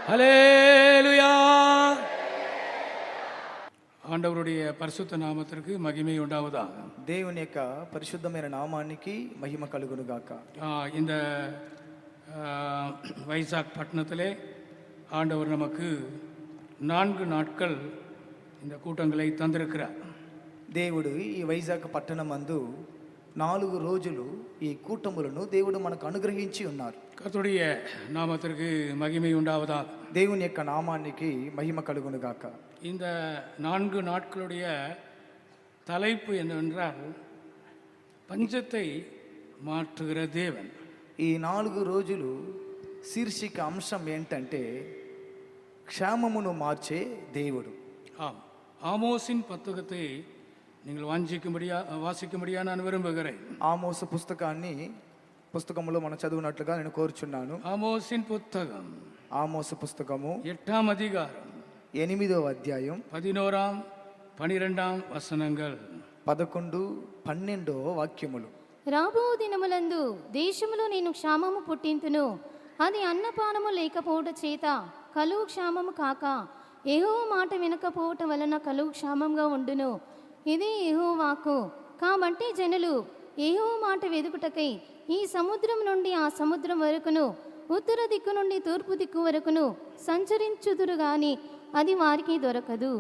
ஹல்லேலூயா. ஆண்டவருடைய பரிசுத்த நாமத்திற்கு மகிமை உண்டாவதாக. దేవుని యొక్క పరిశుద్ధమైన నామానికి మహిమ కలుగును గాక. இந்த வைசாக் பட்டணத்திலே ஆண்டவர் நமக்கு 4 நாட்கள் இந்த கூட்டங்களை தந்திருக்கிறார். దేవుడు ఈ వైజాగ్ పట్టణమందు 4 రోజులు ఈ కూటములను దేవుడు మనకు అనుగ్రహించి ఉన్నారు. கர்த்தருடைய நாமத்திற்கு மகிமை உண்டாவதாக. దేవుని యొక్క నామానికి మహిమ కలుగును గాక. இந்த 4 நாட்களுடைய தலைப்பு என்னவென்றால் பஞ்சத்தை மாற்றுகிற தேவன். ఈ 4 రోజులు శీర్షిక అంశం ఏంటంటే క్షేమమును మార్చే దేవుడు. ஆம், ஆமோஸின் புத்தகத்தை நீங்கள் வாசிக்கும்படியா நான் விரும்புகிறேன். ఆమోసు పుస్తకములో మనం చదువునట్లుగా నేను కోరుచున్నాను. ஆமோஸின் புத்தகம் ఆమోసు పుస్తకము 8ஆம் அதிகாரம் 8వ అధ్యాయం 11, 12 వచనங்கள் 11, 12 వాక్యములు. రాబో దినములందు దేశములో నేను క్షామము పుట్టింతును, అది అన్నపానము లేకపోవట చేత కలువు క్షామము కాక యెహోవా మాట వినకపోవటం వలన కలువు క్షామంగా ఉండును. ఇది యెహోవాకు. కాబట్టి జనులు యెహోవా మాట వెదుకుటకై ఈ సముద్రం నుండి ఆ సముద్రం వరకును, ఉత్తర దిక్కు నుండి తూర్పు దిక్కు వరకును సంచరించుదురు గాని అది వారికి దొరకదు.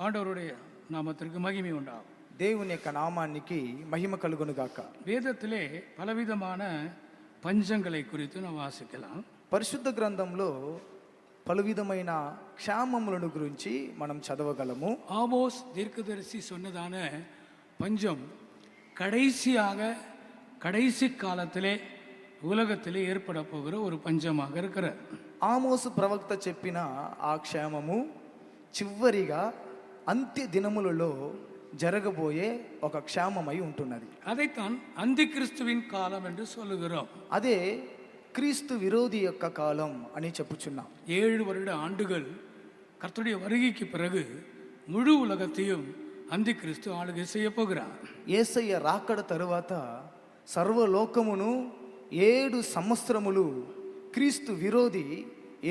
ஆண்டவருடைய நாமத்திற்கு மகிமை உண்டாகும். దేవుని యొక్క నామానికి మహిమ కలుగును గాక. வேதத்திலே பலவிதமான பஞ்சங்களை குறித்து நாம் வாசிக்கலாம். పరిశుద్ధ గ్రంథంలో పలు విధమైన క్షామములను గురించి మనం చదవగలము. ஆமோஸ் தீர்க்கதரிசி சொன்னதான பஞ்சம் கடைசி காலத்திலே உலகத்திலே ஏற்பட போகிற ஒரு பஞ்சமாக இருக்கிறது. ఆమోసు ప్రవక్త చెప్పిన ఆ క్షేమము చివరిగా అంత్య దినములలో జరగబోయే ఒక క్షేమమై ఉంటున్నది. அதைத்தான் அந்தி கிறிஸ்துவின் காலம் என்று சொல்லுகிறோம். అదే క్రీస్తు విరోధి యొక్క కాలం అని చెప్పుచున్నాం. 7 வருட ஆண்டுகள் கர்த்தருடைய வருகைக்கு பிறகு முழு உலகத்தையும் அந்தி கிறிஸ்து ஆளுகை செய்ய போகிறார். యేసయ్య రాకడ తరువాత సర్వలోకమును 7 సంవత్సరములు క్రీస్తు విరోధి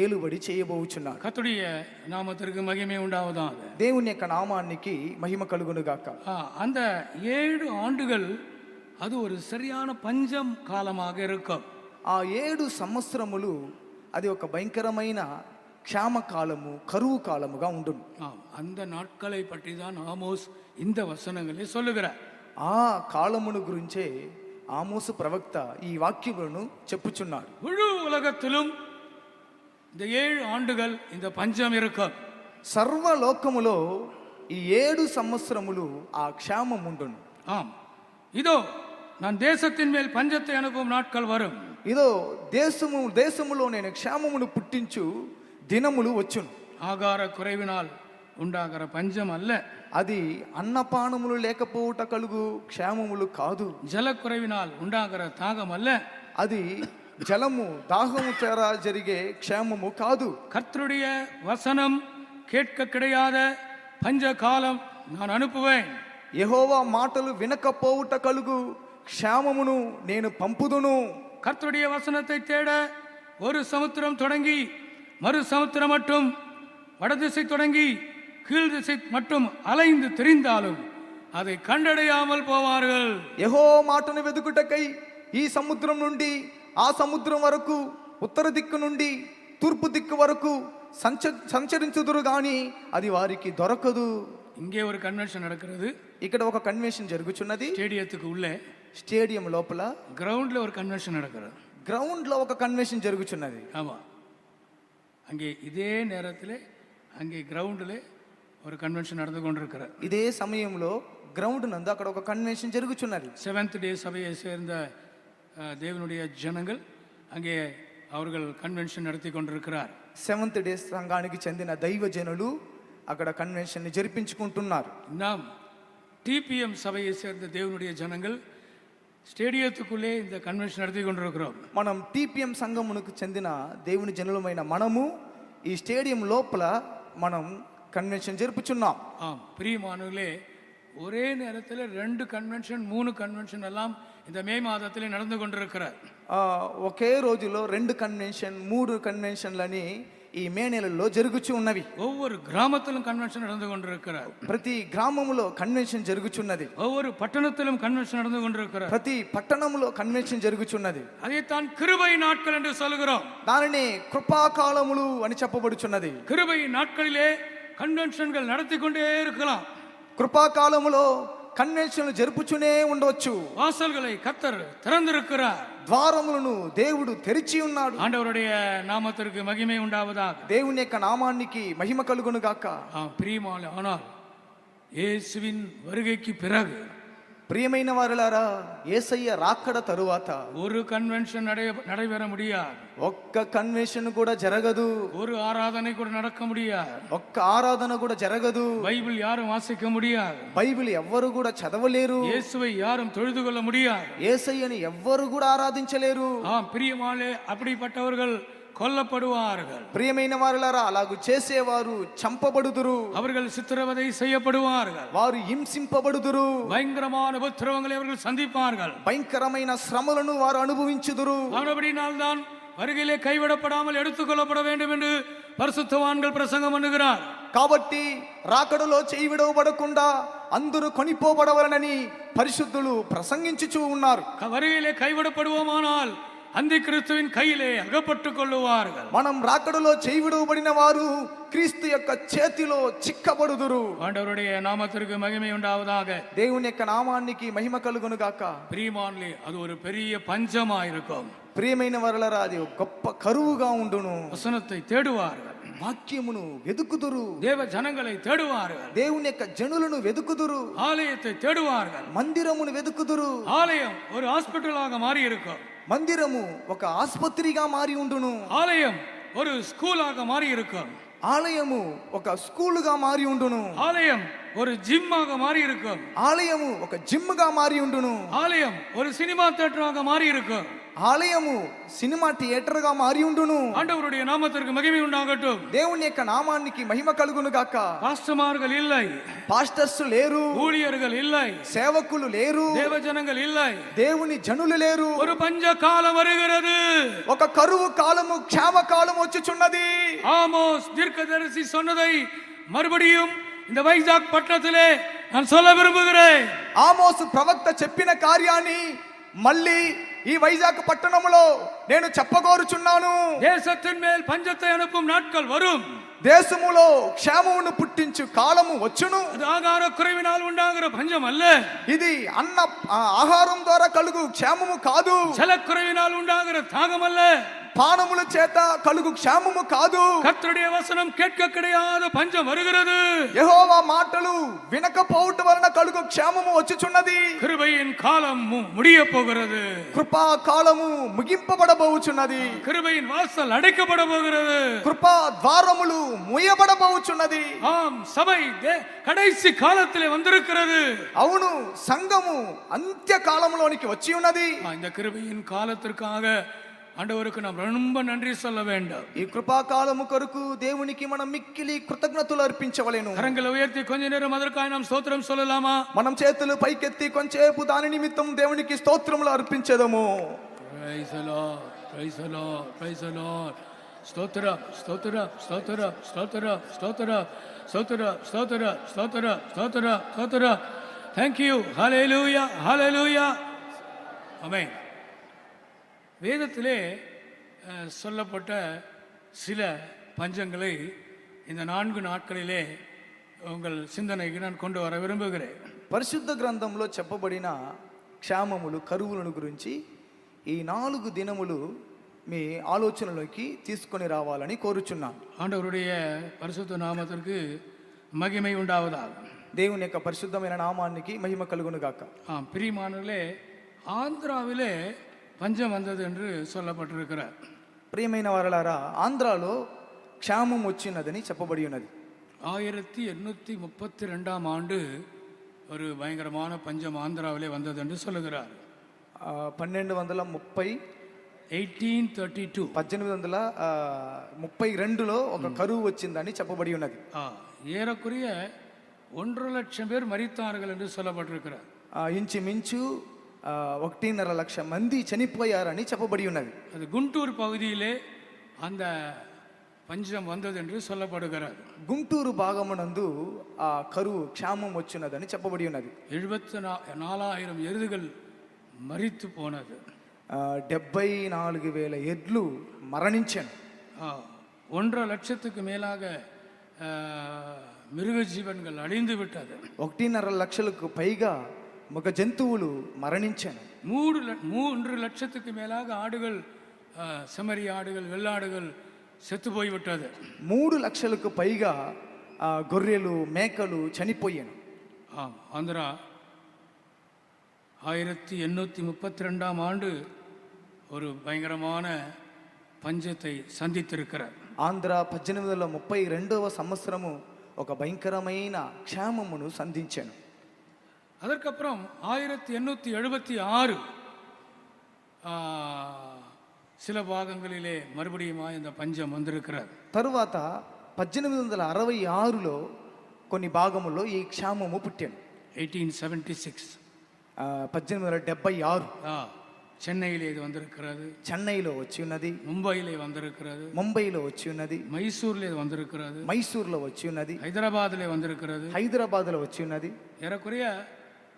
ఏలుబడి చేయబోచున్నారు. கர்த்தருடைய நாமத்திற்கு மகிமை உண்டாவதாக. దేవుని యొక్క నామానికి మహిమ కలుగును గాక. அந்த 7 ஆண்டுகள் அது ஒரு சரியான பஞ்சம் காலமாக இருக்கும். ఆ 7 సంవత్సరములు అది ఒక భయంకరమైన క్షామ కాలము, కరువు కాలముగా ఉండును. அந்த நாட்களை பற்றி தான் ஆமோஸ் இந்த வசனங்களை சொல்லுகிறார். ఆ కాలమును గురించే ఆమోసు ప్రవక్త ఈ వాక్యములను చెప్పుచున్నాడు. முழு உலகத்திலும் இந்த 7 ஆண்டுகள் இந்த பஞ்சம் இருக்கும். సర్వలోకములో ఈ 7 సంవత్సరములు ఆ క్షామం ఉండును. ஆம், இதோ நான் தேசத்தின் மேல் பஞ்சத்தை அனுப்பும் நாட்கள் வரும். ఇదో దేశములో నేను క్షేమమును పుట్టించు దినములు వచ్చును. ஆகார குறைவினால் உண்டாகிற பஞ்சம் அல்ல, అది అన్నపానములు లేకపోవుట కలుగు క్షేమములు కాదు. ஜலக்குறைவினால் உண்டாகிற தாகம் அல்ல, అది జలము దాహము చేర జరిగే క్షేమము కాదు. கர்த்தருடைய வசனம் கேட்க கிடையாத பஞ்ச காலம் நான் அனுப்புவேன். యెహోవా మాటలు వినకపోవుట కలుగు క్షేమమును నేను పంపుదును. கர்த்தருடைய வசனத்தை தேட ஒரு சமுத்திரம் தொடங்கி மறு சமுத்திரம் மட்டும் வடதிசை தொடங்கி கீழ் திசை மட்டும் அலைந்து திரிந்தாலும் அதை கண்டடையாமல் போவார்கள். యెహోవా మాటను వెదుకుటకై ఈ సముద్రం నుండి ఆ సముద్రం వరకు, ఉత్తర దిక్కు నుండి తూర్పు దిక్కు వరకు సంచరించుదురు గాని అది వారికి దొరకదు. இங்கே ஒரு கன்வென்ஷன் நடக்கிறது. ఇక్కడ ఒక కన్వెన్షన్ జరుగుచున్నది. ஸ்டேடியத்துக்கு உள்ளே, స్టేడియం లోపల, கிரவுண்ட்ல ஒரு கன்வென்ஷன் நடக்கிறது. గ్రౌండ్ లో ఒక కన్వెన్షన్ జరుగుచున్నది. ஆமா, அங்கே இதே நேரத்தில் அங்கே கிரவுண்டில் ஒரு கன்வென்ஷன் நடந்து கொண்டிருக்கிறது. ఇదే సమయంలో గ్రౌండ్ నందు అక్కడ ఒక కన్వెన్షన్ జరుగుచున్నది. 7th డే சபையை சேர்ந்த தேவனுடைய ஜனங்கள் அங்கே அவர்கள் கன்வென்ஷன் நடத்தி கொண்டிருக்கிறார். 7th డే సంఘానికి చెందిన దైవజనులు అక్కడ కన్వెన్షన్ ని జరిపించుకుంటున్నారు. நாம் டிபிஎம் சபையை சேர்ந்த தேவனுடைய ஜனங்கள் స్టేడియத்துக்குள்ளே இந்த కన్వెన్షన్ நடத்தி கொண்டிருக்கிறோம். మనం టిపిఎం సంఘమునకు చెందిన దేవుని జనులమైన మనము ఈ స్టేడియం లోపల మనం కన్వెన్షన్ జరుపుచున్నాం. பிரியமானவர்களே, ஒரே நேரத்தில் 2 கன்வென்ஷன் 3 கன்வென்ஷன் எல்லாம் இந்த மே மாதத்திலே நடந்து கொண்டிருக்கிறார். ఒకే రోజులో 2 కన్వెన్షన్ 3 కన్వెన్షన్లని ఈ మే నెలలో జరుగుచు ఉన్నవి. ஒவ்வொரு கிராமத்திலும் கன்வென்ஷன் நடந்து கொண்டிருக்கிறார். ప్రతి గ్రామములో కన్వెన్షన్ జరుగుచున్నది. ஒவ்வொரு பட்டணத்திலும் கன்வென்ஷன் நடந்து கொண்டிருக்கிறார். ప్రతి పట్టణములో కన్వెన్షన్ జరుగుచున్నది. அதைத்தான் கிருபை நாட்கள் என்று சொல்கிறோம். దానిని కృపాకాలములు అని చెప్పబడుచున్నది. கிருபை நாட்களிலே கன்வென்ஷன்கள் நடத்தி கொண்டே இருக்கலாம். కృపాకాలములో కన్వెన్షన్లు జరుపుచునే ఉండవచ్చు. வாசல்களை கர்த்தர் திறந்திருக்கிறார். ద్వారములను దేవుడు తెరిచి ఉన్నాడు. ஆண்டவருடைய நாமத்திற்கு மகிமை உண்டாவதாக. దేవుని యొక్క నామానికి మహిమ కలుగును గాక. பிரியமான ஆனால் இயேசுவின் வருகைக்கு பிறகு ప్రియమైన వారలారా, యేసయ్య రాకడ తరువాత ஒரு கன்வென்ஷன் நடைபெற முடியாது. ఒక్క కన్వెన్షన్ కూడా జరగదు. ஒரு ஆராதனை கூட நடக்க முடியாது. ఒక్క ఆరాధన కూడా జరగదు. பைபிள் யாரும் வாசிக்க முடியாது. బైబిల్ ఎవ్వరు కూడా చదవలేరు. இயேசுவை யாரும் தொழுது கொள்ள முடியாது. యేసయ్యని ఎవ్వరు కూడా ఆరాధించలేరు. பிரியமாலே அப்படிப்பட்டவர்கள் கொல்லப்படுவார்கள். ప్రియమైన వారలారా, అలాగు చేసేవారు చంపబడుదురు. அவர்கள் சித்திரவதை செய்யப்படுவார்கள். వారు హింసింపబడుదురు. பயங்கரமான உபத்திரவங்களை அவர்கள் சந்திப்பார்கள். భయంకరమైన శ్రమలను వారు అనుభవించుదురు. அப்படினால்தான் வருகையிலே கைவிடப்படாமல் எடுத்துக்கொள்ளப்பட வேண்டும் என்று பரிசுத்தவான்கள் பிரசங்கம் பண்ணுகிறார். కాబట్టి రాకడలో చేయి విడవబడకుండా అందరూ కొనిపోబడవలనని పరిశుద్ధులు ప్రసంగించుచూ ఉన్నారు. வருகையிலே கைவிடப்படுவோமானால் அந்த கிறிஸ்துவின் கையிலே அகப்பட்டுக் கொள்ளுவார்கள். మనం రాకడలో చేయి విడవబడిన వారు క్రీస్తు యొక్క చేతిలో చిక్కబడుదురు. ஆண்டவருடைய நாமத்திற்கு மகிமை உண்டாவதாக. దేవుని యొక్క నామానికి మహిమ కలుగును గాక. பிரியமானே, அது ஒரு பெரிய பஞ்சமா இருக்கும். ప్రియమైన వారలారా, అది ఒక గొప్ప కరువుగా ఉండును. வசனத்தை தேடுவார்கள். వాక్యమును వెదుకుదురు. தேவ ஜனங்களை தேடுவார்கள். దేవుని యొక్క జనులను వెదుకుదురు. ஆலயத்தை தேடுவார்கள். మందిరమును వెదుకుదురు. ஆலயம் ஒரு ஹாஸ்பிட்டலாக மாறி இருக்கும். మందిరము ఒక ఆసుపత్రిగా మారి ఉండును. ஆலயம் ஒரு ஸ்கூலாக மாறி இருக்கும். ఆలయము ఒక స్కూలుగా మారి ఉండును. ஆலயம் ஒரு ஜிம்மாக மாறி இருக்கும். ఆలయము ఒక జిమ్గా మారి ఉండును. ஆலயம் ஒரு சினிமா தியேட்டராக மாறி இருக்கும். ఆలయము సినిమా థియేటర్ గా మారి ఉండును. ஆண்டவருடைய நாமத்திற்கு மகிமை உண்டாகட்டும். దేవుని యొక్క నామానికి మహిమ కలుగును గాక. பாஸ்டர்மார்கள் இல்லை, పాస్టర్స్ లేరు, ஊழியர்கள் இல்லை, సేవకులు లేరు, தேவ ஜனங்கள் இல்லை. దేవుని జనులు లేరు. ஒரு பஞ்ச காலம் வருகிறது. ఒక కరువు కాలము, క్షామ కాలం వచ్చుచున్నది. ஆமோஸ் தீர்க்கதரிசி சொன்னதை மறுபடியும் இந்த வைஜாக் பட்டணத்திலே நான் சொல்ல விரும்புகிறேன். ఆమోసు ప్రవక్త చెప్పిన కార్యాన్ని మళ్ళీ ఈ వైజాగ్ పట్టణంలో నేను చెప్పగోరుచున్నాను. தேசத்தின் மேல் பஞ்சத்தை அனுப்பும் நாட்கள் வரும். దేశములో క్షేమమును పుట్టించు కాలము వచ్చును. அது ஆகார குறைவினால் உண்டாகிற பஞ்சம் அல்ல. ఇది ఆహారం ద్వారా కలుగు క్షేమము కాదు. ஜலக்குறைவினால் உண்டாகிற தாகம் அல்ல. పానముల చేత కలుగు క్షేమము కాదు. கர்த்தருடைய வசனம் கேட்க கிடையாத பஞ்சம் வருகிறது. యెహోవా మాటలు వినకపోవటం వలన కలుగు క్షేమము వచ్చుచున్నది. கிருபையின் காலம் முடிய போகிறது. కృపా కాలము ముగింపబడబోచున్నది. கிருபையின் வாசல் అடைக்கப்பட போகிறது. కృపా ద్వారములు మూయబడబోచున్నది. ஆம், சபை கடைசி காலத்திலே வந்திருக்கிறது. అవును, సంఘము అంత్య కాలంలోనికి వచ్చి ఉన్నది. இந்த கிருபையின் காலத்திற்காக ஆண்டவருக்கு நாம் ரொம்ப நன்றி சொல்ல வேண்டும். ఈ కృపా కాలము కొరకు దేవునికి మనం మిక్కిలి కృతజ్ఞతలు అర్పించవలెను. கரங்களை உயர்த்தி கொஞ்ச நேரம் அதற்காக நாம் ஸ்தோத்திரம் சொல்லலாமா? మనం చేతులు పైకెత్తి కొంచెంసేపు దాని నిమిత్తం దేవునికి స్తోత్రములు అర్పించదము. Praise the Lord, praise the Lord, praise the Lord. స్తోత్ర స్తోత్ర స్తోత్ర స్తోత్ర స్తోత్ర స్తోత్ర స్తోత్ర స్తోత్ర స్తోత్ర స్తోత్ర. Thank you. Hallelujah, hallelujah. Amen. வேதத்திலே சொல்லப்பட்ட சில பஞ்சங்களை இந்த 4 நாட்களிலே உங்கள் சிந்தனைக்கு நான் கொண்டு வர விரும்புகிறேன். పరిశుద్ధ గ్రంథంలో చెప్పబడిన క్షామములు, కరువులను గురించి ఈ 4 దినములు మీ ఆలోచనలోకి తీసుకొని రావాలని కోరుచున్నాను. ஆண்டவருடைய பரிசுத்த நாமத்திற்கு மகிமை உண்டாவதாக. దేవుని యొక్క పరిశుద్ధమైన నామానికి మహిమ కలుగును గాక. பிரியமானவர்களே, ஆந்திராவிலே பஞ்சம் வந்தது என்று சொல்லப்பட்டிருக்கிறார். ప్రియమైన వారలారా, ఆంధ్రాలో క్షామం వచ్చినదని చెప్పబడి ఉన్నది. 1832 ஆண்டு ஒரு பயங்கரமான பஞ்சம் ஆந்திராவிலே வந்தது என்று சொல்லுகிறார். 1230 1832లో ఒక కరువు వచ్చిందని చెప్పబడి ఉన్నది. ஏறக்குறைய 1.5 லட்சம் பேர் மரித்தார்கள் என்று சொல்லப்பட்டிருக்கிறார். ఇంచుమించు 1.5 లక్ష మంది చనిపోయారని చెప్పబడి ఉన్నది. அது குண்டூர் பகுதியிலே அந்த பஞ்சம் வந்தது என்று சொல்லப்படுகிறது. గుంటూరు భాగమునందు ఆ కరువు క్షామం వచ్చినదని చెప్పబడి ఉన్నది. 74,000 ఎరుదుகள் మరిத்து పోనது. 74,000 ఎడ్లు మరణించాను. 1.5 லட்சத்துக்கு மேலாக மிருக ஜீவன்கள் அழிந்து விட்டது. 1.5 లక్షలకు పైగా మగ జంతువులు మరణించాను. 3 லட்சத்துக்கு மேலாக ஆடுகள், செம்மறி ஆடுகள், வெள்ளாடுகள் செத்து போய்விட்டது. 3 లక్షలకు పైగా గొర్రెలు మేకలు చనిపోయాను. ஆந்திரா 1832ஆம் ஆண்டு ஒரு பயங்கரமான பஞ்சத்தை சந்தித்திருக்கிறார். ఆంధ్ర 1832వ సంవత్సరము ఒక భయంకరమైన క్షామమును సంధించాను. அதற்கப்புறம் 1876 சில பாகங்களிலே மறுபடியும் இந்த பஞ்சம் வந்திருக்கிறார். తరువాత 1866లో కొన్ని భాగముల్లో ఈ క్షామము పుట్టాను. 1876 1876 சென்னையிலே இது வந்திருக்கிறது. చెన్నైలో వచ్చి ఉన్నది. ముంబైలో வந்திருக்கிறது. ముంబైలో వచ్చి ఉన్నది. மைசூர்ல வந்திருக்கிறது. మైసూర్లో వచ్చి ఉన్నది. ஹைதராபாத்ல வந்திருக்கிறது. హైదరాబాద్లో వచ్చి ఉన్నది. ஏறக்குறைய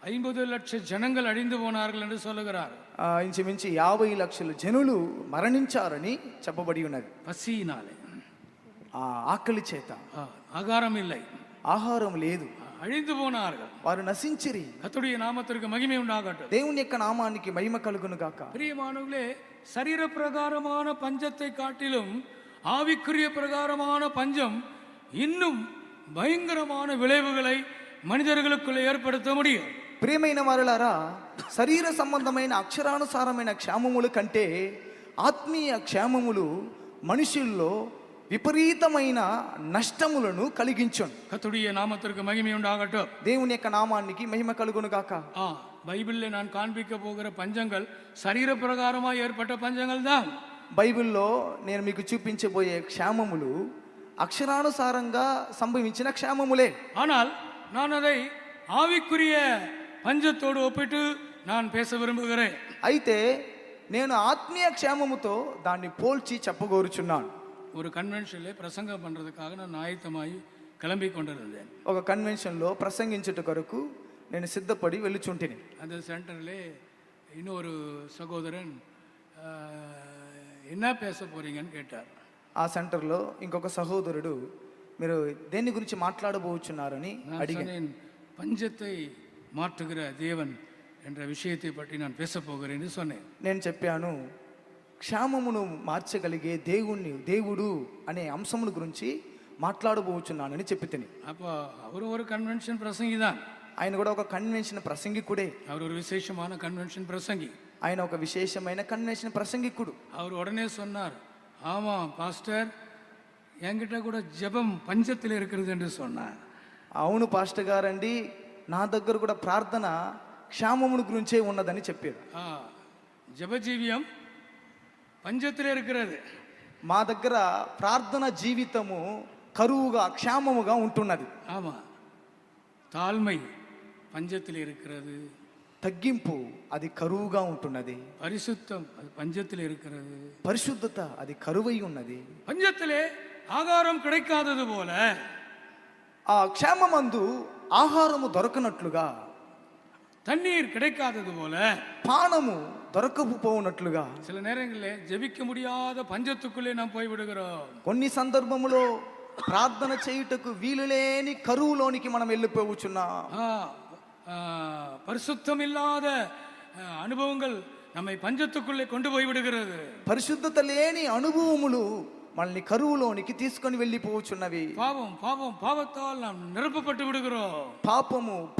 50 லட்சம் ஜனங்கள் அழிந்து போனார்கள் என்று சொல்லுகிறார். ఇంచుమించి 50 లక్షల జనులు మరణించారని చెప్పబడి ఉన్నది. பசியினாலே, ఆకలి చేత, ஆகாரம் இல்லை, ఆహారం లేదు, அழிந்து போனார்கள். వారు నశించిరి. கர்த்தருடைய நாமத்திற்கு மகிமை உண்டாகட்டும். దేవుని యొక్క నామానికి మహిమ కలుగును గాక. பிரியமானவர்களே, சரீர பிரகாரமான பஞ்சத்தை காட்டிலும் ஆவிக்குரிய பிரகாரமான பஞ்சம் இன்னும் பயங்கரமான விளைவுகளை மனிதர்களுக்குள்ளே ஏற்படுத்த முடியும். ప్రియమైన వారలారా, శరీర సంబంధమైన అక్షరానుసారమైన క్షేమముల కంటే ఆత్మీయ క్షేమములు మనుషుల్లో విపరీతమైన నష్టములను కలిగించును. கர்த்தருடைய நாமத்திற்கு மகிமை உண்டாகட்டும். దేవుని యొక్క నామానికి మహిమ కలుగును గాక. பைபிளில் நான் காண்பிக்க போகிற பஞ்சங்கள் சரீர பிரகாரமாக ஏற்பட்ட பஞ்சங்கள் தான். బైబిల్లో నేను మీకు చూపించబోయే క్షేమములు అక్షరానుసారంగా సంభవించిన క్షేమములే. ஆனால் நான் அதை ஆவிக்குரிய பஞ்சத்தோடு ஒப்பிட்டு நான் பேச விரும்புகிறேன். అయితే నేను ఆత్మీయ క్షేమముతో దాన్ని పోల్చి చెప్పగోరుచున్నాను. ஒரு கன்வென்ஷன்ல பிரசங்கம் பண்றதுக்காக நான் ஆயத்தமாகி கிளம்பி கொண்டிருந்தேன். ఒక కన్వెన్షన్లో ప్రసంగించుట కొరకు నేను సిద్ధపడి వెళ్ళుచుంటిని. அந்த சென்டர்லே இன்னொரு சகோதரன் என்ன பேச போறீங்கன்னு கேட்டார். ఆ సెంటర్లో ఇంకొక సహోదరుడు మీరు దేని గురించి మాట్లాడబోచున్నారని అడిగాను. பஞ்சத்தை மாற்றுகிற தேவன் என்ற விஷயத்தை பற்றி நான் பேச போகிறேன்னு சொன்னேன். నేను చెప్పాను, క్షేమమును మార్చగలిగే దేవుడు అనే అంశముల గురించి మాట్లాడబోచున్నానని చెప్పి తిని. அப்போ அவர் ஒரு கன்வென்ஷன் பிரசங்கி தான். ఆయన కూడా ఒక కన్వెన్షన్ ప్రసంగికుడే. அவர் ஒரு விசேஷமான கன்வென்ஷன் பிரசங்கி. ఆయన ఒక విశేషమైన కన్వెన్షన్ ప్రసంగికుడు. அவர் உடனே சொன்னார், ஆமாம் பாஸ்டர், என்கிட்ட கூட ஜெபம் பஞ்சத்தில் இருக்கிறது என்று சொன்னார். అవును పాస్టర్ గారండి, నా దగ్గర కూడా ప్రార్థన క్షేమమును గురించే ఉన్నదని చెప్పారు. జపజీవియం పంచத்தில் இருக்கிறது. మా దగ్గర ప్రార్థన జీవితము కరువుగా క్షేమముగా ఉంటున్నది. ஆமா, தாழ்மை பஞ்சத்தில் இருக்கிறது. తగ్గింపు అది కరువుగా ఉంటున్నది. பரிசுத்தம் அது பஞ்சத்தில் இருக்கிறது. పరిశుద్ధత అది కరువై ఉన్నది. பஞ்சத்திலே ஆகாரம் கிடைக்காதது போல ఆ క్షేమమందు ఆహారము దొరకనట్లుగా, தண்ணீர் கிடைக்காதது போல పానము దొరకపోనట్లుగా சில நேரங்களில் ஜெபிக்க முடியாத பஞ்சத்துக்குள்ளே நாம் போய் விடுகிறோம். కొన్ని సందర్భములో ప్రార్థన చేయుటకు వీలులేని కరువులోనికి మనం వెళ్ళిపోవచ్చున్నాం. பரிசுத்தம் இல்லாத அனுபவங்கள் நம்மை பஞ்சத்துக்குள்ளே கொண்டு போய் விடுகிறது. పరిశుద్ధత లేని అనుభవములు మనల్ని కరువులోనికి తీసుకొని వెళ్ళిపోవచ్చున్నవి. பாவத்தால் நாம் நிரப்பப்பட்டு விடுகிறோம்.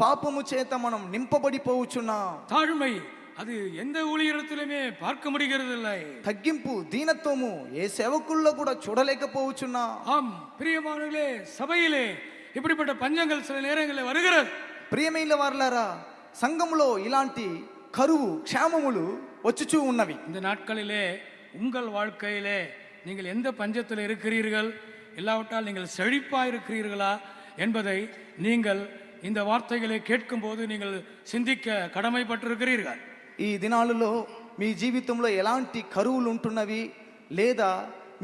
పాపము చేత మనం నింపబడిపోవచ్చున్నాం. தாழ்மை அது எந்த ஊழியத்திலுமே பார்க்க முடிகிறது இல்லை. తగ్గింపు దీనత్వము ఏ సేవకుల్లో కూడా చూడలేకపోవచ్చున్నాం. ஆம் பிரியமானவர்களே, சபையிலே இப்படிப்பட்ட பஞ்சங்கள் சில நேரங்களில் வருகிறது. ప్రియమైన వారలారా, సంఘములో ఇలాంటి కరువు క్షేమములు వచ్చుచూ ఉన్నవి. இந்த நாட்களிலே உங்கள் வாழ்க்கையிலே நீங்கள் எந்த பஞ்சத்தில் இருக்கிறீர்கள், இல்லாவிட்டால் நீங்கள் செழிப்பாக இருக்கிறீர்களா என்பதை நீங்கள் இந்த வார்த்தைகளை கேட்கும் போது நீங்கள் சிந்திக்க கடமைப்பட்டிருக்கிறீர்கள். ఈ దినాలలో మీ జీవితంలో ఎలాంటి కరువులు ఉంటున్నవి, లేదా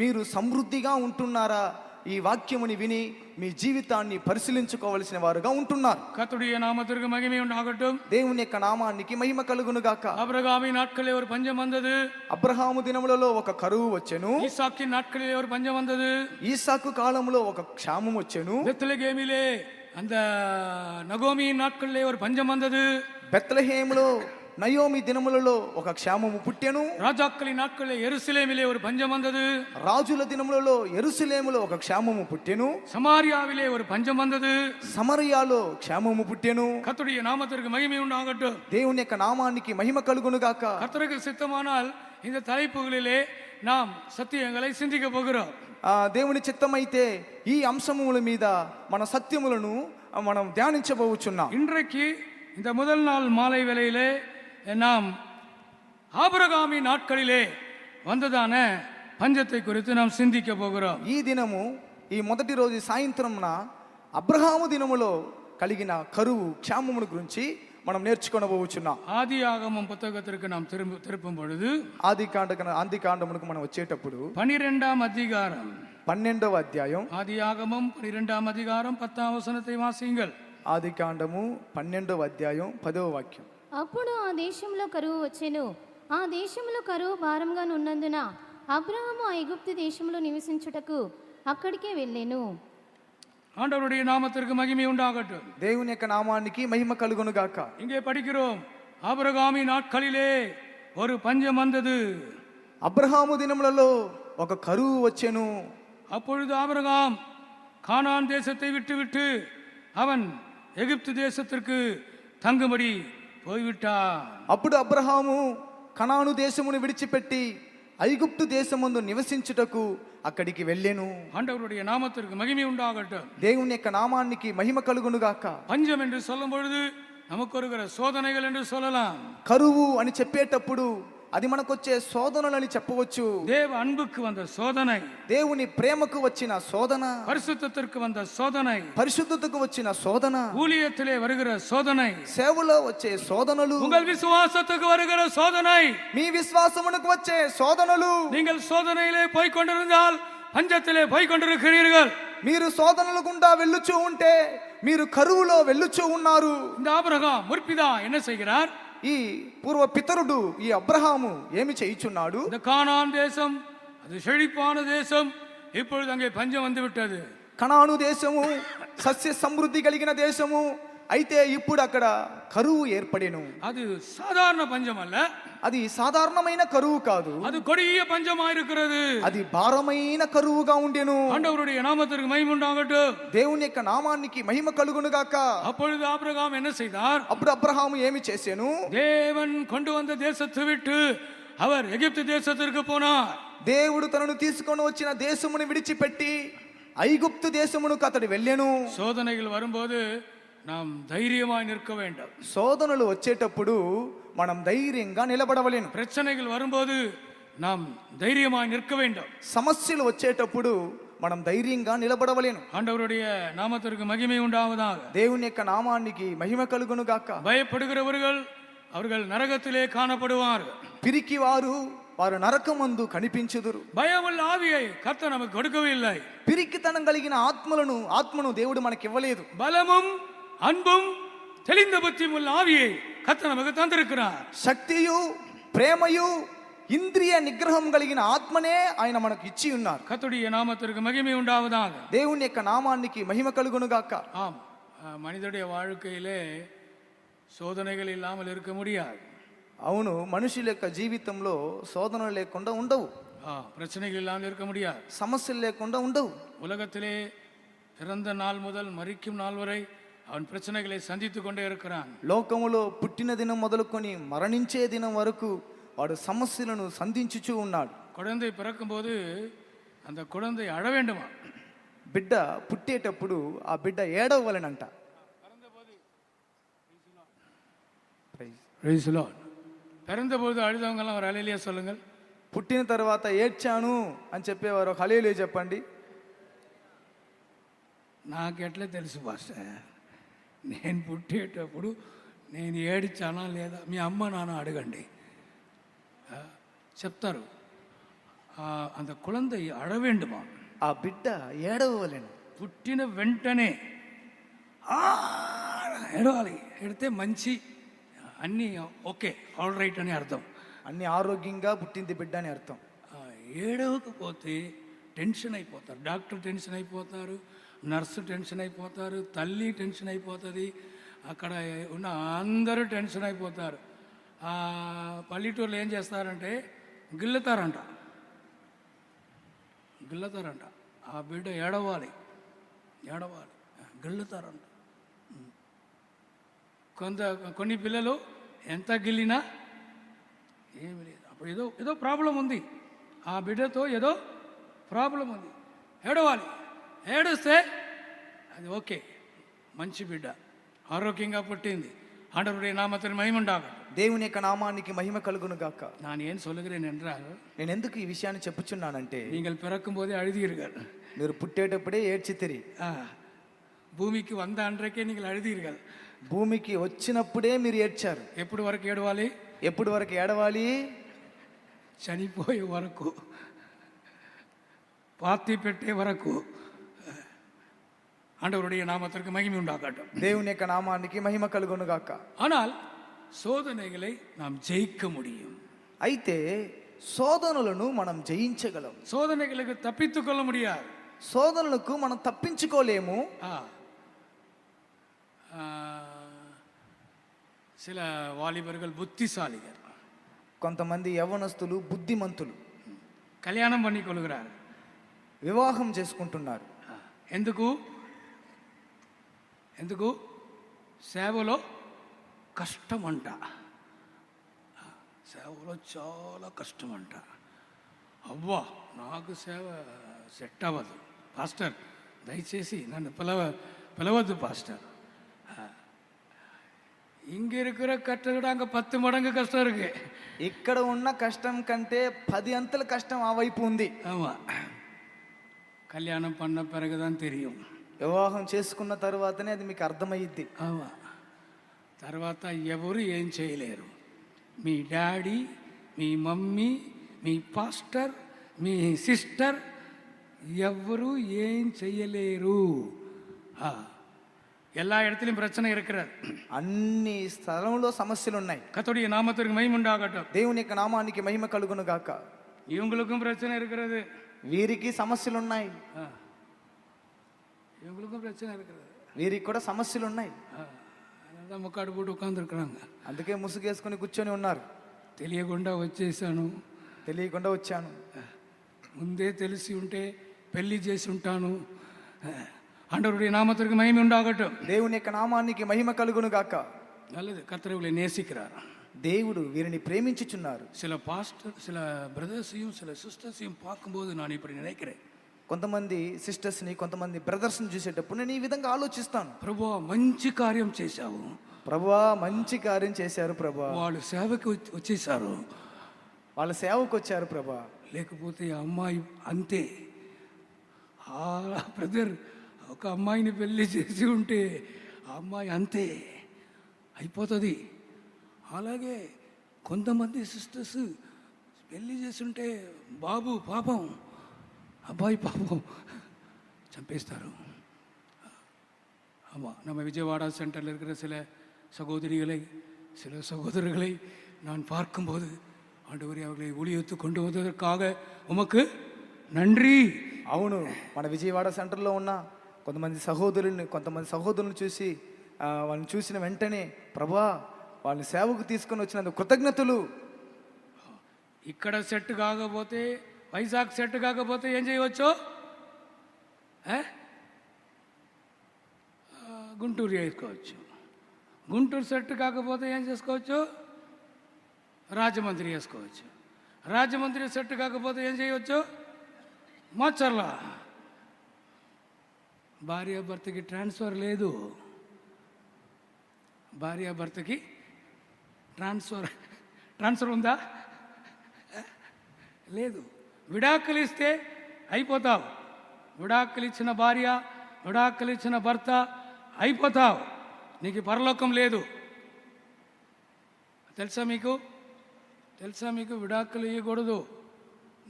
మీరు సమృద్ధిగా ఉంటున్నారా? ఈ వాక్యముని విని మీ జీవితాన్ని పరిశీలించుకోవలసిన వారుగా ఉంటున్నారు. கர்த்தருடைய நாமத்திற்கு மகிமை உண்டாகட்டும். దేవుని యొక్క నామానికి మహిమ కలుగును గాక. ஆபிரகாமின் நாட்களிலே ஒரு பஞ்சம் வந்தது. అబ్రహాము దినములలో ఒక కరువు వచ్చెను. ஈசாக்கின் நாட்களிலே ஒரு பஞ்சம் வந்தது. ఈసాకు కాలంలో ఒక క్షామం వచ్చెను. பெத்லகேமிலே அந்த நகோமியின் நாட்களிலே ஒரு பஞ்சம் வந்தது. బెత్లెహేములో నయోమి దినములలో ఒక క్షామము పుట్టెను. ராஜாக்களின் நாட்களிலே எருசலேமிலே ஒரு பஞ்சம் வந்தது. రాజుల దినములలో యెరూషలేములో ఒక క్షామము పుట్టెను. சமாரியாவிலே ஒரு பஞ்சம் வந்தது. సమరయాలో క్షామము పుట్టెను. கர்த்தருடைய நாமத்திற்கு மகிமை உண்டாகட்டும். దేవుని యొక్క నామానికి మహిమ కలుగును గాక. கர்த்தருக்கு சித்தமானால் இந்த தலைப்புகளிலே நாம் சத்தியங்களை சிந்திக்க போகிறோம். దేవుని చిత్తమైతే ఈ అంశముల మీద మన సత్యములను మనం ధ్యానించబోచున్నాం. இன்றைக்கு இந்த முதல் நாள் மாலை வேளையிலே நாம் ஆபிரகாமின் நாட்களிலே வந்ததான பஞ்சத்தை குறித்து நாம் சிந்திக்க போகிறோம். ఈ దినము ఈ మొదటి రోజు సాయంత్రంన అబ్రహాము దినములో కలిగిన కరువు క్షామముల గురించి మనం నేర్చుకొనబోచున్నాం. ஆதியாகமம் புத்தகத்திற்கு நாம் திருப்பும் பொழுது ఆదికాండమునకు మనం వచ్చేటప్పుడు 12ஆம் அதிகாரம் 12వ అధ్యాయం ஆதியாகமம் 12ஆம் அதிகாரம் 10ஆம் வசனத்தை வாசியுங்கள். ఆదికాండము 12వ అధ్యాయం 10వ వాక్యం. అప్పుడు ఆ దేశంలో కరువు వచ్చెను. ఆ దేశంలో కరువు భారంగా నున్నందున అబ్రహాము ఆ ఐగుప్తు దేశంలో నివసించుటకు అక్కడికే వెళ్ళెను. ஆண்டவருடைய நாமத்திற்கு மகிமை உண்டாகட்டும். దేవుని యొక్క నామానికి మహిమ కలుగును గాక. இங்கே படிக்கிறோம், ஆபிரகாமின் நாட்களிலே ஒரு பஞ்சம் வந்தது. అబ్రహాము దినములలో ఒక కరువు వచ్చెను. அப்பொழுது ஆபிரகாம் கானான் தேசத்தை விட்டு அவன் எகிப்து தேசத்திற்கு தங்கும்படி போய்விட்டான். అప్పుడు అబ్రహాము కనాను దేశమును విడిచిపెట్టి ఐగుప్తు దేశమందు నివసించుటకు అక్కడికి వెళ్ళెను. ஆண்டவருடைய நாமத்திற்கு மகிமை உண்டாகட்டும். దేవుని యొక్క నామానికి మహిమ కలుగును గాక. பஞ்சம் என்று சொல்லும் பொழுது நமக்கு வருகிற சோதனைகள் என்று சொல்லலாம். కరువు అని చెప్పేటప్పుడు అది మనకొచ్చే శోధనలని చెప్పవచ్చు. தேவ அன்புக்கு வந்த சோதனை, దేవుని ప్రేమకు వచ్చిన శోధన, பரிசுத்தத்திற்கு வந்த சோதனை, పరిశుద్ధతకు వచ్చిన శోధన, ஊழியத்திலே வருகிற சோதனை, సేవలో వచ్చే శోధనలు, உங்கள் விசுவாசத்துக்கு வருகிற சோதனை, మీ విశ్వాసమునకు వచ్చే శోధనలు. நீங்கள் சோதனையிலே போய் கொண்டிருந்தால் பஞ்சத்திலே போய் கொண்டிருக்கிறீர்கள். మీరు శోధనల గుండా వెళ్ళుచూ ఉంటే మీరు కరువులో వెళ్ళుచూ ఉన్నారు. இந்த ஆபிரகாம் முற்பிதா என்ன செய்கிறார்? ఈ పూర్వ పితరుడు ఈ అబ్రహాము ఏమి చేయుచున్నాడు? இந்த கானான் தேசம் அது செழிப்பான தேசம், இப்பொழுது அங்கே பஞ்சம் வந்து விட்டது. కనాను దేశము సస్య సమృద్ధి కలిగిన దేశము, అయితే ఇప్పుడు అక్కడ కరువు ఏర్పడెను. அது சாதாரண பஞ்சம் அல்ல, అది సాధారణమైన కరువు కాదు, அது கொடிய பஞ்சமாயிருக்கிறது. అది భారమైన కరువుగా ఉండెను. ஆண்டவருடைய நாமத்திற்கு மகிமை உண்டாகட்டும். దేవుని యొక్క నామానికి మహిమ కలుగును గాక. அப்பொழுது ஆபிரகாம் என்ன செய்தார்? అప్పుడు అబ్రహాము ఏమి చేసెను? தேவன் கொண்டு வந்த தேசத்தை விட்டு அவர் எகிப்து தேசத்திற்கு போனார். దేవుడు తనను తీసుకొని వచ్చిన దేశమును విడిచిపెట్టి ఐగుప్తు దేశమునకు అతడు వెళ్ళెను. சோதனைகள் வரும்போது நாம் தைரியமாய் நிற்க வேண்டும். శోధనలు వచ్చేటప్పుడు మనం ధైర్యంగా నిలబడవలేను. பிரச்சனைகள் வரும்போது நாம் தைரியமாய் நிற்க வேண்டும். సమస్యలు వచ్చేటప్పుడు మనం ధైర్యంగా నిలబడవలేను. ஆண்டவருடைய நாமத்திற்கு மகிமை உண்டாவதாக. దేవుని యొక్క నామానికి మహిమ కలుగును గాక. பயப்படுகிறவர்கள் அவர்கள் நரகத்திலே காணப்படுவார்கள். పిరికి వారు నరకమందు కనిపించుదురు. பயமுள்ள ஆவியை கர்த்தர் நமக்கு கொடுக்கவில்லை. పిరికితనం కలిగిన ఆత్మను దేవుడు మనకి ఇవ్వలేదు. பலமும் அன்பும் தெளிந்த புத்தியும் உள்ள ஆவியை கர்த்தர் நமக்கு தந்திருக்கிறார். శక్తియు ప్రేమయు ఇంద్రియ నిగ్రహం కలిగిన ఆత్మనే ఆయన మనకు ఇచ్చి ఉన్నారు. கர்த்தருடைய நாமத்திற்கு மகிமை உண்டாவதாக. దేవుని యొక్క నామానికి మహిమ కలుగును గాక. ஆம், மனிதனுடைய வாழ்க்கையிலே சோதனைகள் இல்லாமல் இருக்க முடியாது. అవును, మనుషుల యొక్క జీవితంలో శోధనలు లేకుండా ఉండవు, பிரச்சனைகள் இல்லாமல் இருக்க முடியாது, సమస్యలు లేకుండా ఉండవు. உலகத்திலே பிறந்த நாள் முதல் மரிக்கும் நாள் வரை அவன் பிரச்சனைகளை சந்தித்து கொண்டே இருக்கிறான். లోకములో పుట్టిన దినం మొదలుకొని మరణించే దినం వరకు వాడు సమస్యలను సంధించుచూ ఉన్నాడు. குழந்தை பிறக்கும்போது அந்த குழந்தை அழ வேண்டுமா? బిడ్డ పుట్టేటప్పుడు ఆ బిడ్డ ఏడవలనంట. பிறந்தபோது அழுதவங்கெல்லாம் ஒரு அலையிலேயே சொல்லுங்கள். పుట్టిన తర్వాత ఏడ్చాను అని చెప్పేవారు ఒక హల్లెలూయా చెప్పండి. నాకెట్లా తెలుసు పాస్టర్? నేను పుట్టేటప్పుడు నేను ఏడ్చానా లేదా మీ అమ్మ నాన్న అడగండి, చెప్తారు. அந்த குழந்தை அழ வேண்டுமா. ఆ బిడ్డ ఏడవలేను. పుట్టిన వెంటనే ఏడవాలి. ఎడితే మంచి అన్నీ ఓకే ఆల్ రైట్ అని అర్థం. అన్ని ఆరోగ్యంగా పుట్టింది బిడ్డ అని అర్థం. ఏడవకపోతే టెన్షన్ అయిపోతారు. డాక్టర్ టెన్షన్ అయిపోతారు, నర్సు టెన్షన్ అయిపోతారు, తల్లి టెన్షన్ అయిపోతుంది, అక్కడ ఉన్న అందరూ టెన్షన్ అయిపోతారు. పల్లెటూరులో ఏం చేస్తారంటే గిల్లుతారంట. ఆ బిడ్డ ఏడవాలి గిల్లుతారంట. కొన్ని పిల్లలు ఎంత గిల్లినా ఏమి లేదు. అప్పుడు ఏదో ప్రాబ్లం ఉంది, ఆ బిడ్డతో ఏదో ప్రాబ్లం ఉంది. ఏడవాలి. ఏడుస్తే అది ఓకే, మంచి బిడ్డ ఆరోగ్యంగా పుట్టింది. ஆண்டவருடைய నామത്തിന് మహిమ ఉండాలి. దేవుని యొక్క నామానికి మహిమ కలుగును గాక. நான் ஏன் சொல்லுகிறேன் என்றால், నేను ఎందుకు ఈ విషయాన్ని చెప్పుచున్నానంటే, நீங்கள் பிறக்கும் போதே அழுதீர்கள். మీరు పుట్టేటప్పుడే ఏడ్చితిరి. భూమికి వంద అன்றకే நீங்கள் అழுదీர்கள். భూమికి వచ్చినప్పుడే మీరు ఏడ్చారు. ఎప్పుడు వరకు ఏడవాలి? ఎప్పుడు వరకు ఏడవాలి? చనిపోయే వరకు, పాతి పెట్టే వరకు. ஆண்டவருடைய நாமத்திற்கு மகிமை உண்டாகட்டும். దేవుని యొక్క నామానికి మహిమ కలుగును గాక. ஆனால் சோதனைகளை நாம் ஜெயிக்க முடியும். అయితే శోధనలను మనం జయించగలం. சோதனைகளுக்கு தப்பித்துக் கொள்ள முடியாது. శోధనలకు మనం తప్పించుకోలేము. சில வாலிபர்கள் புத்திசாலிகள், కొంతమంది యవ్వనస్తులు బుద్ధిమంతులు కళ్యాణం பண்ணி கொள்கிறார், వివాహం చేసుకుంటున్నారు. ఎందుకు సేవలో కష్టం అంట. సేవలో చాలా కష్టం అంట. అవ్వా, నాకు సేవ సెట్ అవ్వదు పాస్టర్, దయచేసి నన్ను పిలవద్దు పాస్టర్. இங்க இருக்கிற கஷ்டம் விட அங்கே 10 மடங்கு கஷ்டம் இருக்கு. ఇక్కడ ఉన్న కష్టం కంటే 10 అంతల కష్టం ఆ వైపు ఉంది. ஆமா, கல்யாணம் பண்ண பிறகுதான் தெரியும். వివాహం చేసుకున్న తర్వాతనే అది మీకు అర్థమయ్యిద్ది. ஆமா, తర్వాత ఎవరు ఏం చేయలేరు. మీ డాడీ, మీ మమ్మీ, మీ పాస్టర్, మీ సిస్టర్ ఎవరు ఏం చేయలేరు. எல்லா இடத்திலும் பிரச்சனை இருக்கிறது. అన్ని స్థలంలో సమస్యలు ఉన్నాయి. கர்த்தருடைய நாமத்திற்கு மகிமை உண்டாகட்டும். దేవుని యొక్క నామానికి మహిమ కలుగును గాక. இவங்களுக்கும் பிரச்சனை இருக்கிறது. వీరికి సమస్యలు ఉన్నాయి. இவங்களுக்கும் பிரச்சனை இருக்கிறது. వీరికి కూడా సమస్యలు ఉన్నాయి. అదంతా ముక్కాడు పోటు ఉక్కాందుకురాంగ. అందుకే ముసుగేసుకుని కూర్చొని ఉన్నారు. తెలియకుండా వచ్చేసాను, తెలియకుండా వచ్చాను, ముందే తెలిసి ఉంటే పెళ్లి చేసి ఉంటాను. ஆண்டவருடைய நாமத்திற்கு மகிமை உண்டாகட்டும். దేవుని యొక్క నామానికి మహిమ కలుగును గాక. நல்லது, கர்த்தர் இவளை நேசிக்கிறார். దేవుడు వీరిని ప్రేమించుచున్నారు. சில பாஸ்டர், சில பிரதர்ஸையும் சில சிஸ்டர்ஸையும் பார்க்கும்போது நான் இப்படி நினைக்கிறேன். కొంతమంది సిస్టర్స్ని, కొంతమంది బ్రదర్స్ని చూసేటప్పుడు నేను ఈ విధంగా ఆలోచిస్తాను. ప్రభువా, మంచి కార్యం చేశావు. ప్రభువా, మంచి కార్యం చేశారు ప్రభువా. వాళ్ళు సేవకి వచ్చేసారు, వాళ్ళ సేవకు వచ్చారు ప్రభువా. లేకపోతే అమ్మాయి అంతే. బ్రదర్ ఒక అమ్మాయిని పెళ్లి చేసి ఉంటే ఆ అమ్మాయి అంతే అయిపోతుంది. అలాగే కొంతమంది సిస్టర్స్ పెళ్లి చేసి ఉంటే బాబు పాపం, అబ్బాయి పాపం చంపేస్తారు. ஆமாம், நம்ம விஜயவாடா சென்டரில் இருக்கிற சில சகோதரிகளை, சில சகோதரர்களை நான் பார்க்கும்போது, ஆண்டவரே அவர்களை ஊழியத்து கொண்டு வந்ததற்காக உமக்கு நன்றி. అవును, మన విజయవాడ సెంటర్లో ఉన్న కొంతమంది సహోదరులను చూసి వాళ్ళని చూసిన వెంటనే ప్రభువా, వాళ్ళని సేవకు తీసుకొని వచ్చినందుకు కృతజ్ఞతలు. ఇక్కడ సెట్ కాకపోతే, వైజాగ్ సెట్ కాకపోతే ఏం చేయవచ్చు? గుంటూరు చేసుకోవచ్చు. గుంటూరు సెట్ కాకపోతే ఏం చేసుకోవచ్చు? రాజమండ్రి చేసుకోవచ్చు. రాజమండ్రి సెట్ కాకపోతే ఏం చేయవచ్చు? మాచర్ల. భార్యాభర్తకి ట్రాన్స్ఫర్ లేదు. భార్యాభర్తకి ట్రాన్స్ఫర్ ఉందా? లేదు. విడాకులు ఇస్తే అయిపోతావు. విడాకులు ఇచ్చిన భార్య, విడాకులు ఇచ్చిన భర్త అయిపోతావు. నీకు పరలోకం లేదు. తెలుసా మీకు? విడాకులు ఇవ్వకూడదు.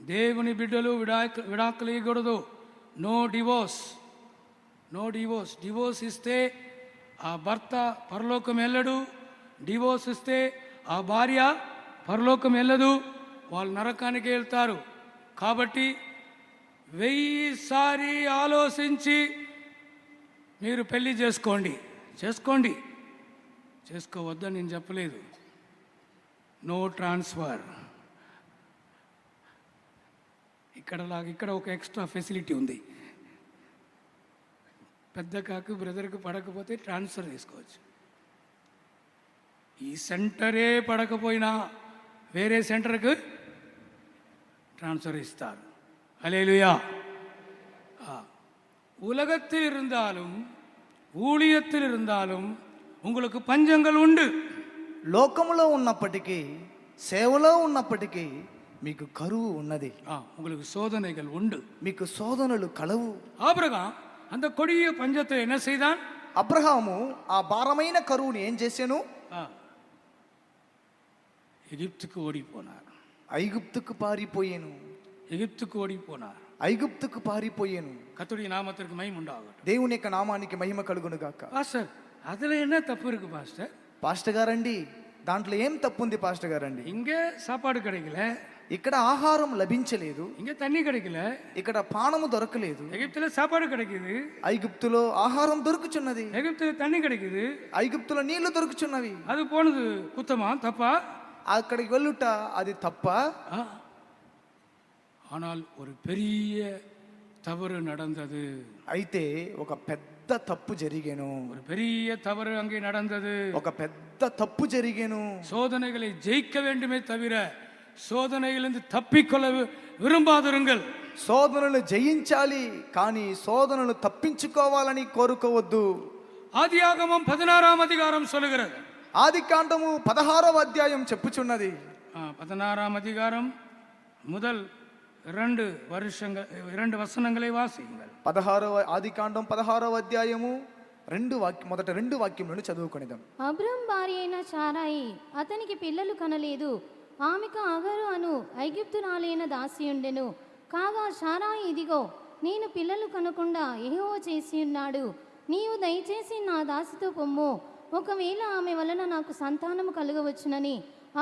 దేవుని బిడ్డలు విడాకులు ఇవ్వకూడదు. No divorce, no divorce. Divorce ఇస్తే ఆ భర్త పరలోకం వెళ్ళడు, డివోర్స్ ఇస్తే ఆ భార్య పరలోకం వెళ్ళదు, వాళ్ళు నరకానికి వెళ్తారు. కాబట్టి 1000 సారి ఆలోచించి మీరు పెళ్లి చేసుకోండి. చేసుకోవద్దని నేను చెప్పలేదు. No transfer. ఇక్కడ ఒక ఎక్స్ట్రా ఫెసిలిటీ ఉంది. పెద్ద కాకు బ్రదర్కి పడకపోతే ట్రాన్స్ఫర్ చేసుకోవచ్చు. ఈ సెంటరే పడకపోయినా వేరే సెంటருக்கு ட்ரான்ஸ்ஃபர் இஸ்தார். அல்லேலூயா. உலகத்தில் இருந்தாலும் ஊழியத்தில் இருந்தாலும் உங்களுக்கு பஞ்சங்கள் உண்டு. లోకములో ఉన్నప్పటికీ సేవలో ఉన్నప్పటికీ మీకు కరువు ఉన్నది. உங்களுக்கு சோதனைகள் உண்டு, మీకు శోధనలు కలవు. ஆபிரகாம் அந்த கொடிய பஞ்சத்தை என்ன செய்தான்? అబ్రహాము ఆ భారమైన కరువుని ఏం చేశాను? எகிப்துக்கு ஓடி போனார். ఐగుప్తుకు పారిపోయాను. எகிப்துக்கு ஓடி போனார். ఐగుప్తుకు పారిపోయాను. கர்த்தருடைய நாமத்திற்கு மகிமை உண்டாகட்டும். దేవుని యొక్క నామానికి మహిమ కలుగును గాక. பாஸ்டர், அதுல என்ன தப்பு இருக்கு பாஸ்டர்? పాస్టర్ గారండి, దాంట్లో ఏం తప్పు ఉంది పాస్టర్ గారండి? இங்க சாப்பாடு கிடைக்கல, ఇక్కడ ఆహారం లభించలేదు, இங்க தண்ணி கிடைக்கல, ఇక్కడ పానము దొరకలేదు. எகிப்துல சாப்பாடு கிடைக்குது, ఐగుప్తులో ఆహారం దొరుకుచున్నది, எகிப்துல தண்ணி கிடைக்குது, ఐగుప్తులో నీళ్లు దొరుకుచున్నవి. அது போனது குத்தமா தப்பா? అక్కడికి వెళ్ళుట అది తప్ప? ஆனால் ஒரு பெரிய தவறு நடந்தது. అయితే ఒక పెద్ద తప్పు జరిగేను. ஒரு பெரிய தவறு அங்கே நடந்தது. ఒక పెద్ద తప్పు జరిగేను. சோதனைகளை ஜெயிக்க வேண்டுமே தவிர சோதனையிலிருந்து தப்பிக்கொள்ள விரும்பாதிருங்கள். శోధనలు జయించాలి కానీ శోధనలు తప్పించుకోవాలని కోరుకోవద్దు. ஆதியாகமம் 16ஆம் அதிகாரம் சொல்லுகிறது. ఆదికాండము 16వ అధ్యాయం చెప్పుచున్నది. 16ஆம் அதிகாரம் முதல் 2 వచనங்களை వాసియంగల్. 16వ ఆదికాండం 16వ అధ్యాయము మొదట 2 వాక్యములను చదువుకొనిదాం. అబ్రామ్ భార్య అయిన సారాయి అతనికి పిల్లలు కనలేదు. ఆమెకు అగరు అను ఐగుప్తురాలైన దాసి ఉండెను. కాగా సారాయి, ఇదిగో నేను పిల్లలు కనకుండా యెహోవా చేసి ఉన్నాడు. నీవు దయచేసి నా దాసితో పొమ్ము, ఒకవేళ ఆమె వలన నాకు సంతానము కలుగవచ్చునని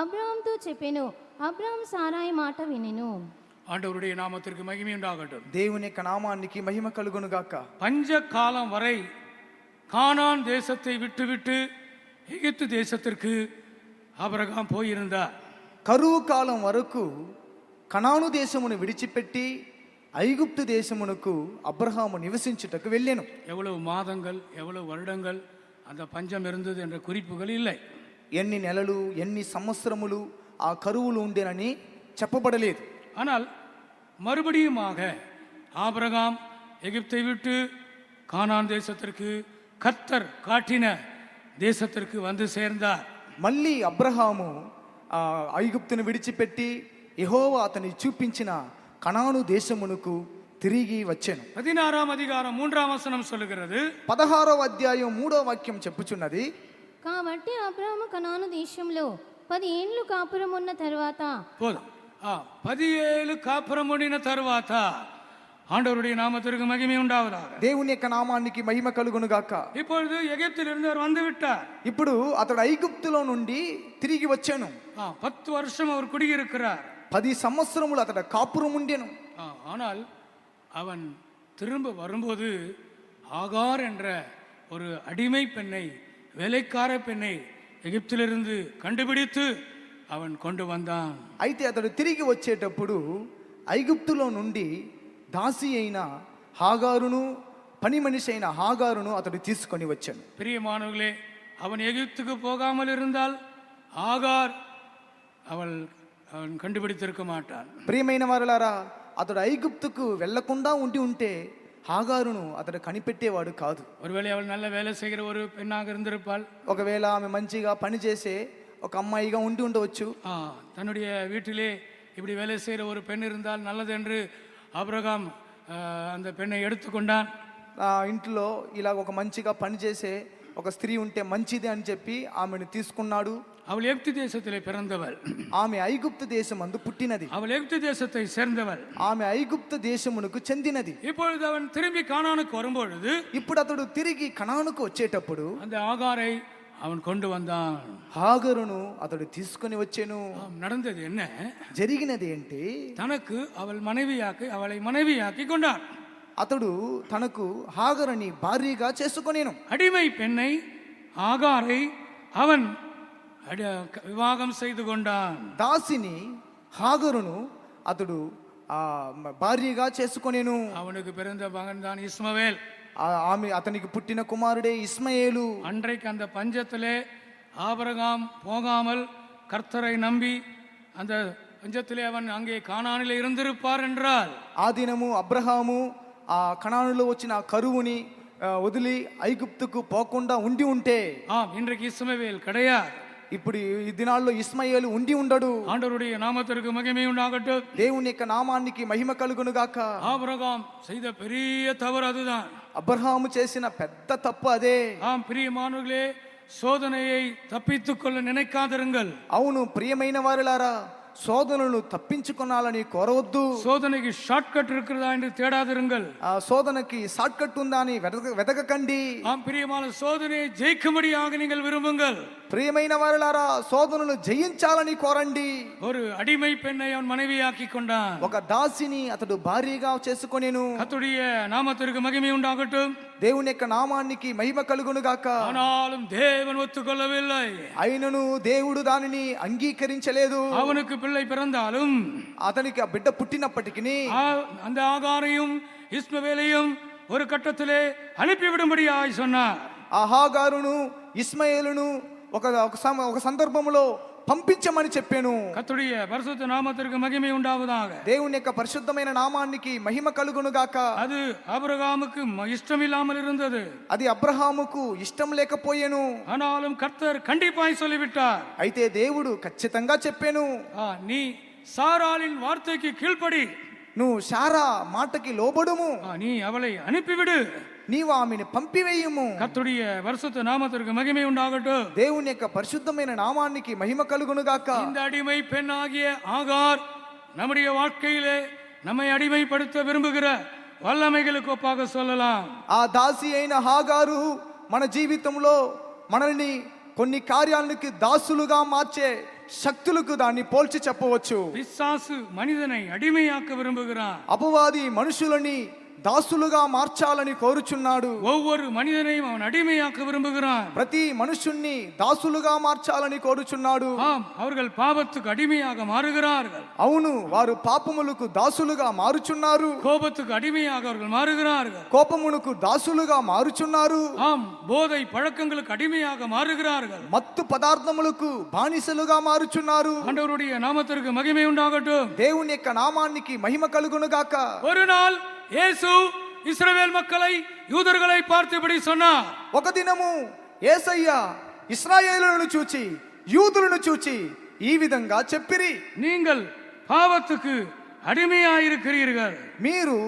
అబ్రామ్తో చెప్పెను. అబ్రామ్ సారాయి మాట వినెను. ஆண்டவருடைய நாமத்திற்கு மகிமை உண்டாகட்டும். దేవుని యొక్క నామానికి మహిమ కలుగును గాక. பஞ்ச காலம் வரை கானான் தேசத்தை விட்டுவிட்டு எகிப்து தேசத்திற்கு ஆபிரகாம் போயிருந்தார். కరువు కాలం వరకు కనాను దేశమును విడిచిపెట్టి ఐగుప్తు దేశమునకు అబ్రహాము నివసించుటకు వెళ్ళెను. எவ்வளவு மாதங்கள் எவ்வளவு வருடங்கள் அந்த பஞ்சம் இருந்தது என்ற குறிப்புகள் இல்லை. ఎన్ని నెలలు ఎన్ని సంవత్సరములు ఆ కరువులు ఉండేనని చెప్పబడలేదు. ஆனால் மறுபடியுமாக ஆபிரகாம் எகிப்தை விட்டு கானான் தேசத்திற்கு கர்த்தர் காட்டின தேசத்திற்கு வந்து சேர்ந்தார். మళ్ళీ అబ్రహాము ఐగుప్తును విడిచిపెట్టి యెహోవా అతని చూపించిన కనాను దేశమునకు తిరిగి వచ్చాను. 16ஆம் அதிகாரம் 3ஆம் வசனம் சொல்லுகிறது. 16వ అధ్యాయం 3వ వాక్యం చెప్పుచున్నది. కాబట్టి అబ్రాము కనాను దేశంలో 10 ఏండ్లు కాపురం ఉన్న తర్వాత போதும். 17 కాపురం ఉండిన తర్వాత ஆண்டவருடைய நாமத்திற்கு மகிமை உண்டாவதாக. దేవుని యొక్క నామానికి మహిమ కలుగును గాక. இப்பொழுது எகிப்திலிருந்து அவர் வந்து விட்டார். ఇప్పుడు అతడు ఐగుప్తులో నుండి తిరిగి వచ్చాను. 10 வருஷம் அவர் குடியிருக்கிறார். 10 సంవత్సరములు అతడు కాపురం ఉండెను. ஆனால் அவன் திரும்ப வரும்போது ஆகார் என்ற ஒரு அடிமை பெண்ணை, வேலைக்கார பெண்ணை எகிப்திலிருந்து கண்டுபிடித்து அவன் கொண்டு வந்தான். అయితే అతడు తిరిగి వచ్చేటప్పుడు ఐగుప్తులో నుండి దాసి అయిన హాగారును, పని మనిషి అయిన హాగారును అతడు తీసుకొని వచ్చాను. பிரியமானவர்களே, அவன் எகிப்துக்கு போகாமல் இருந்தால் ஆகார் அவன் கண்டுபிடித்திருக்க மாட்டான். ప్రియమైన వారలారా, అతడు ఐగుప్తుకు వెళ్లకుండా ఉంటే హాగారును అతడు కనిపెట్టేవాడు కాదు. ஒருவேளை அவள் நல்ல வேலை செய்கிற ஒரு பெண்ணாக இருந்திருப்பாள். ఒకవేళ ఆమె మంచిగా పని చేసే ఒక అమ్మాయిగా ఉండవచ్చు. தன்னுடைய வீட்டிலே இப்படி வேலை செய்கிற ஒரு பெண் இருந்தால் நல்லது என்று ஆபிரகாம் அந்த பெண்ணை எடுத்துக்கொண்டான். ఇంట్లో ఇలా ఒక మంచిగా పనిచేసే ఒక స్త్రీ ఉంటే మంచిది అని చెప్పి ఆమెను తీసుకున్నాడు. அவள் எகிப்து தேசத்திலே பிறந்தவள். ఆమె ఐగుప్తు దేశమందు పుట్టినది. அவள் எகிப்து தேசத்தை சேர்ந்தவள். ఆమె ఐగుప్తు దేశమునకు చెందినది. இப்பொழுது அவன் திரும்பி கானானுக்கு வரும்பொழுது ఇప్పుడు అతడు తిరిగి కనానుకు వచ్చేటప్పుడు அந்த ஆகாரை அவன் கொண்டு வந்தான். హాగరును అతడు తీసుకొని వచ్చెను. நடந்தது என்ன? జరిగినది ఏంటి? தனக்கு அவளை மனைவியாக்கி கொண்டான். అతడు తనకు హాగరుని భార్యగా చేసుకొనేను. அடிமை பெண்ணை ஆகாரை அவன் వివాహం செய்து கொண்டான். దాసిని హాగరును అతడు భార్యగా చేసుకొనేను. அவனுக்கு பிறந்த மகன் தான் இஸ்மவேல். ఆమె అతనికి పుట్టిన కుమారుడే ఇస్మాయేలు. அன்றைக்கு அந்த பஞ்சத்திலே ஆபிரகாம் போகாமல் கர்த்தரை நம்பி அந்த பஞ்சத்திலே அவன் அங்கே கானானிலே இருந்திருப்பார் என்றால், ఆ దినము అబ్రహాము ఆ కనానులో వచ్చిన కరువుని వదిలి ఐగుప్తుకు పోకుండా ఉండి ఉంటే, இன்றைக்கு இஸ்மவேல் கிடையாது. ఇప్పుడు ఈ దినాల్లో ఇస్మాయేలు ఉండి ఉండడు. ஆண்டவருடைய நாமத்திற்கு மகிமை உண்டாகட்டும். దేవుని యొక్క నామానికి మహిమ కలుగును గాక. ஆபிரகாம் செய்த பெரிய தவறு அதுதான். అబ్రహాము చేసిన పెద్ద తప్పు అదే. பிரியமானவர்களே, சோதனையை தப்பித்துக் கொள்ள நினைக்காதிருங்கள். అవును ప్రియమైన వారులారా, శోధనను తప్పించుకోవాలని కోరవద్దు. சோதனைக்கு ஷார்ட் கட் இருக்கிறதா என்று தேடாதிருங்கள். ఆ శోధనకి షార్ట్ కట్ ఉందా అని వెతకకండి. பிரியமான சோதனையை ஜெயிக்கும்படியாக நீங்கள் விரும்புங்கள். ప్రియమైన వారులారా, శోధనను జయించాలని కోరండి. ஒரு அடிமை பெண்ணை அவன் மனைவியாக்கி கொண்டான். ఒక దాసిని అతడు భార్యగా చేసుకొనేను. கர்த்தருடைய நாமத்திற்கு மகிமை உண்டாகட்டும். దేవుని యొక్క నామానికి మహిమ కలుగును గాక. ஆனாலும் தேவன் ஒத்துக்கொள்ளவில்லை. అయినను దేవుడు దానిని అంగీకరించలేదు. அவனுக்கு பிள்ளை பிறந்தாலும், అతనికి ఆ బిడ్డ పుట్టినప్పటికీ அந்த ஆகாரையும் இஸ்மவேலையும் ஒரு கட்டத்திலே அனுப்பிவிடும்படியாய் சொன்னார். ఆ హాగారును ఇస్మాయేలును ఒక సందర్భంలో పంపించమని చెప్పాను. கர்த்தருடைய பரிசுத்த நாமத்திற்கு மகிமை உண்டாவதாக. దేవుని యొక్క పరిశుద్ధమైన నామానికి మహిమ కలుగును గాక. அது ஆபிரகாமுக்கு இஷ்டமில்லாமல் இருந்தது. అది అబ్రహాముకు ఇష్టం లేకపోయేను. ஆனாலும் கர்த்தர் கண்டிப்பாய் சொல்லிவிட்டார். అయితే దేవుడు ఖచ్చితంగా చెప్పాను, நீ சாராளின் வார்த்தைக்கு கீழ்ப்படி, నువ్వు శారా మాటకి లోబడుము, நீ அவளை அனுப்பிவிடு, నీవు ఆమెను పంపివేయుము. கர்த்தருடைய பரிசுத்த நாமத்திற்கு மகிமை உண்டாகட்டும். దేవుని యొక్క పరిశుద్ధమైన నామానికి మహిమ కలుగును గాక. இந்த அடிமை பெண் ஆகிய ஆகார் நம்முடைய வாழ்க்கையிலே நம்மை அடிமைப்படுத்த விரும்புகிற வல்லமைகளுக்கு ஒப்பாக சொல்லலாம். ఆ దాసి అయిన హాగారు మన జీవితంలో మనల్ని కొన్ని కార్యాలకి దాసులుగా మార్చే శక్తులకు దాన్ని పోల్చి చెప్పవచ్చు. பிசாசு மனிதனை அடிமையாக்க விரும்புகிறான். అపవాది మనుషులని దాసులుగా మార్చాలని కోరుచున్నాడు. ஒவ்வொரு மனிதனையும் அவன் அடிமையாக்க விரும்புகிறான். ప్రతి మనుషుణ్ణి దాసులుగా మార్చాలని కోరుచున్నాడు. அவர்கள் பாவத்துக்கு அடிமையாக மாறுகிறார்கள். అవును, వారు పాపములకు దాసులుగా మారుచున్నారు. கோபத்துக்கு அடிமையாக அவர்கள் மாறுகிறார்கள். కోపమునకు దాసులుగా మారుచున్నారు. போதை பழக்கங்களுக்கு அடிமையாக மாறுகிறார்கள். మత్తు పదార్థములకు బానిసలుగా మారుచున్నారు. ஆண்டவருடைய நாமத்திற்கு மகிமை உண்டாகட்டும். దేవుని యొక్క నామానికి మహిమ కలుగును గాక. ஒரு நாள் இயேசு இஸ்ரவேல் மக்களை, யூதர்களை பார்த்தபடி சொன்னார். ఒక దినము యేసయ్య ఇశ్రాయేలులను చూచి యూదులను చూచి ఈ విధంగా చెప్పిరి, நீங்கள் பாவத்துக்கு அடிமையாயிருக்கிறீர்கள். మీరు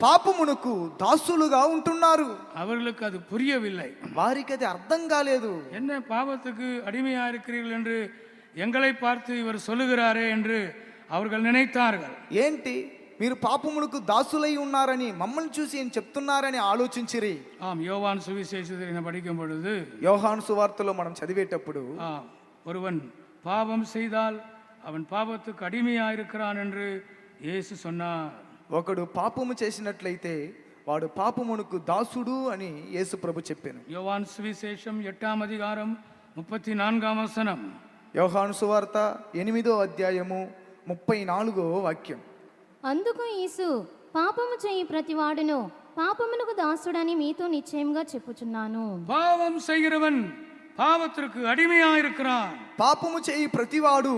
పాపమునకు దాసులుగా ఉంటున్నారు. அவர்களுக்கு அது புரியவில்லை. వారికి అది అర్థం కాలేదు. என்ன பாவத்துக்கு அடிமையாயிருக்கிறீர்கள் என்று எங்களை பார்த்து இவர் சொல்லுகிறாரே என்று அவர்கள் நினைத்தார்கள். ఏంటి మీరు పాపములకు దాసులై ఉన్నారని మమ్మల్ని చూసి ఏం చెప్తున్నారని ఆలోచించిరి. யோவான் சுவிசேஷத்தை படிக்கும் பொழுது, యోహాను సువార్తలో మనం చదివేటప్పుడు, ஒருவன் பாவம் செய்தால் அவன் பாவத்துக்கு அடிமையாயிருக்கிறான் என்று இயேசு சொன்னார். ఒకడు పాపము చేసినట్లయితే వాడు పాపమునకు దాసుడు అని యేసు ప్రభు చెప్పాను. யோவான் சுவிசேஷம் 8వ அதிகாரம் 34వ వచనం. యోహాను సువార్త 8వ అధ్యాయము 34వ వాక్యం. అందుకు యేసు, పాపము చేయి ప్రతివాడును పాపమునకు దాసుడని మీతో నిశ్చయంగా చెప్పుచున్నాను. பாவம் செய்கிறவன் பாவத்திற்கு அடிமையாயிருக்கிறான். పాపము చేయి ప్రతివాడు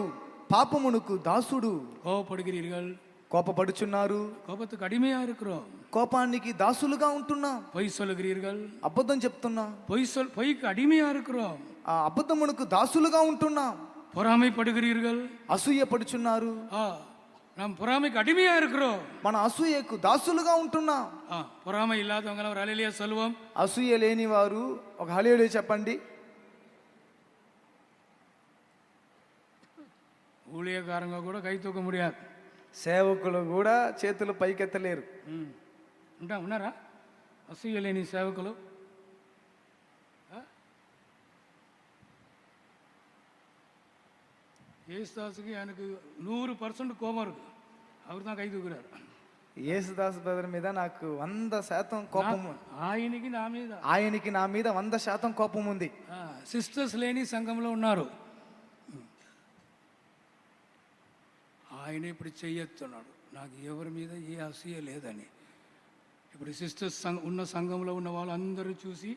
పాపమునకు దాసుడు. கோபப்படுகிறீர்கள், కోపపడుచున్నారు, கோபத்துக்கு அடிமையா இருக்கிறோம். కోపానికి దాసులుగా ఉంటున్నాం. பொய் சொல்லுகிறீர்கள், అబద్ధం చెప్తున్నా, பொய்க்கு அடிமையா இருக்கிறோம். ఆ అబద్ధమునకు దాసులుగా ఉంటున్నాం. பொறாமைப்படுகிறீர்கள், అసూయ పడుచున్నారు, நாம் பொறாமைக்கு அடிமையா இருக்கிறோம். మన అసూయకు దాసులుగా ఉంటున్నాం. பொறாமை இல்லாதவங்க ஒரு ஹல்லேலூயா சொல்லுவோம். అసూయ లేని వారు ఒక హల్లెలూయా చెప్పండి. ஊழியக்காரங்க கூட கை தூக்க முடியாது. సేవకులు కూడా చేతులు పైకెత్తలేరు. ఉన్నారా అసూయ లేని సేవకులు? ஏசுதாஸுக்கு எனக்கு 100% கோபம் இருக்கு. அவர் தான் கை தூக்குறாரு. యేసుదాస్ బ్రదర్ మీద నాకు 100% కోపం. ఆయనకి నా మీద 100% కోపం ఉంది. సిస్టర్స్ లేని సంఘంలో ఉన్నారు. ఆయన ఇప్పుడు చెయ్యెత్తున్నాడు, నాకు ఎవరి మీద ఏ అసూయ లేదని. ఇప్పుడు సిస్టర్స్ ఉన్న సంఘంలో ఉన్న వాళ్ళందరూ చూసి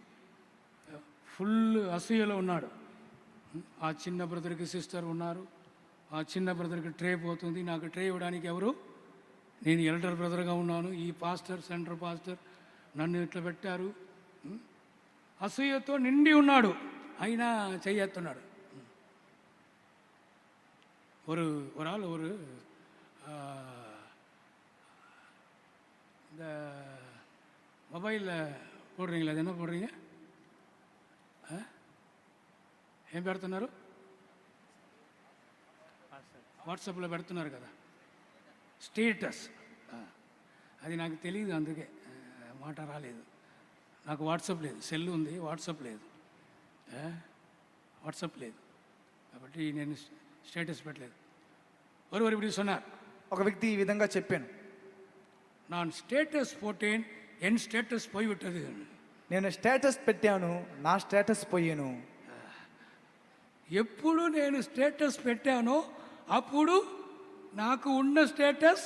ఫుల్ అసూయలో ఉన్నాడు. ఆ చిన్న బ్రదర్కి సిస్టర్ ఉన్నారు, ఆ చిన్న బ్రదర్కి ట్రే పోతుంది, నాకు ట్రే ఇవ్వడానికి ఎవరు? నేను ఎల్డర్ బ్రదర్గా ఉన్నాను, ఈ పాస్టర్ సెంటర్ పాస్టర్ నన్ను ఇట్లా పెట్టారు. అసూయతో నిండి ఉన్నాడు, అయినా చెయ్యెత్తున్నాడు. ஒரு ஆள் இந்த மொபைலில் போடுறீங்களா, அது என்ன போடுறீங்க? ఏం పెడుతున్నారు? వాట్సాప్లో పెడుతున్నారు కదా స్టేటస్. అది నాకు తెలియదు, అందుకే మాట రాలేదు. నాకు వాట్సాప్ లేదు, సెల్ ఉంది, వాట్సాప్ లేదు. వాట్సాప్ లేదు కాబట్టి నేను స్టేటస్ పెట్టలేదు. ஒருவர் இப்படி சொன்னார், ఒక వ్యక్తి ఈ విధంగా చెప్పాను, நான் ஸ்டேட்டஸ் போட்டேன், என் ஸ்டேட்டஸ் போய்விட்டது. నేను స్టేటస్ పెట్టాను, నా స్టేటస్ పోయాను. ఎప్పుడు నేను స్టేటస్ పెట్టానో అప్పుడు నాకు ఉన్న స్టేటస్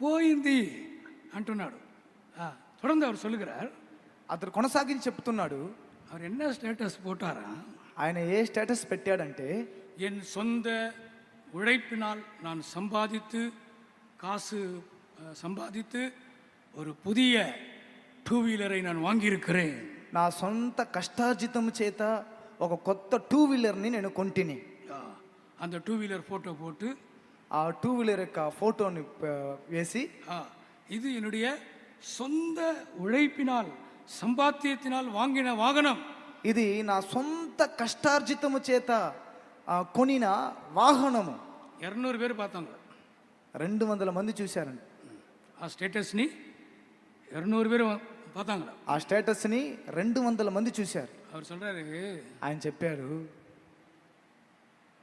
పోయింది అంటున్నాడు. தொடர்ந்து அவர் சொல்லுகிறார். అతను కొనసాగించి చెప్తున్నాడు, அவர் என்ன ஸ்டேட்டஸ் போட்டாரா? ఆయన ఏ స్టేటస్ పెట్టాడంటే, என் சொந்த உழைப்பினால் நான் காசு சம்பாதித்து ஒரு புதிய 2 வீலரை நான் வாங்கியிருக்கிறேன். నా సొంత కష్టార్జితం చేత ఒక కొత్త 2 వీలర్ని నేను కొంటిని. அந்த 2 வீலர் ஃபோட்டோ போட்டு ఆ 2 వీలర్ యొక్క ఫోటోని వేసి, இது என்னுடைய சொந்த உழைப்பினால் சம்பாத்தியத்தினால் வாங்கின வாகனம், ఇది నా సొంత కష్టార్జితము చేత కొనిన వాహనము. 200 பேர் பார்த்தாங்க, 200 మంది చూశారండి. ఆ స్టేటస్ని 200 பேர் பார்த்தாங்களா? ఆ స్టేటస్ని 200 మంది చూశారు. அவர் சொல்றாரு, ఆయన చెప్పారు,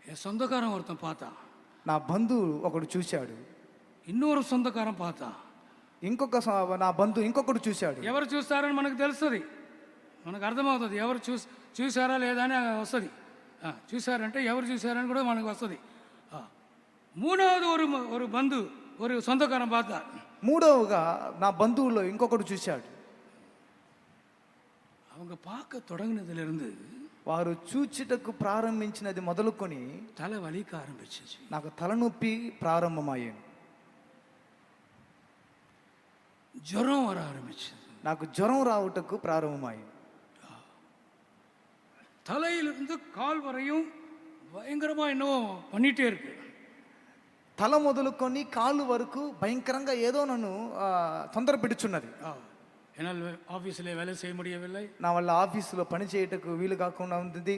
என் சொந்தக்காரன் ஒருத்தன் பார்த்தான், నా బంధువు ఒకడు చూశాడు, இன்னொரு சொந்தக்காரன் பார்த்தான், నా బంధువు ఇంకొకడు చూశాడు. ఎవరు చూస్తారని మనకు తెలుస్తుంది, మనకు అర్థమవుతుంది. ఎవరు చూసారా లేదా అని వస్తుంది. చూశారంటే ఎవరు చూశారని కూడా మనకు వస్తుంది. మూడవది ஒரு బంధు ஒரு சொந்தக்காரன் பார்த்தா, మూడవగా నా బంధువులో ఇంకొకడు చూశాడు. அவங்க பார்க்க தொடங்கினதிலிருந்து, వారు చూచుటకు ప్రారంభించినది మొదలుకొని తల వలిక ఆరంభించింది. నాకు తలనొప్పి ప్రారంభమయ్యాను, జ్వరం వர ఆరంభించింది, నాకు జ్వరం రావుటకు ప్రారంభమయ్యింది. தலையிலிருந்து கால் வரையும் பயங்கரமா என்னவோ பண்ணிட்டே இருக்கு. తల మొదలుకొని కాళ్ళు వరకు భయంకరంగా ఏదో నన్ను తొందర పెడుచున్నది. என்னால் ஆஃபீஸில் வேலை செய்ய முடியவில்லை, నా వల్ల ఆఫీసులో పని చేయటకు వీలు కాకుండా ఉంది.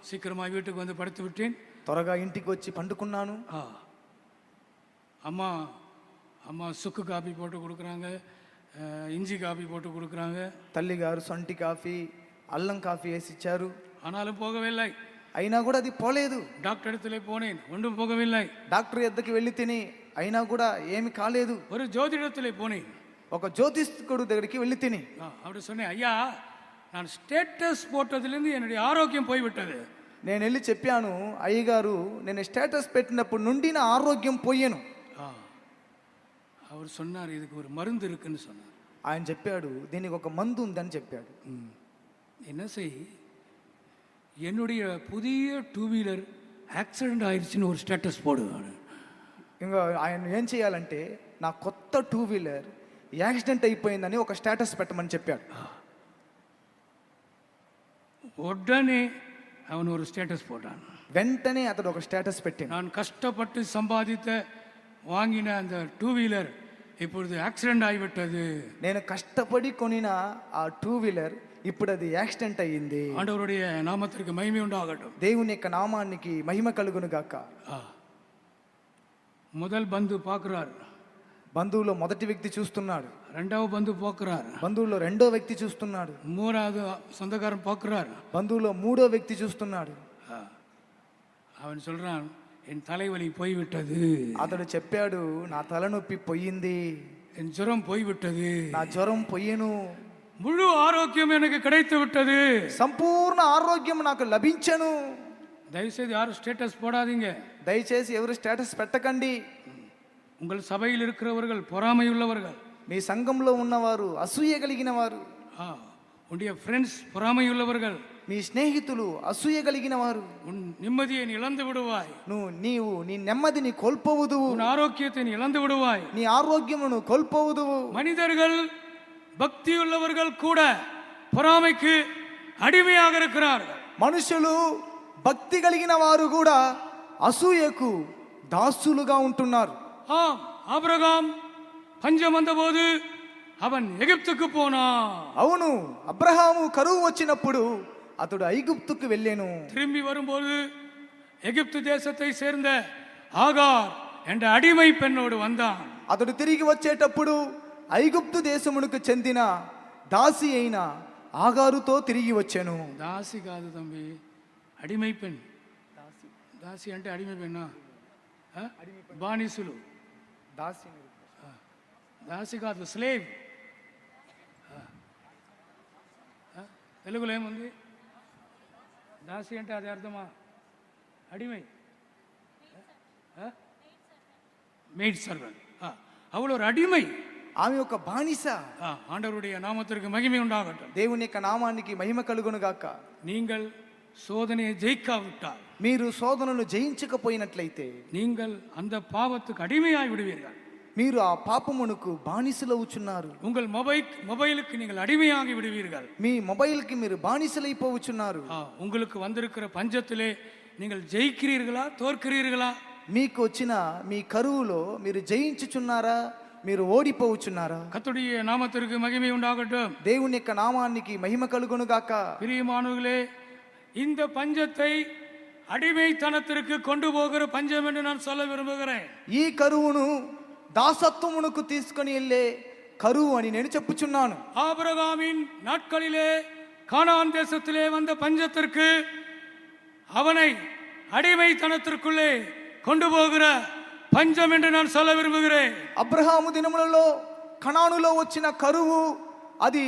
சீக்கிரமாக வீட்டுக்கு வந்து படுத்து விட்டேன், త్వరగా ఇంటికి వచ్చి పండుకున్నాను. அம்மா அம்மா சுக்கு காபி போட்டு கொடுக்குறாங்க, இஞ்சி காபி போட்டு கொடுக்குறாங்க. తల్లి గారు సొంటి కాఫీ, అల్లం కాఫీ వేసి ఇచ్చారు. ஆனாலும் போகவில்லை, అయినా కూడా అది పోలేదు. డాక్టర్ இடத்துல போனேன், ஒன்றும் போகவில்லை. డాక్టర్ ఎద్దకి వెళ్ళి తిని అయినా కూడా ఏమి కాలేదు. ஒரு ஜோதிடத்திலே போனேன், ఒక జ్యోతిష్కుడు దగ్గరికి వెళ్ళి తిని அப்படி சொன்னேன், ஐயா நான் ஸ்டேட்டஸ் போட்டதுலேருந்து என்னுடைய ஆரோக்கியம் போய்விட்டது. నేను వెళ్ళి చెప్పాను, అయ్యగారు నేను స్టేటస్ పెట్టినప్పుడు నుండి నా ఆరోగ్యం పోయాను. அவர் சொன்னார், இதுக்கு ஒரு மருந்து இருக்குன்னு சொன்னார். ఆయన చెప్పాడు, దీనికి ఒక మందు ఉందని చెప్పాడు. என்ன செய், என்னுடைய புதிய 2 வீலர் యాక్సిడెంట్ ஆயிடுச்சுன்னு ஒரு ஸ்டேட்டஸ் போடுவாడు. ఇంకా ఆయన ఏం చేయాలంటే, నా కొత్త 2 వీలర్ యాక్సిడెంట్ అయిపోయిందని ఒక స్టేటస్ పెట్టమని చెప్పాడు. உடனே அவன் ஒரு ஸ்டேட்டஸ் போட்டான். వెంటనే అతడు ఒక స్టేటస్ పెట్టాడు, நான் கஷ்டப்பட்டு சம்பாதித்த வாங்கின அந்த 2 வீலர் இப்பொழுது యాక్సిడెంట్ ஆகிவிட்டது. నేను కష్టపడి కొనిన ఆ 2 వీలర్ ఇప్పుడు అది యాక్సిడెంట్ అయ్యింది. ஆண்டவருடைய நாமத்திற்கு மகிமை உண்டாகட்டும். దేవుని యొక్క నామానికి మహిమ కలుగును గాక. முதல் பந்து பார்க்குறாரு, బంధువులో మొదటి వ్యక్తి చూస్తున్నాడు, రెండవ బంధు பார்க்குறாரு, బంధువులో రెండో వ్యక్తి చూస్తున్నాడు, மூணாவது சொந்தக்காரன் பார்க்குறாரு. బంధువులో మూడో వ్యక్తి చూస్తున్నాడు. அவன் சொல்றான், என் தலைவலி போய்விட்டது, అతడు చెప్పాడు, నా తలనొప్పి పోయింది, என் ஜுரம் போய்விட்டது, నా జ్వరం పోయేను, முழு ஆரோக்கியம் எனக்கு கிடைத்து விட்டது. సంపూర్ణ ఆరోగ్యం నాకు లభించెను. தயவுசெய்து யாரும் ஸ்டேட்டஸ் போடாதீங்க. దయచేసి ఎవరు స్టేటస్ పెట్టకండి. உங்கள் சபையில் இருக்கிறவர்கள் பொறாமை உள்ளவர்கள், మీ సంఘంలో ఉన్నవారు అసూయ కలిగిన వారు, உன்னுடைய ஃப்ரெண்ட்ஸ் பொறாமை உள்ளவர்கள், మీ స్నేహితులు అసూయ కలిగిన వారు, உன் நிம்மதியை நீ இழந்து விடுவாய், నీవు నీ నెమ్మదిని కోల్పోవుదువు, உன் ஆரோக்கியத்தை நீ இழந்து விடுவாய். నీ ఆరోగ్యమును కోల్పోవుదువు. மனிதர்கள் பக்தி உள்ளவர்கள் கூட பொறாமைக்கு அடிமையாக இருக்கிறார்கள். మనుషులు భక్తి కలిగిన వారు కూడా అసూయకు దాసులుగా ఉంటున్నారు. ஆம், ஆபிரகாம் பஞ்சம் வந்தபோது அவன் எகிப்துக்கு போனான். అవును, అబ్రహాము కరువు వచ్చినప్పుడు అతడు ఐగుప్తుకు వెళ్ళాను. திரும்பி வரும்போது எகிப்து தேசத்தை சேர்ந்த ஆகார் என்ற அடிமை பெண்ணோடு வந்தான். అతడు తిరిగి వచ్చేటప్పుడు ఐగుప్తు దేశమునకు చెందిన దాసి అయిన ఆగారుతో తిరిగి వచ్చాను. దాసి కాదు தம்பி, అడిమై పెన్. దాసి అంటే అడిమై పెన్నా, బానిసులు. దాసి దాసి కాదు, స్లేవ్. తెలుగులో ఏముంది? దాసి అంటే అది అర్థమా? Adimai, maid servant. அவள் ஒரு அடிமை. ఆమె ఒక బానిస. ஆண்டவருடைய நாமத்திற்கு மகிமை உண்டாகட்டும். దేవుని యొక్క నామానికి మహిమ కలుగును గాక. நீங்கள் சோதனையை ஜெயிக்காவிட்டால், మీరు శోధనను జయించకపోయినట్లయితే, நீங்கள் அந்த பாவத்துக்கு அடிமையாய் விடுவீர்கள். మీరు ఆ పాపమునకు బానిసలవుచున్నారు. உங்கள் மொபைலுக்கு நீங்கள் அடிமையாகி விடுவீர்கள். మీ మొబైల్కి మీరు బానిసలైపోవచ్చున్నారు. உங்களுக்கு வந்திருக்கிற பஞ்சத்திலே நீங்கள் ஜெயிக்கிறீர்களா தோற்கிறீர்களா? మీకు వచ్చిన మీ కరువులో మీరు జయించుచున్నారా, మీరు ఓడిపోవచ్చున్నారా? கர்த்தருடைய நாமத்திற்கு மகிமை உண்டாகட்டும். దేవుని యొక్క నామానికి మహిమ కలుగును గాక. பிரியமானவர்களே, இந்த பஞ்சத்தை அடிமைத்தனத்திற்கு கொண்டு போகிற பஞ்சம் என்று நான் சொல்ல விரும்புகிறேன். ఈ కరువును దాసత్వమునకు తీసుకొని వెళ్ళే కరువు అని నేను చెప్పుచున్నాను. ஆபிரகாமின் நாட்களிலே கானான் தேசத்திலே வந்த பஞ்சத்திற்கு அவனை அடிமைத்தனத்திற்குள்ளே கொண்டு போகிற பஞ்சம் என்று நான் சொல்ல விரும்புகிறேன். అబ్రహాము దినములలో కనానులో వచ్చిన కరువు అది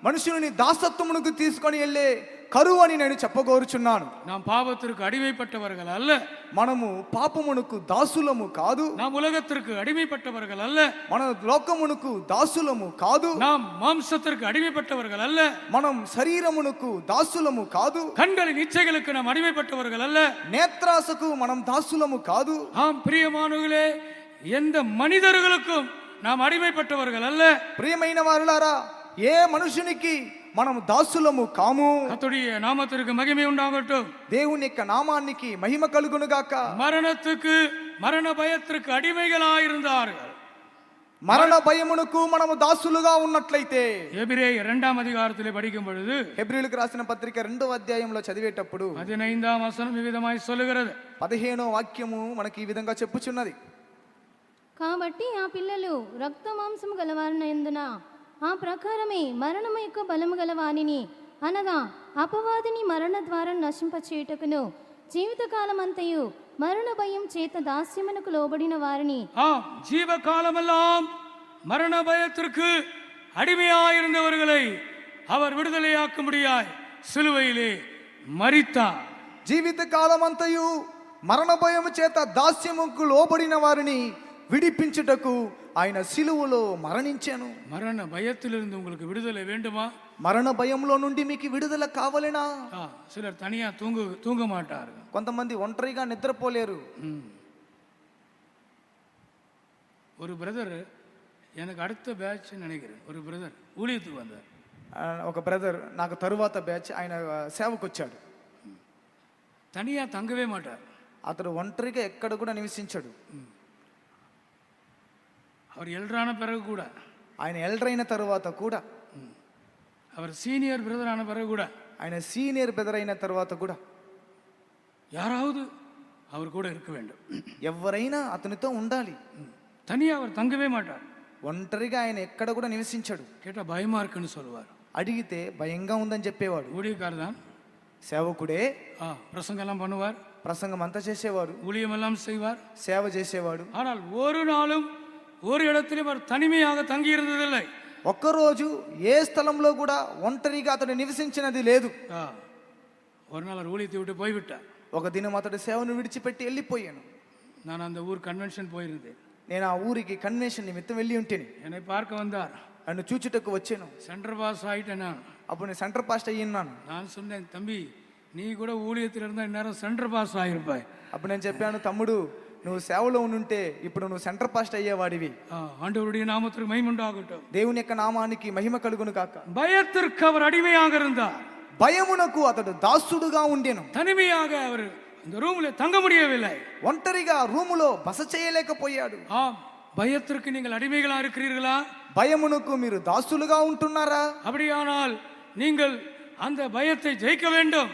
మనుషుని దాసత్వమునకు తీసుకొని వెళ్ళే కరువు అని నేను చెప్పగోరుచున్నాను. நாம் பாவத்திற்கு அடிமைப்பட்டவர்கள் அல்ல. మనము పాపమునకు దాసులము కాదు. நாம் உலகத்திற்கு அடிமைப்பட்டவர்கள் அல்ல. మన లోకమునకు దాసులము కాదు. நாம் மாம்சத்திற்கு அடிமைப்பட்டவர்கள் அல்ல. మనం శరీరమునకు దాసులము కాదు. கண்களின் இச்சைகளுக்கு நாம் அடிமைப்பட்டவர்கள் அல்ல. నేత్రాసకు మనం దాసులము కాదు. ஆம் பிரியமானவர்களே, எந்த மனிதர்களுக்கும் நாம் அடிமைப்பட்டவர்கள் அல்ல. ప్రియమైన వారులారా, ఏ మనుషునికి మనం దాసులము కాము. கர்த்தருடைய நாமத்திற்கு மகிமை உண்டாகட்டும். దేవుని యొక్క నామానికి మహిమ కలుగును గాక. மரணத்துக்கு மரண பயத்திற்கு அடிமைகளாயிருந்தார்கள். మరణ భయమునకు మనము దాసులుగా ఉన్నట్లయితే, எபிரேயர் 2ஆம் அதிகாரத்திலே படிக்கும் பொழுது హెబ్రీయులకు రాసిన పత్రిక 2వ అధ్యాయంలో చదివేటప్పుడు 15ஆம் வசனம் వివిధமாய் சொல்லுகிறது. 15వ వాక్యము మనకి ఈ విధంగా చెప్పుచున్నది. కాబట్టి ఆ పిల్లలు రక్త మాంసము గలవారినందున ఆ ప్రకారమే మరణము యొక్క బలము గల వానిని అనగా అపవాదిని మరణ ద్వారా నశింపచేయుటకును జీవితకాలమంతయు మరణ భయం చేత దాస్యమునకు లోబడిన వారిని, ஜீவகாலமெல்லாம் மரண பயத்திற்கு அடிமையாயிருந்தவர்களை அவர் விடுதலையாக்கும்படியாய் சிலுவையிலே மரித்தார். జీవిత కాలమంతయు మరణ భయము చేత దాస్యముకు లోబడిన వారిని విడిపించుటకు ఆయన సిలువలో మరణించాను. மரண பயத்திலிருந்து உங்களுக்கு விடுதலை வேண்டுமா? మరణ భయంలో నుండి మీకు విడుదల కావాలేనా? சிலர் தனியா தூங்க மாட்டார்கள். కొంతమంది ఒంటరిగా నిద్రపోలేరు. ஒரு பிரதர் எனக்கு அடுத்த பேட்ச் நினைக்கிறேன், ஒரு பிரதர் ஊழியத்துக்கு வந்தார். ఒక బ్రదర్ నాకు తరువాత బ్యాచ్ ఆయన సేవకు వచ్చాడు. தனியா தங்கவே மாட்டார். అతడు ఒంటరిగా ఎక్కడ కూడా నివసించాడు. அவர் எல்டரான பிறகு கூட, ఆయన ఎల్డర్ అయిన తరువాత కూడా, அவர் சீனியர் பிரதர் ஆன பிறகு கூட, ఆయన సీనియర్ బ్రదర్ అయిన తరువాత కూడా யாராவது அவர் கூட இருக்க வேண்டும். ఎవరైనా అతనితో ఉండాలి. தனியாக அவர் தங்கவே மாட்டார். ఒంటరిగా ఆయన ఎక్కడ కూడా నివసించాడు. கேட்டால் பயமா இருக்குன்னு சொல்லுவார். అడిగితే భయంగా ఉందని చెప్పేవాడు. ஊழியக்காரர் தான் సేవకుడే பிரசங்கெல்லாம் பண்ணுவார், ప్రసంగం అంతా చేసేవాడు, ஊழியமெல்லாம் செய்வார், సేవ చేసేవాడు. ஆனால் ஒரு நாளும் ஒரு இடத்திலும் அவர் தனிமையாக தங்கி இருந்ததில்லை. ఒక్కరోజు ఏ స్థలంలో కూడా ఒంటరిగా అతడు నివసించినది లేదు. ஒரு நாள் அவர் ஊழியத்தை விட்டு போய்விட்டார். ఒక దినం అతడు సేవను విడిచిపెట్టి వెళ్ళిపోయాను. நான் அந்த ஊர் கன்வென்ஷன் போயிருந்தேன். నేను ఆ ఊరికి కన్వెన్షన్ నిమిత్తం వెళ్ళి ఉంటేని என்னை பார்க்க வந்தார். నన్ను చూచుటకు వచ్చాను. சென்டர் பாஸ் ஆயிட்டேன். అప్పుడు నేను సెంటర్ పాస్ట్ అయ్యిన్నాను. நான் சொன்னேன், தம்பி நீ கூட ஊழியத்தில் இருந்தால் இந்நேரம் சென்டர் பாஸ் ஆகிருப்பாய். అప్పుడు నేను చెప్పాను, తమ్ముడు నువ్వు సేవలో ఉంటే ఇప్పుడు నువ్వు సెంటర్ పాస్ట్ అయ్యేవాడివి. ஆண்டவருடைய நாமத்திற்கு மகிமை உண்டாகட்டும். దేవుని యొక్క నామానికి మహిమ కలుగును కాక. பயத்திற்கு அவர் அடிமையாக இருந்தார். భయమునకు అతడు దాసుడుగా ఉండెను. தனிமையாக அவர் இந்த ரூம்ல தங்க முடியவில்லை. ఒంటరిగా రూములో బస చేయలేకపోయాడు. பயத்திற்கு நீங்கள் அடிமைகளா இருக்கிறீர்களா? భయమునకు మీరు దాసులుగా ఉంటున్నారా? அப்படியானால் நீங்கள் அந்த பயத்தை ஜெயிக்க வேண்டும்.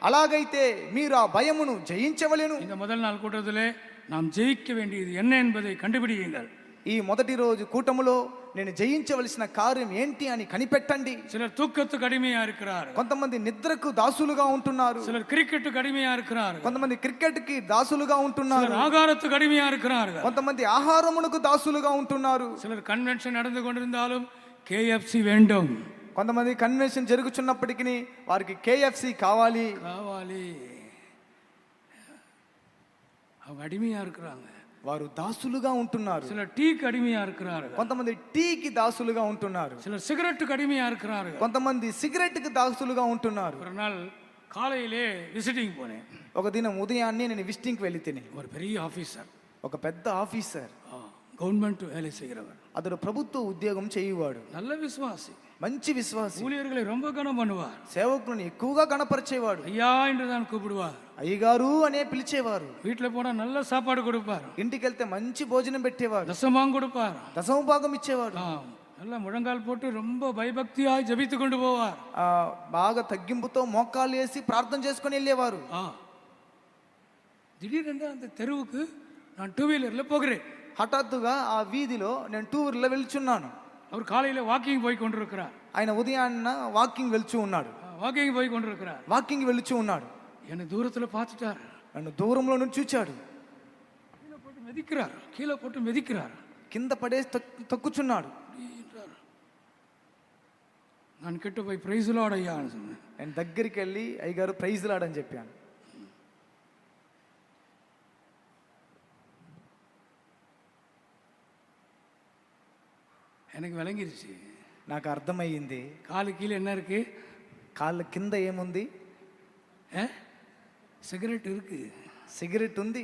అలాగైతే మీరు ఆ భయమును జయించవలెను. இந்த முதல் நாள் கூட்டத்திலே நாம் ஜெயிக்க வேண்டியது என்ன என்பதை கண்டுபிடியுங்கள். ఈ మొదటి రోజు కూటములో నేను జయించవలసిన కార్యం ఏంటి అని కనిపెట్టండి. சிலர் தூக்கத்துக்கு அடிமையா இருக்கிறார்கள், కొంతమంది నిద్రకు దాసులుగా ఉంటున్నారు, சிலர் கிரிக்கெட்டுக்கு அடிமையா இருக்கிறார்கள், కొంతమంది క్రికెట్ కి దాసులుగా ఉంటున్నారు, சிலர் ஆகாரத்துக்கு அடிமையா இருக்கிறார்கள், కొంతమంది ఆహారమునకు దాసులుగా ఉంటున్నారు, சிலர் கன்வென்ஷன் நடந்து கொண்டிருந்தாலும் KFC வேண்டும், కొంతమంది కన్వెన్షన్ జరుగుతున్నప్పటికీ వారికి KFC కావాలి. அவங்க అడిமையா இருக்கிறாங்க. వారు దాసులుగా ఉంటున్నారు. சிலர் டீக்கு அடிமையா இருக்கிறார்கள், కొంతమంది టీకి దాసులుగా ఉంటున్నారు, சிலர் சிகரெட்டுக்கு அடிமையா இருக்கிறார்கள், కొంతమంది సిగరెట్ కి దాసులుగా ఉంటున్నారు. ஒரு நாள் காலையிலே விசிட்டிங் போனேன். ఒక దినం ఉదయాన్నే నేను విజిటింగ్ కి వెళ్ళితేనే ஒரு பெரிய ఆఫీసర్, ఒక పెద్ద ఆఫీసర్, గవర్నమెంట్ వేலை செய்கிறவர், అతడు ప్రభుత్వ ఉద్యోగం చేయువాడు, நல்ல விசுவாசி, మంచి విశ్వాసి, ஊழியர்களை ரொம்ப கனம் பண்ணுவார், సేవకులను ఎక్కువగా గణపరిచేవాడు, ஐயா என்று தான் கூப்பிடுவார், అయ్యగారు అనే పిలిచేవారు. வீட்டில் போனா நல்ல సాப்பாடு கொடுப்பார், ఇంటికి వెళ్తే మంచి భోజనం పెట్టేవాడు, தசமாம் கொடுப்பார், దశమ భాగం ఇచ్చేవాడు, நல்ல முழங்கால் போட்டு ரொம்ப பயபக்தியாய் ஜபித்து கொண்டு போவார், బాగా తగ్గింపుతో మోకాలు వేసి ప్రార్థన చేసుకొని వెళ్ళేవారు. திடீரென்று அந்த தெருவுக்கு நான் 2 வீலர்ல போகிறேன். హఠాత్తుగా ఆ వీధిలో నేను 2 వీలర్లో వెళ్తున్నాను. அவர் காலையில வாக்கிங் போய் கொண்டிருக்கிறார். ఆయన ఉదయాన్న వాకింగ్ వెళ్తూ ఉన్నాడు. வாக்கிங் போய் கொண்டிருக்கிறார். వాకింగ్ వెళ్తూ ఉన్నాడు. என்னை தூரத்துல பார்த்துட்டார். నన్ను దూరంలో నుంచి చూచాడు. கீழே போட்டு மிதிக்கிறார், கீழே போட்டு மிதிக்கிறார், కింద పడేసి తొక్కుచున్నాడు. நான் கிட்ட போய் பிரைஸ் லார்ட் ஐயா అని சொன்னேன். నేను దగ్గరికి వెళ్ళి అయ్యగారు ప్రైజ్ లార్డ్ అని చెప్పాను. எனக்கு விளங்கிருச்சு, నాకు అర్థమయ్యింది. காலு கீழே என்ன இருக்கு? కాళ్ళ కింద ఏముంది? சிகரெட் இருக்கு, సిగరెట్ ఉంది.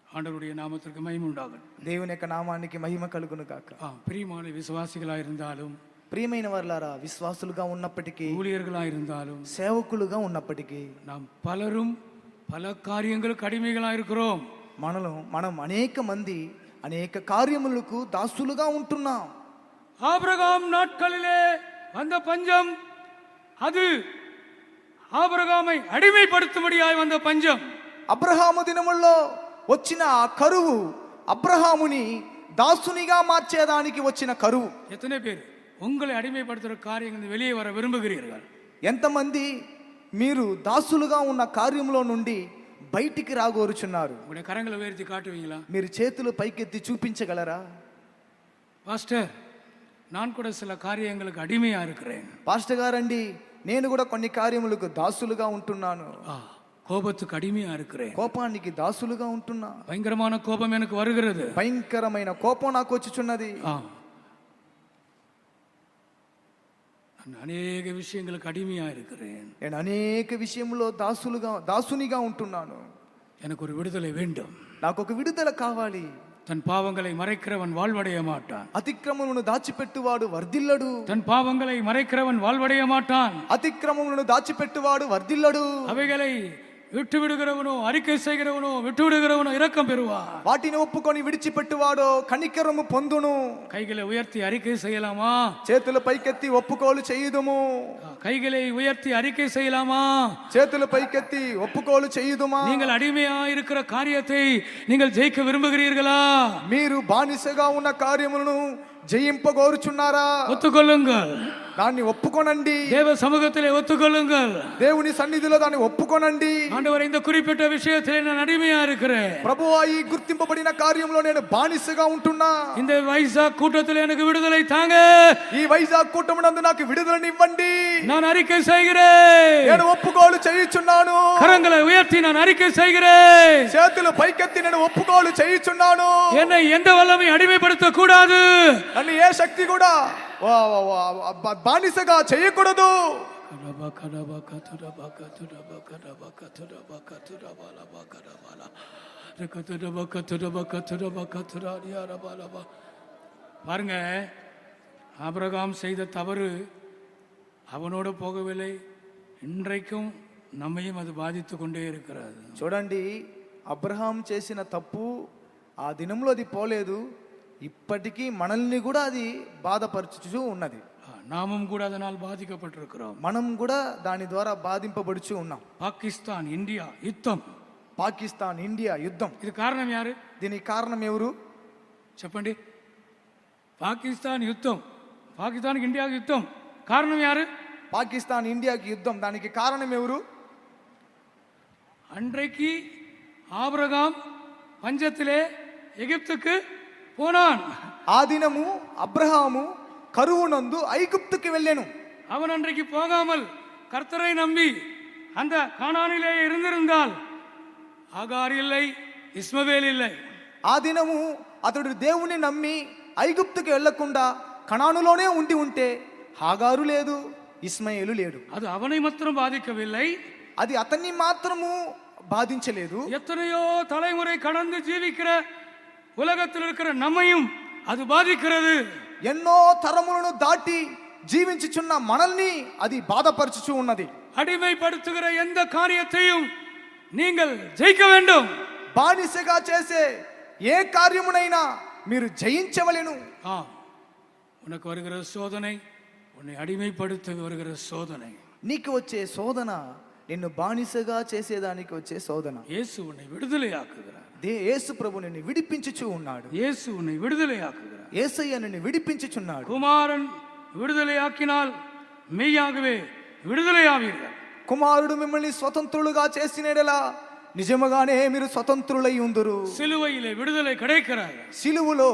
ஆண்டவருடைய நாமத்திற்கு மகிமை உண்டாகட்டும். దేవుని యొక్క నామానికి మహిమ కలుగును గాక. பிரியமான விசுவாசிகளா இருந்தாலும், ప్రియమైన వారులారా, విశ్వాసులుగా ఉన్నప్పటికీ, ஊழியர்களா இருந்தாலும், సేవకులుగా ఉన్నప్పటికీ நாம் பலரும் பல காரியங்களுக்கு அடிமைகளா இருக்கிறோம். మనం అనేక మంది అనేక కార్యములకు దాసులుగా ఉంటున్నాం. ஆபிரகாம் நாட்களிலே வந்த பஞ்சம், அது ஆபிரகாமை அடிமைப்படுத்தும்படியாய் வந்த பஞ்சம். అబ్రహాము దినముల్లో వచ్చిన ఆ కరువు అబ్రహాముని దాసునిగా మార్చేదానికి వచ్చిన కరువు. எத்தனை பேர் உங்களை அடிமைப்படுத்துகிற காரியங்கள் வெளியே வர விரும்புகிறீர்கள்? ఎంతమంది మీరు దాసులుగా ఉన్న కార్యంలో నుండి బయటికి రాగోరుచున్నారు? உங்களுடைய கரங்களை உயர்த்தி காட்டுவீங்களா? మీరు చేతులు పైకెత్తి చూపించగలరా? பாஸ்டர், நான் கூட சில காரியங்களுக்கு அடிமையா இருக்கிறேன். పాస్టర్ గారండి, నేను కూడా కొన్ని కార్యములకు దాసులుగా ఉంటున్నాను. கோபத்துக்கு அடிமையா இருக்கிறேன், కోపానికి దాసులుగా ఉంటున్నా. பயங்கரமான கோபம் எனக்கு வருகிறது, భయంకరమైన కోపం నాకు వచ్చుచున్నది. நான் அநேக விஷயங்களுக்கு அடிமையா இருக்கிறேன். నేను అనేక విషయంలో దాసునిగా ఉంటున్నాను. எனக்கு ஒரு விடுதலை வேண்டும். నాకు ఒక విడుదల కావాలి. தன் பாவங்களை மறைக்கிறவன் வாழ்வடைய மாட்டான். అతిక్రమమును దాచిపెట్టువాడు వర్ధిల్లడు. தன் பாவங்களை மறைக்கிறவன் வாழ்வடைய மாட்டான். అతిక్రమములను దాచిపెట్టువాడు వర్ధిల్లడు. அவைகளை விட்டு விடுகிறவனோ அறிக்கை செய்கிறவனோ விட்டு விடுகிறவனோ இரக்கம் பெறுவார். వాటిని ఒప్పుకొని విడిచిపెట్టువాడో కనికరము పొందును. கைகளை உயர்த்தி அறிக்கை செய்யலாமா? చేతులు పైకెత్తి ఒప్పుకోలు చేయుదుము. கைகளை உயர்த்தி அறிக்கை செய்யலாமா? చేతులు పైకెత్తి ఒప్పుకోలు చేయుదుమా? நீங்கள் அடிமையா இருக்கிற காரியத்தை நீங்கள் ஜெயிக்க விரும்புகிறீர்களா? మీరు బానిసగా ఉన్న కార్యములను జయింపగోరుచున్నారా? ஒத்துக்கொள்ளுங்கள். దాన్ని ఒప్పుకొనండి. தேவ சமூகத்திலே ஒத்துக்கொள்ளுங்கள். దేవుని సన్నిధిలో దాన్ని ఒప్పుకొనండి. ஆண்டவரே, இந்த குறிப்பிட்ட விஷயத்திலே நான் அடிமையா இருக்கிறேன். ప్రభువా, ఈ గుర్తింపబడిన కార్యంలో నేను బానిసగా ఉంటున్నా. இந்த வைசாக் கூட்டத்தில் எனக்கு விடுதலை தாங்க. ఈ వైజాగ్ కూటమునందు నాకు విడుదలనివ్వండి. நான் அறிக்கை செய்கிறேன். నేను ఒప్పుకోలు చేయుచున్నాను. கரங்களை உயர்த்தி நான் அறிக்கை செய்கிறேன். చేతులు పైకెత్తి నేను ఒప్పుకోలు చేయుచున్నాను. என்னை எந்த வல்லமை அடிமைப்படுத்த கூடாது. నన్ను ఏ శక్తి కూడా బానిసగా చేయకూడదు. பாருங்க, ஆபிரகாம் செய்த தவறு அவனோடு போகவில்லை, இன்றைக்கும் நம்மையும் அது பாதித்து கொண்டே இருக்கிறது. చూడండి, అబ్రహాం చేసిన తప్పు ఆ దినంలో అది పోలేదు, ఇప్పటికీ మనల్ని కూడా అది బాధపరచుచూ ఉన్నది. நாமும் கூட அதனால் பாதிக்கப்பட்டிருக்கிறோம். మనం కూడా దాని ద్వారా బాధింపబడుచు ఉన్నాం. பாகிஸ்தான் இந்தியா யுத்தம். పాకిస్తాన్ ఇండియా యుద్ధం. இது காரணம் யாரு? దీనికి కారణం ఎవరు చెప్పండి. పాకిస్తాన్ యుద్ధం, పాకిస్తాన్కి ఇండియాకి యుద్ధం, కారణం யாரு? పాకిస్తాన్ ఇండియాకి యుద్ధం. దానికి కారణం ఎవరు? அன்றைக்கு ஆபிரகாம் பஞ்சத்திலே எகிப்துக்கு போனான். ఆ దినము అబ్రహాము కరువునందు ఐగుప్తుకి వెళ్ళాను. அவன் அன்றைக்கு போகாமல் கர்த்தரை நம்பி அந்த கானானிலே இருந்திருந்தால் ஆகார் இல்லை, இஸ்மவேல் இல்லை. ఆ దినము అతడు దేవుని నమ్మి ఐగుప్తుకి వెళ్లకుండా కనానులోనే ఉంటే హాగారు లేదు, ఇస్మాయేలు లేడు. அது அவனை மாத்திரம் பாதிக்கவில்லை, అది అతన్ని మాత్రము బాధించలేదు. எத்தனையோ தலைமுறை கடந்து ஜீவிக்கிற உலகத்தில் இருக்கிற நம்மையும் அது பாதிக்கிறது. ఎన్నో తరములను దాటి జీవించుచున్న మనల్ని అది బాధపరచుచు ఉన్నది. அடிமைப்படுத்துகிற எந்த காரியத்தையும் நீங்கள் ஜெயிக்க வேண்டும். బానిసగా చేసే ఏ కార్యమునైనా మీరు జయించవలెను. உனக்கு வருகிற சோதனை உன்னை అడిమైப்படுத்த வருகிற சோதனை. నీకు వచ్చే శోధన నిన్ను బానిసగా చేసేదానికి వచ్చే శోధన. యేసు உன்னை விடுதலையாக்குகிறார். యేసు ప్రభు నిన్ను విడిపించుచు ఉన్నాడు. యేసు உன்னை விடுதலையாக்குகிறார். యేసయ్య నిన్ను విడిపించుచున్నాడు. కుమారన్ విడుదలయాకినాల్ మెయ్యాగవే విడుదలయావీர்கள். కుమారుడు మిమ్మల్ని స్వతంత్రులుగా చేసినడలా నిజముగానే మీరు స్వతంత్రులై ఉందురు. సిలువైలే విడుదலை கிடைக்கிறது. సిలువలో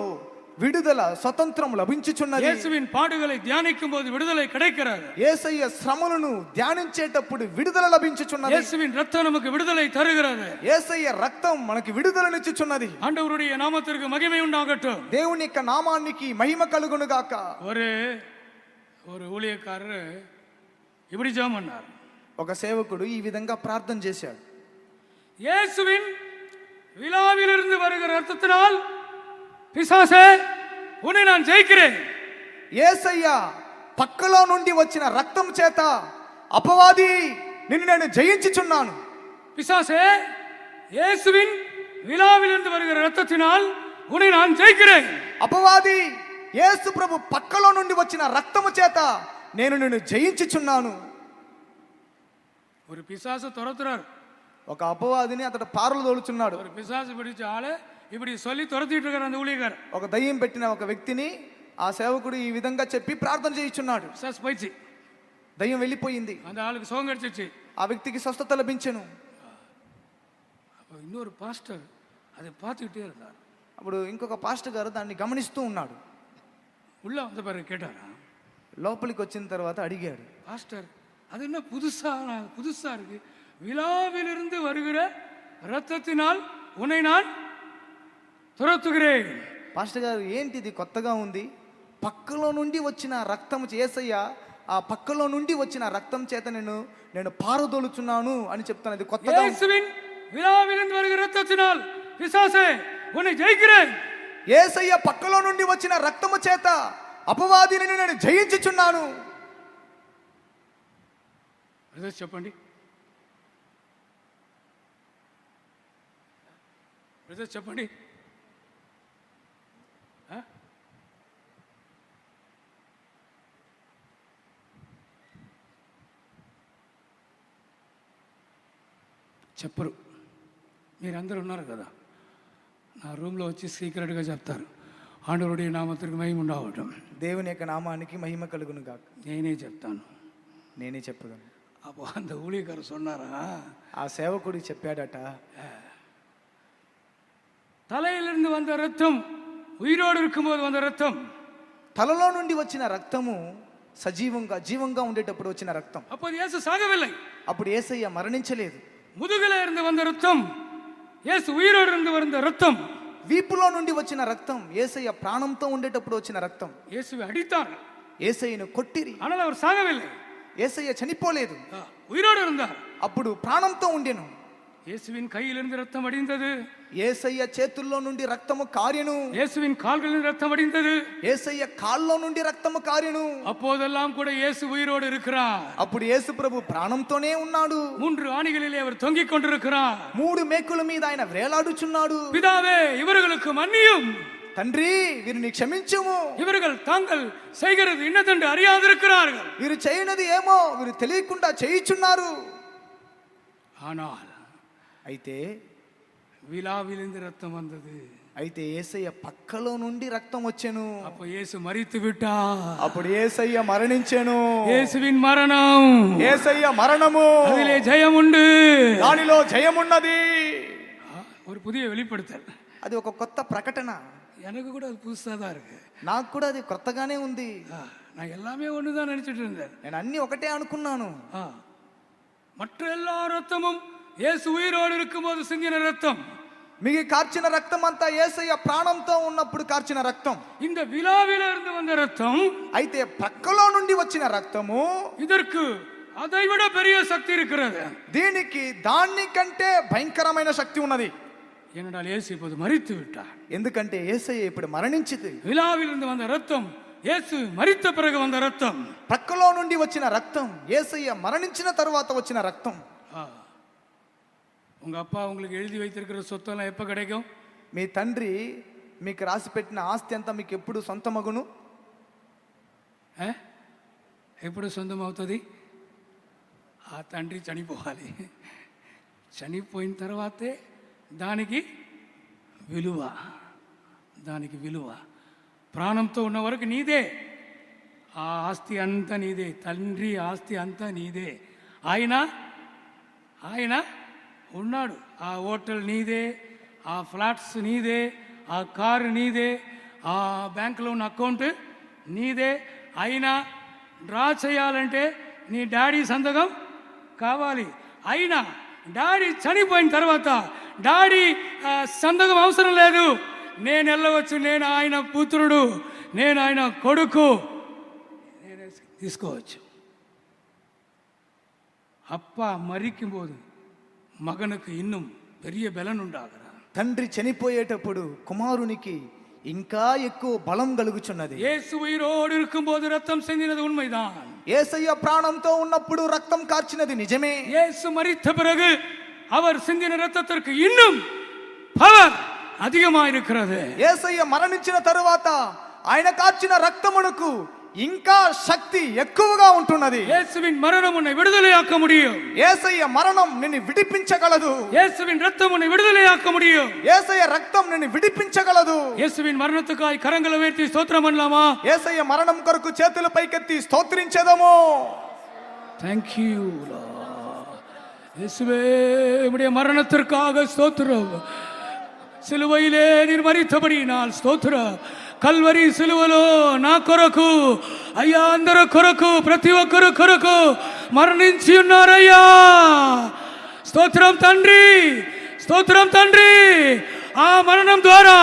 విడుదల స్వతంత్రం లభించుచున్నది. యేసువిன் పాడుகளை தியானிக்கும் போது விடுதலை கிடைக்கிறது. యేసయ్య శ్రమలను ధ్యానించేటప్పుడు విడుదల లభించుచున్నది. యేసుவின் ரத்தம் நமக்கு விடுதலை தருகிறது. యేసయ్య రక్తం మనకి విడుదలనిచ్చుచున్నది. ஆண்டவருடைய நாமத்திற்கு மகிமை உண்டாகட்டும். దేవుని యొక్క నామానికి మహిమ కలుగును గాక. ஒரு ஊழியக்காரர் இப்படி ஜெபம் பண்ணார். ఒక సేవకుడు ఈ విధంగా ప్రార్థన చేశాడు. இயேசுவின் விலாவிலிருந்து வருகிற ரத்தத்தினால் பிசாசே உன்னை நான் ஜெயிக்கிறேன். యేసయ్య పక్కలో నుండి వచ్చిన రక్తం చేత అపవాది నిన్ను నేను జయించుచున్నాను. பிசாசே, இயேசுவின் விலாவிலிருந்து வருகிற ரத்தத்தினால் உன்னை நான் ஜெயிக்கிறேன். అపవాది, యేసు ప్రభు పక్కలో నుండి వచ్చిన రక్తము చేత నేను నిన్ను జయించుచున్నాను. ஒரு பிசாசு துரத்துறார். ఒక అపవాదిని అతడు పారలు తోలుచున్నాడు. ஒரு பிசாசு பிடிச்ச ஆளு இப்படி சொல்லி துரத்திட்டு இருக்கிற அந்த ஊழியக்காரர், ఒక దయ్యం పెట్టిన ఒక వ్యక్తిని ఆ సేవకుడు ఈ విధంగా చెప్పి ప్రార్థన చేయించున్నాడు. பிசாசு போயிடுச்சு. దయ్యం వెళ్ళిపోయింది. அந்த ஆளுக்கு சுகம் கிடைச்சிச்சு. ఆ వ్యక్తికి స్వస్థత లభించెను. அப்போ இன்னொரு பாஸ்டர் அதை பார்த்துக்கிட்டே இருந்தார். అప్పుడు ఇంకొక పాస్టర్ గారు దాన్ని గమనిస్తూ ఉన్నాడు. உள்ள வந்த பிறகு கேட்டாரா, లోపలికి వచ్చిన తర్వాత అడిగాడు, பாஸ்டர் அது என்ன புதுசா இருக்கு, விழாவிலிருந்து வருகிற ரத்தத்தினால் உன்னை நான் துரத்துகிறேன். పాస్టర్ గారు, ఏంటిది కొత్తగా ఉంది? పక్కలో నుండి వచ్చిన రక్తం యేసయ్య ఆ పక్కలో నుండి వచ్చిన రక్తం చేత నేను పారదోలుచున్నాను అని చెప్తాను. అది కొత్తగా. இயேசுவின் விழாவிலிருந்து வருகிற ரத்தத்தினால் பிசாசே உன்னை ஜெயிக்கிறேன். యేసయ్య పక్కలో నుండి వచ్చిన రక్తము చేత అపవాదిని నేను జయించుచున్నాను. అదే చెప్పండి. బ్రదర్ చెప్పండి. చెప్పరు. మీరందరూ ఉన్నారు కదా, నా రూమ్లో వచ్చి సీక్రెట్గా చెప్తారు, ఆండవరుడి నామத்திற்கு మహిమ ఉండవటం. దేవుని యొక్క నామానికి మహిమ కలుగును గాక. నేనే చెప్తాను. నేనే చెప్పగలను. அப்போ அந்த ஊழியக்காரர் சொன்னாரா, ఆ సేవకుడి చెప్పాడట, தலையிலிருந்து வந்த ரத்தம், உயிரோடு இருக்கும்போது வந்த ரத்தம், తలలో నుండి వచ్చిన రక్తము సజీవంగా జీవంగా ఉండేటప్పుడు వచ్చిన రక్తం. அப்போது இயேசு சாகவில்லை. అప్పుడు యేసయ్య మరణించలేదు. முதுகில இருந்து வந்த ரத்தம், இயேசு உயிரோடு இருந்து வந்த ரத்தம். వీపులో నుండి వచ్చిన రక్తం యేసయ్య ప్రాణంతో ఉండేటప్పుడు వచ్చిన రక్తం. இயேசுவை அடித்தார், యేసయ్యను కొట్టిరి, ஆனால் அவர் சாகவில்லை. యేసయ్య చనిపోలేదు, உயிரோடு இருந்தார். అప్పుడు ప్రాణంతో ఉండెను. இயேசுவின் கையிலிருந்து ரத்தம் வடிந்தது, యేసయ్య చేతుల్లో నుండి రక్తము కారెను, இயேசுவின் கால்களில் ரத்தம் வடிந்தது, యేసయ్య కాల్లో నుండి రక్తము కారెను. அப்போதெல்லாம் கூட இயேசு உயிரோடு இருக்கிறார். అప్పుడు యేసు ప్రభు ప్రాణంతోనే ఉన్నాడు. 3 ஆணிகளிலே அவர் தொங்கிக் கொண்டிருக்கிறார். 3 మేకుల మీద ఆయన వేలాడుచున్నాడు. பிதாவே, இவர்களுக்கு மன்னியும், తండ్రి వీరిని క్షమించుము, இவர்கள் தாங்கள் செய்கிறது இன்னதென்று அறியாதிருக்கிறார்கள். వీరు చేయనది ఏమో వీరు తెలియకుండా చేయుచున్నారు. ஆனால் అయితే விழாவிலிருந்து ரத்தம் வந்தது. అయితే యేసయ్య పక్కలో నుండి రక్తం వచ్చెను. அப்போ இயேசு மரித்து விட்டார். అప్పుడు యేసయ్య మరణించెను. இயேசுவின் மரணம், యేసయ్య మరణము, அதிலே ஜெயம் உண்டு, దానిలో జయమున్నది. ஒரு புதிய வெளிப்படுத்தல். అది ఒక కొత్త ప్రకటన. எனக்கு கூட அது புதுசாக தான் இருக்கு. నాకు కూడా అది కొత్తగానే ఉంది. நான் எல்லாமே ஒன்று தான் நினைச்சிட்டு இருந்தேன். నేను అన్ని ఒకటే అనుకున్నాను. மற்ற எல்லா ரத்தமும் இயேசு உயிரோடு இருக்கும்போது சிந்தின ரத்தம். మిగి కార్చిన రక్తం అంతా యేసయ్య ప్రాణంతో ఉన్నప్పుడు కార్చిన రక్తం. இந்த விழாவில இருந்து வந்த ரத்தம், అయితే పక్కలో నుండి వచ్చిన రక్తము, இதற்கு அதை விட பெரிய சக்தி இருக்கிறது. దీనికి దాన్ని కంటే భయంకరమైన శక్తి ఉన్నది. ஏனென்றால் இயேசு இப்போது மரித்து விட்டார். ఎందుకంటే యేసయ్య ఇప్పుడు మరణించింది. விழாவிலிருந்து வந்த ரத்தம் இயேசு மரித்த பிறகு வந்த ரத்தம். పక్కలో నుండి వచ్చిన రక్తం యేసయ్య మరణించిన తరువాత వచ్చిన రక్తం. உங்க அப்பா உங்களுக்கு எழுதி வைத்திருக்கிற சொத்தெல்லாம் எப்ப கிடைக்கும்? మీ తండ్రి మీకు రాసి పెట్టిన ఆస్తి అంతా మీకు ఎప్పుడు సొంతమగును? ఎప్పుడు సొంతమవుతుంది? ఆ తండ్రి చనిపోవాలి. చనిపోయిన తర్వాతే దానికి విలువ. దానికి విలువ. ప్రాణంతో ఉన్న వరకు నీదే. ఆ ఆస్తి అంతా నీదే. తండ్రి ఆస్తి అంతా నీదే. ఆయన ఉన్నాడు. ఆ హోటల్ నీదే, ఆ ఫ్లాట్స్ నీదే, ఆ కారు నీదే, ఆ బ్యాంకులో ఉన్న అకౌంట్ నీదే. అయినా డ్రా చేయాలంటే నీ డాడీ సంతకం కావాలి. అయినా డాడీ చనిపోయిన తర్వాత డాడీ సంతకం అవసరం లేదు. నేను వెళ్ళవచ్చు, నేను ఆయన పుత్రుడు, నేను ఆయన కొడుకు, నేనే తీసుకోవచ్చు. அப்பா மரிக்கும்போது மகனுக்கு இன்னும் பெரிய பலன் உண்டாகிறது. తండ్రి చనిపోయేటప్పుడు కుమారునికి ఇంకా ఎక్కువ బలం కలుగుచున్నది. இயேசு உயிரோடு இருக்கும்போது ரத்தம் சிந்தினது உண்மைதான். యేసయ్య ప్రాణంతో ఉన్నప్పుడు రక్తం కార్చినది నిజమే. இயேசு மரித்த பிறகு அவர் சிந்தின ரத்தத்திற்கு இன்னும் பவர் அதிகமாக இருக்கிறது. యేసయ్య మరణించిన తరువాత ఆయన కార్చిన రక్తమునకు ఇంకా శక్తి ఎక్కువగా ఉంటున్నది. இயேசுவின் மரணம் உன்னை விடுதலையாக்க முடியும். యేసయ్య మరణం నిన్ను విడిపించగలదు. இயேசுவின் ரத்தம் உன்னை விடுதலையாக்க முடியும். యేసయ్య రక్తం నిన్ను విడిపించగలదు. இயேசுவின் மரணத்துக்காய் கரங்களை உயர்த்தி ஸ்தோத்திரம் பண்ணலாமா? యేసయ్య మరణం కొరకు చేతులు పైకెత్తి స్తోత్రించేదము. Thank you Lord. இயேசுவே, உம்முடைய மரணத்திற்காக ஸ்தோத்திரம். సిలువైలే நீர் మరితబడినాల్ స్తోత్రం. కల్వరి సిలువలో నా కొరకు, అయ్యా అందరి కొరకు, ప్రతి ఒక్కరు కొరకు మరణించి ఉన్నారయ్యా. స్తోత్రం తండ్రి, స్తోత్రం తండ్రి. ఆ మరణం ద్వారా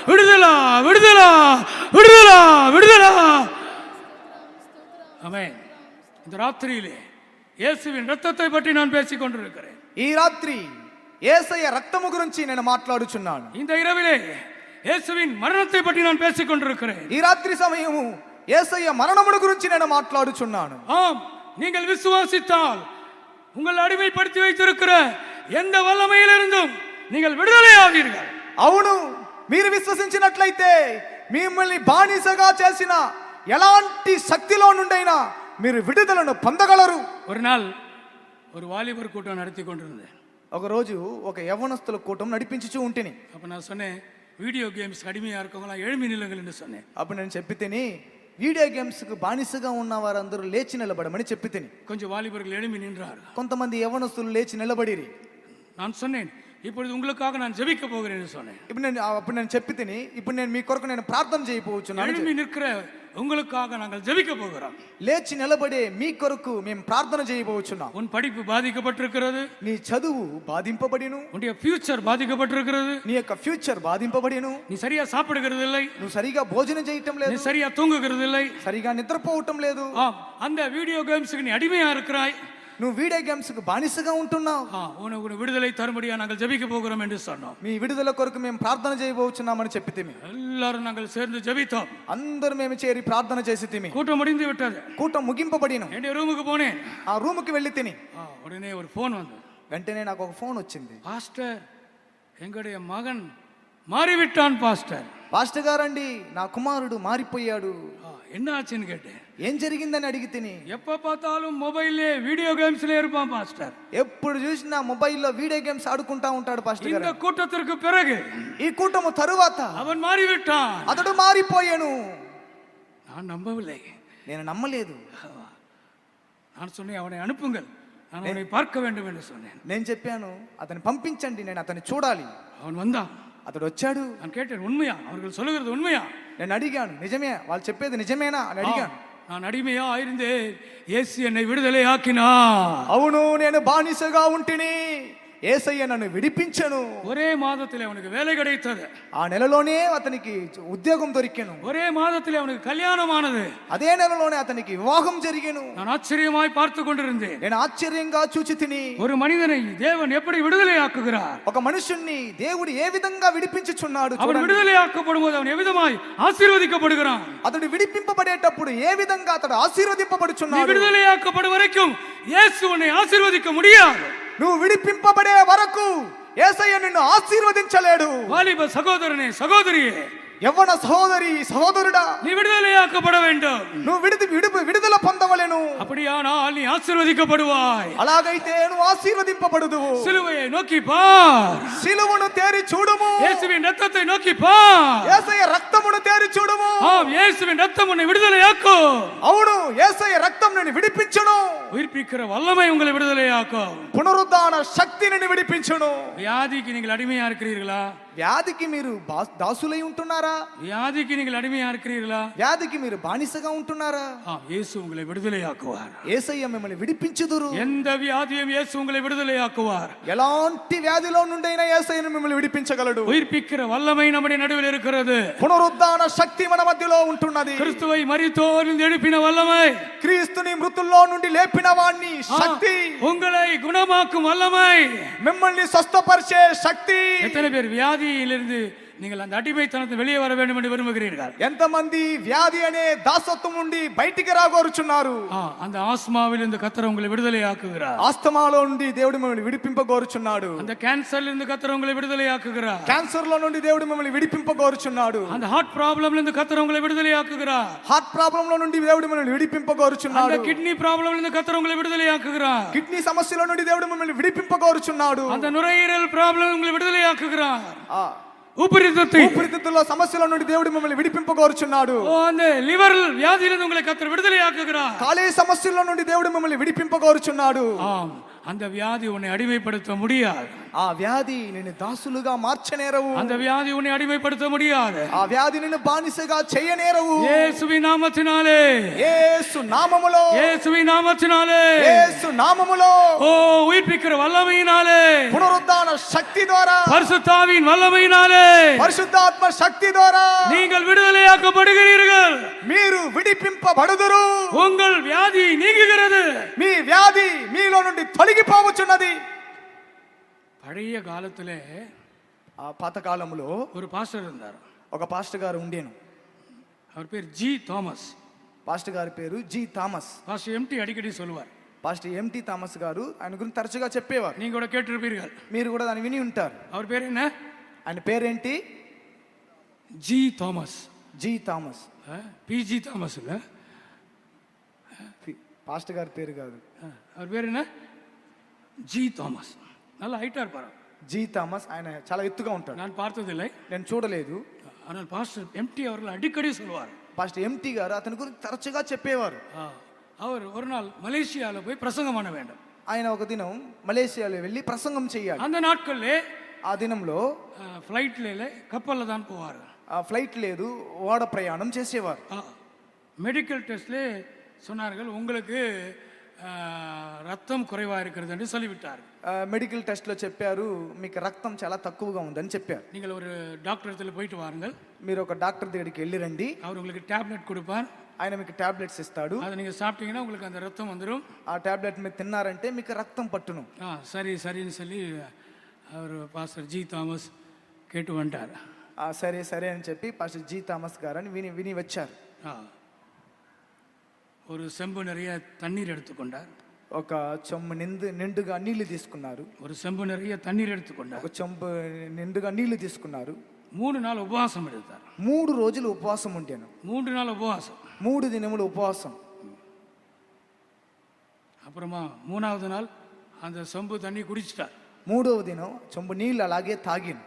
విడుదల, విడుదల, విడుదల, విడుదల. ఆమేన్. இந்த ராத்திரியிலே இயேசுவின் இரத்தத்தை பற்றி நான் பேசிக் கொண்டிருக்கிறேன். ఈ రాత్రి యేసయ్య రక్తము గురించి నేను మాట్లాడుచున్నాను. இந்த இரவிலே இயேசுவின் மரணத்தை பற்றி நான் பேசிக் கொண்டிருக்கிறேன். ఈ రాత్రి సమయము యేసయ్య మరణమును గురించి నేను మాట్లాడుచున్నాను. ஆம், நீங்கள் விசுவாசித்தால் உங்கள் அடிமைப்படுத்தி வைத்திருக்கிற எந்த வல்லமையிலிருந்தும் நீங்கள் விடுதலை ஆவீர்கள். అవును, మీరు విశ్వసించినట్లయితే మిమ్మల్ని బానిసగా చేసిన ఎలాంటి శక్తిలో నుండైనా మీరు విడుదలను పొందగలరు. ஒரு நாள் ஒரு வாலிபர் கூட்டம் நடத்தி கொண்டிருந்தேன். ఒకరోజు ఒక యవ్వనస్తుల కూటం నడిపించుచూ ఉంటేని அப்போ நான் சொன்னேன், வீடியோ கேம்ஸ் அடிமையாக இருக்கவங்களாம் எழும்பி நில்லுங்கள் என்று சொன்னேன். అప్పుడు నేను చెప్పి తిని వీడియో గేమ్స్ కు బానిసగా ఉన్న వారందరూ లేచి నిలబడమని చెప్పి తిని கொஞ்சம் வாலிபர்கள் எழும்பி நின்றார். కొంతమంది యవ్వనస్తులు లేచి నిలబడిరి. நான் சொன்னேன், இப்பொழுது உங்களுக்காக நான் ஜெபிக்க போகிறேன் என்று சொன்னேன். అప్పుడు నేను చెప్పి తిని ఇప్పుడు నేను మీ కొరకు నేను ప్రార్థన చేయబోచున్నాను. எழும்பி நிற்கிற உங்களுக்காக நாங்கள் ஜெபிக்க போகிறோம். లేచి నిలబడే మీ కొరకు మేము ప్రార్థన చేయబోచున్నాం. உன் படிப்பு பாதிக்கப்பட்டிருக்கிறது, నీ చదువు బాధింపబడిను, உன்னுடைய ஃபியூச்சர் பாதிக்கப்பட்டிருக்கிறது, నీ యొక్క ఫ్యూచర్ బాధింపబడిను, நீ சரியா சாப்பிடுகிறது இல்லை, నువ్వు సరిగా భోజనం చేయటం நீ లేదు, சரியா தூங்குகிறது இல்லை, సరిగా నిద్రపోవటం లేదు, அந்த வீடியோ கேம்ஸுக்கு நீ அடிமையா இருக்கிறாய், నువ్వు వీడియో గేమ్స్ కు బానిసగా ఉంటున్నావు. உனக்கு விடுதலை தரும்படியா நாங்கள் ஜெபிக்க போகிறோம் என்று சொன்னோம். మీ విడుదల కొరకు మేము ప్రార్థన చేయబోచున్నామని చెప్పి తిమి எல்லாரும் நாங்கள் சேர்ந்து ஜெபித்தோம். అందరూ మేము చేరి ప్రార్థన చేసి తిమి கூட்டம் முடிந்து விட்டது. కూటం ముగింపబడిన என்னுடைய రూముக்கு போனேன். ఆ రూముకి వెళ్ళి తిని உடனே ஒரு ஃபோன் வந்து, వెంటనే నాకు ఒక ఫోన్ వచ్చింది. பாஸ்டர், எங்களுடைய மகன் மாறிவிட்டான் பாஸ்டர். పాస్టర్ గారండి, నా కుమారుడు మారిపోయాడు. என்ன ஆச்சுன்னு கேட்டேன். ఏం జరిగిందని అడిగి తిని எப்ப பார்த்தாலும் மொபைல்லே வீடியோ கேம்ஸ்ல இருப்பான் பாஸ்டர். ఎప్పుడు చూసినా మొబైల్లో వీడియో గేమ్స్ ఆడుకుంటా ఉంటాడు పాస్టర్ இந்த గారు. கூட்டத்திற்கு பிறகு ఈ కూటము తరువాత அவன் மாறிவிட்டான். అతడు మారిపోయాను. நான் நம்பவில்லை. నేను నమ్మలేదు. நான் சொன்னேன், அவனை அனுப்புங்கள், நான் அவனை பார்க்க வேண்டும் என்று சொன்னேன். నేను చెప్పాను, అతన్ని పంపించండి, నేను అతన్ని చూడాలి. அவன் வந்தான். అతడు వచ్చాడు. நான் கேட்டேன், உண்மையா அவர்கள் சொல்லுகிறது உண்மையா? నేను అడిగాను, నిజమే వాళ్ళు చెప్పేది నిజమేనా అని అడిగాను. நான் அடிமையா இருந்தேன், இயேசு என்னை விடுதலை ஆக்கினா. అవును, నేను బానిసగా ఉంటిని, యేసయ్య నన్ను విడిపించెను. ஒரே மாதத்தில் அவனுக்கு வேலை கிடைத்தது. ఆ నెలలోనే అతనికి ఉద్యోగం దొరికెను. ஒரே மாதத்தில் அவனுக்கு கல்யாணமானது. అదే నెలలోనే అతనికి వివాహం జరిగెను. நான் ஆச்சரியமாய் பார்த்து கொண்டிருந்தேன். నేను ఆశ్చర్యంగా చూచి తిని ஒரு మనిదனை தேவன் எப்படி விடுதலை ஆக்குகிறார், ఒక మనుషుణ్ణి దేవుడు ఏ విధంగా విడిపించుచున్నాడు அவன் చూడండి. விடுதலை ஆக்கப்படும் போது அவன் எவ்விதமாய் ஆசீர்வதிக்கப்படுகிறான். అతడు విడిపింపబడేటప్పుడు ఏ విధంగా అతడు நீ ఆశీర్వదింపబడుచున్నాడు. விடுதலை ஆக்கப்படும் வரைக்கும் இயேசு உன்னை ஆசீர்வதிக்க முடியாது. నువ్వు విడిపింపబడే వరకు యేసయ్య నిన్ను ఆశీర్వదించలేడు. வாலிப சகோதரனே, சகோதரியே, యవ్వన సహోదరి సహోదరుడా, நீ விடுதலை ஆக்கப்பட வேண்டும். నువ్వు విడుదల పొందవలెను. அப்படியானால் நீ ஆசீர்வதிக்கப்படுவாய். అలాగైతే నువ్వు ఆశీర్వదింపబడుదువు. சிலுவையை நோக்கி பார், శిలువను తేరి చూడుము. இயேசுவின் ரத்தத்தை நோக்கி பார். యేసయ్య రక్తమును తేరి చూడుము. ஆம், இயேசுவின் ரத்தம் உன்னை விடுதலையாக்கும். అవును, యేసయ్య రక్తం నిన్ను విడిపించును. உயிர்ப்பிக்கிற வல்லமை உங்களை விடுதலையாக்கும். పునరుద్ధాన శక్తి నిన్ను విడిపించును. வியாதிக்கு நீங்கள் அடிமையா இருக்கிறீர்களா? వ్యాధికి మీరు దాసులై ఉంటున్నారా? வியாதிக்கு நீங்கள் அடிமையா இருக்கிறீர்களா? వ్యాధికి మీరు బానిసగా ఉంటున్నారా? இயேசு உங்களை விடுதலையாக்குவார். యేసయ్య మిమ్మల్ని విడిపించుదురు. எந்த வியாதியும் இயேசு உங்களை விடுதலையாக்குவார். ఎలాంటి వ్యాధిలో నుండైనా యేసయ్యను మిమ్మల్ని విడిపించగలడు. உயிர்ப்பிக்கிற வல்லமை நம்முடைய நடுவில் இருக்கிறது. పునరుద్ధాన శక్తి మన మధ్యలో ఉంటున్నది. கிறிஸ்துவை மரித்தோரில் எழுப்பின வல்லமை, క్రీస్తుని మృతుల్లో నుండి లేపిన వాణ్ణి శక్తి, உங்களை குணமாக்கும் வல்லமை, మిమ్మల్ని స్వస్థపరిచే శక్తి. எத்தனை பேர் வியாதியிலிருந்து நீங்கள் அந்த அடிமைத்தனத்தை வெளியே வர வேண்டும் என்று விரும்புகிறீர்கள்? ఎంతమంది వ్యాధి అనే దాసత్వం నుండి బయటికి రాగోరుచున్నారు? அந்த ஆஸ்மாவிலிருந்து கர்த்தர் உங்களை விடுதலை ஆக்குகிறார். ఆస్తమాలో నుండి దేవుడు మిమ్మల్ని విడిపింపగోరుచున్నాడు. அந்த கேன்சர்லிருந்து கர்த்தர் உங்களை விடுதலை ஆக்குகிறார். క్యాన్సర్ లో నుండి దేవుడు మిమ్మల్ని విడిపింపగోరుచున్నాడు. அந்த ஹார்ட் ப்ராப்ளம்லிருந்து கர்த்தர் உங்களை விடுதலை ஆக்குகிறார். హార్ట్ ప్రాబ్లం లో నుండి దేవుడు మిమ్మల్ని அந்த విడిపింపగోరుచున్నాడు. கிட்னி ப்ராப்ளம்லிருந்து கர்த்தர் உங்களை விடுதலை ஆக்குகிறார். కిడ్నీ సమస్యల నుండి దేవుడు మిమ్మల్ని విడిపింపగోరుచున్నాడు. அந்த நுரையீரல் ப்ராப்ளம் உங்களை விடுதலை ஆக்குகிறார். ఆ ஊப்பிரித்திரத்துல సమస్యల నుండి దేవుడు మిమ్మల్ని విడిపింపగోరుచున్నాడు. அந்த லிவர் வியாதியிலிருந்து உங்களை கர்த்தர் விடுதலை ஆக்குகிறார். కాలేయ సమస్యల నుండి దేవుడు మిమ్మల్ని విడిపింపగోరుచున్నాడు. ஆம், அந்த வியாதி உன்னை அடிமைப்படுத்த முடியாது. ఆ వ్యాధి నిన్ను దాసులుగా మార్చనేరవు. அந்த வியாதி உன்னை அடிமைப்படுத்த முடியாது. ఆ వ్యాధి నిన్ను బానిసగా చేయనేరవు. இயேசுவின் நாமத்தினாலே, యేసు నామములో, இயேசுவின் நாமத்தினாலே, యేసు నామములో, ஓ உயிர்ப்பிக்கிற வல்லமையினாலே, పునరుద్ధాన శక్తి ద్వారా, பரிசுத்தாவின் வல்லமையினாலே పరిశుద్ధాత్మ శక్తి ద్వారా நீங்கள் விடுதலையாக்கப்படுகிறீர்கள். మీరు విడిపింపబడుదురు. உங்கள் வியாதி நீங்குகிறது. మీ వ్యాధి మీలో నుండి తొలగిపోవచ్చున్నది. பழைய காலத்திலே ఆ పాతకాలంలో ஒரு பாஸ்டர் இருந்தார். ఒక పాస్టర్ గారు ఉండేను. அவர் பேர் ஜி தாமஸ். పాస్టర్ గారి పేరు జి థామస్. பாஸ்டர் எம்டி அடிக்கடி சொல்லுவார். పాస్టర్ ఎంటి థామస్ గారు ఆయన గురించి తరచుగా చెప్పేవారు. நீங்க கூட கேட்டிருப்பீர்கள். మీరు కూడా దాన్ని విని ఉంటారు. அவர் பேர் என்ன? ఆయన పేరేంటి? G Thomas. G Thomas. BG Thomas இல்லை, పాస్టర్ గారి పేరు కాదు. அவர் பேர் என்ன? G Thomas. நல்லா ஹைட்டாக இருப்பார். G Thomas. ఆయన చాలా ఎత్తుగా ఉంటాడు. நான் பார்த்ததில்லை, నేను చూడలేదు. ஆனால் பாஸ்டர் எம்டி அவர்கள் அடிக்கடி சொல்லுவார். పాస్టర్ ఎంటీ గారు అతని గురించి తరచుగా చెప్పేవారు. அவர் ஒரு நாள் மலேசியாவில் போய் பிரசங்கம் பண்ண வேண்டும். ఆయన ఒక దినం మలేషియాలో వెళ్ళి ప్రసంగం చేయాలి. அந்த நாட்களிலே ఆ దినంలో ஃப்ளைட்ல கப்பலில் தான் போவார். ఆ ఫ్లైట్ లేదు, ఓడ ప్రయాణం చేసేవారు. மெடிக்கல் டெஸ்ட்ல சொன்னார்கள், உங்களுக்கு ரத்தம் குறைவாக இருக்கிறது என்று சொல்லிவிட்டார். మెడికల్ టెస్ట్ లో చెప్పారు, మీకు రక్తం చాలా తక్కువగా ఉందని చెప్పారు. நீங்கள் ஒரு டாக்டர் இடத்துல போயிட்டு வாருங்கள், మీరు ఒక డాక్టర్ దగ్గరికి వెళ్ళి రండి, அவர் உங்களுக்கு டேப்லெட் கொடுப்பார். ఆయన మీకు టాబ్లెట్స్ ఇస్తాడు. அதை நீங்கள் சாப்பிட்டீங்கன்னா உங்களுக்கு அந்த ரத்தம் வந்துடும். ఆ టాబ్లెట్ మీరు తిన్నారంటే మీకు రక్తం పట్టును. சரி சரின்னு சொல்லி அவர் பாஸ்டர் ஜி தாமஸ் கேட்டு வந்துட்டார். సరే సరే అని చెప్పి పాస్టర్ జి థామస్ గారు అని విని వచ్చారు. ஒரு செம்பு நிறைய தண்ணீர் எடுத்துக்கொண்டார். ఒక చెంబు నిండుగా నీళ్లు తీసుకున్నారు. ஒரு செம்பு நிறைய தண்ணீர் எடுத்துக்கொண்டார். ఒక చెంబు నిండుగా నీళ్లు తీసుకున్నారు. 3 நாள் உபவாசம் எடுத்தார். 3 రోజులు ఉపవాసం ఉంటాను. 3 நாள் உபவாசம், 3 దినములు ఉపవాసం. அப்புறமா 3வது நாள் அந்த செம்பு தண்ணி குடிச்சிட்டார். 3వ దినం చెంబు నీళ్ళు అలాగే తాగిన.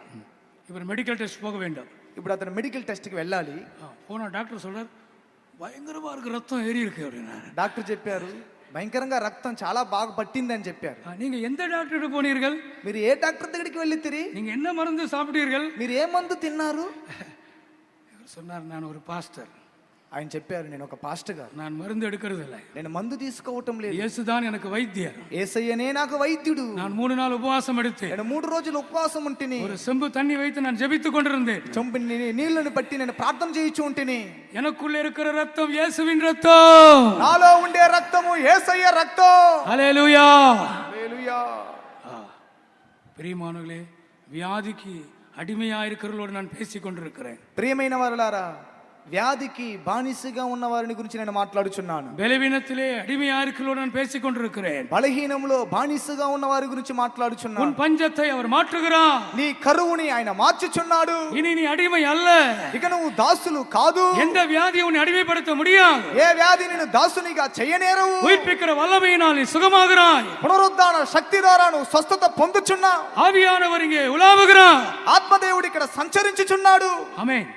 இவர் மெடிக்கல் டெஸ்ட் போக வேண்டும். ఇప్పుడు అతను మెడికల్ టెస్ట్కి వెళ్ళాలి. போன டாக்டர் சொல்றார், பயங்கரமா இருக்கு, ரத்தம் ஏறி இருக்கு அப்படின்னாரு. డాక్టర్ చెప్పారు, భయంకరంగా రక్తం చాలా బాగా పట్టిందని చెప్పారు. நீங்க எந்த டாக்டர் போனீர்கள்? మీరు ఏ డాక్టర్ దగ్గరికి వెళ్ళితిరి? நீங்க என்ன மருந்து சாப்பிட்டீர்கள்? మీరు ఏ మందు తిన్నారు? இவர் சொன்னார், நான் ஒரு பாஸ்டர். ఆయన చెప్పారు, నేను ఒక పాస్టర్ గారు, நான் மருந்து எடுக்கிறது இல்லை, నేను మందు తీసుకోవటం లేదు, இயேசுதான் எனக்கு வைத்தியர், యేసయ్యనే నాకు వైద్యుడు. நான் 3 நாள் உபவாசம் எடுத்தேன், నేను 3 రోజులు ఉపవాసం ఉంటిని, ஒரு செம்பு தண்ணி வைத்து நான் ஜெபித்துக் கொண்டிருந்தேன், చెంబు నీళ్లను పట్టి నేను ప్రార్థన చేయించు ఉంటిని. எனக்குள்ள இருக்கிற ரத்தம் இயேசுவின் ரத்தம், నాలో ఉండే రక్తము యేసయ్య రక్తం. ஹல்லேலூயா హల్లెలూయా. பிரியமானவர்களே, வியாதிக்கு அடிமையா இருக்கிறவர்களோடு நான் பேசிக் கொண்டிருக்கிறேன். ప్రియమైన వారలారా, వ్యాధికి బానిసగా ఉన్న వారిని గురించి నేను మాట్లాడుచున్నాను. బలహీనத்திலே அடிமையா இருக்கிறவர்களோடு நான் பேசிக் கொண்டிருக்கிறேன். బలహీనంలో బానిసగా ఉన్న వారి గురించి మాట్లాడుచున్నాను. உன் பஞ்சத்தை அவர் மாற்றுகிறார், నీ కరువుని ఆయన మార్చుచున్నాడు. இனி நீ அடிமை அல்ல. ఇక నువ్వు దాసులు కాదు. எந்த வியாதியை உன்னை அடிமைப்படுத்த முடியாது. ఏ వ్యాధి నిన్ను దాసునిగా చేయనేరవు. உயிர்ப்பிக்கிற வல்லமையினால் நீ சுகமாகிறாய். పునరుద్ధాన శక్తి ద్వారా నువ్వు స్వస్థత పొందుచున్నావు. ஆவியானவர் இங்கே உலாவுகிறார். ఆత్మదేవుడు ఇక్కడ సంచరించుచున్నాడు. ஆமென்.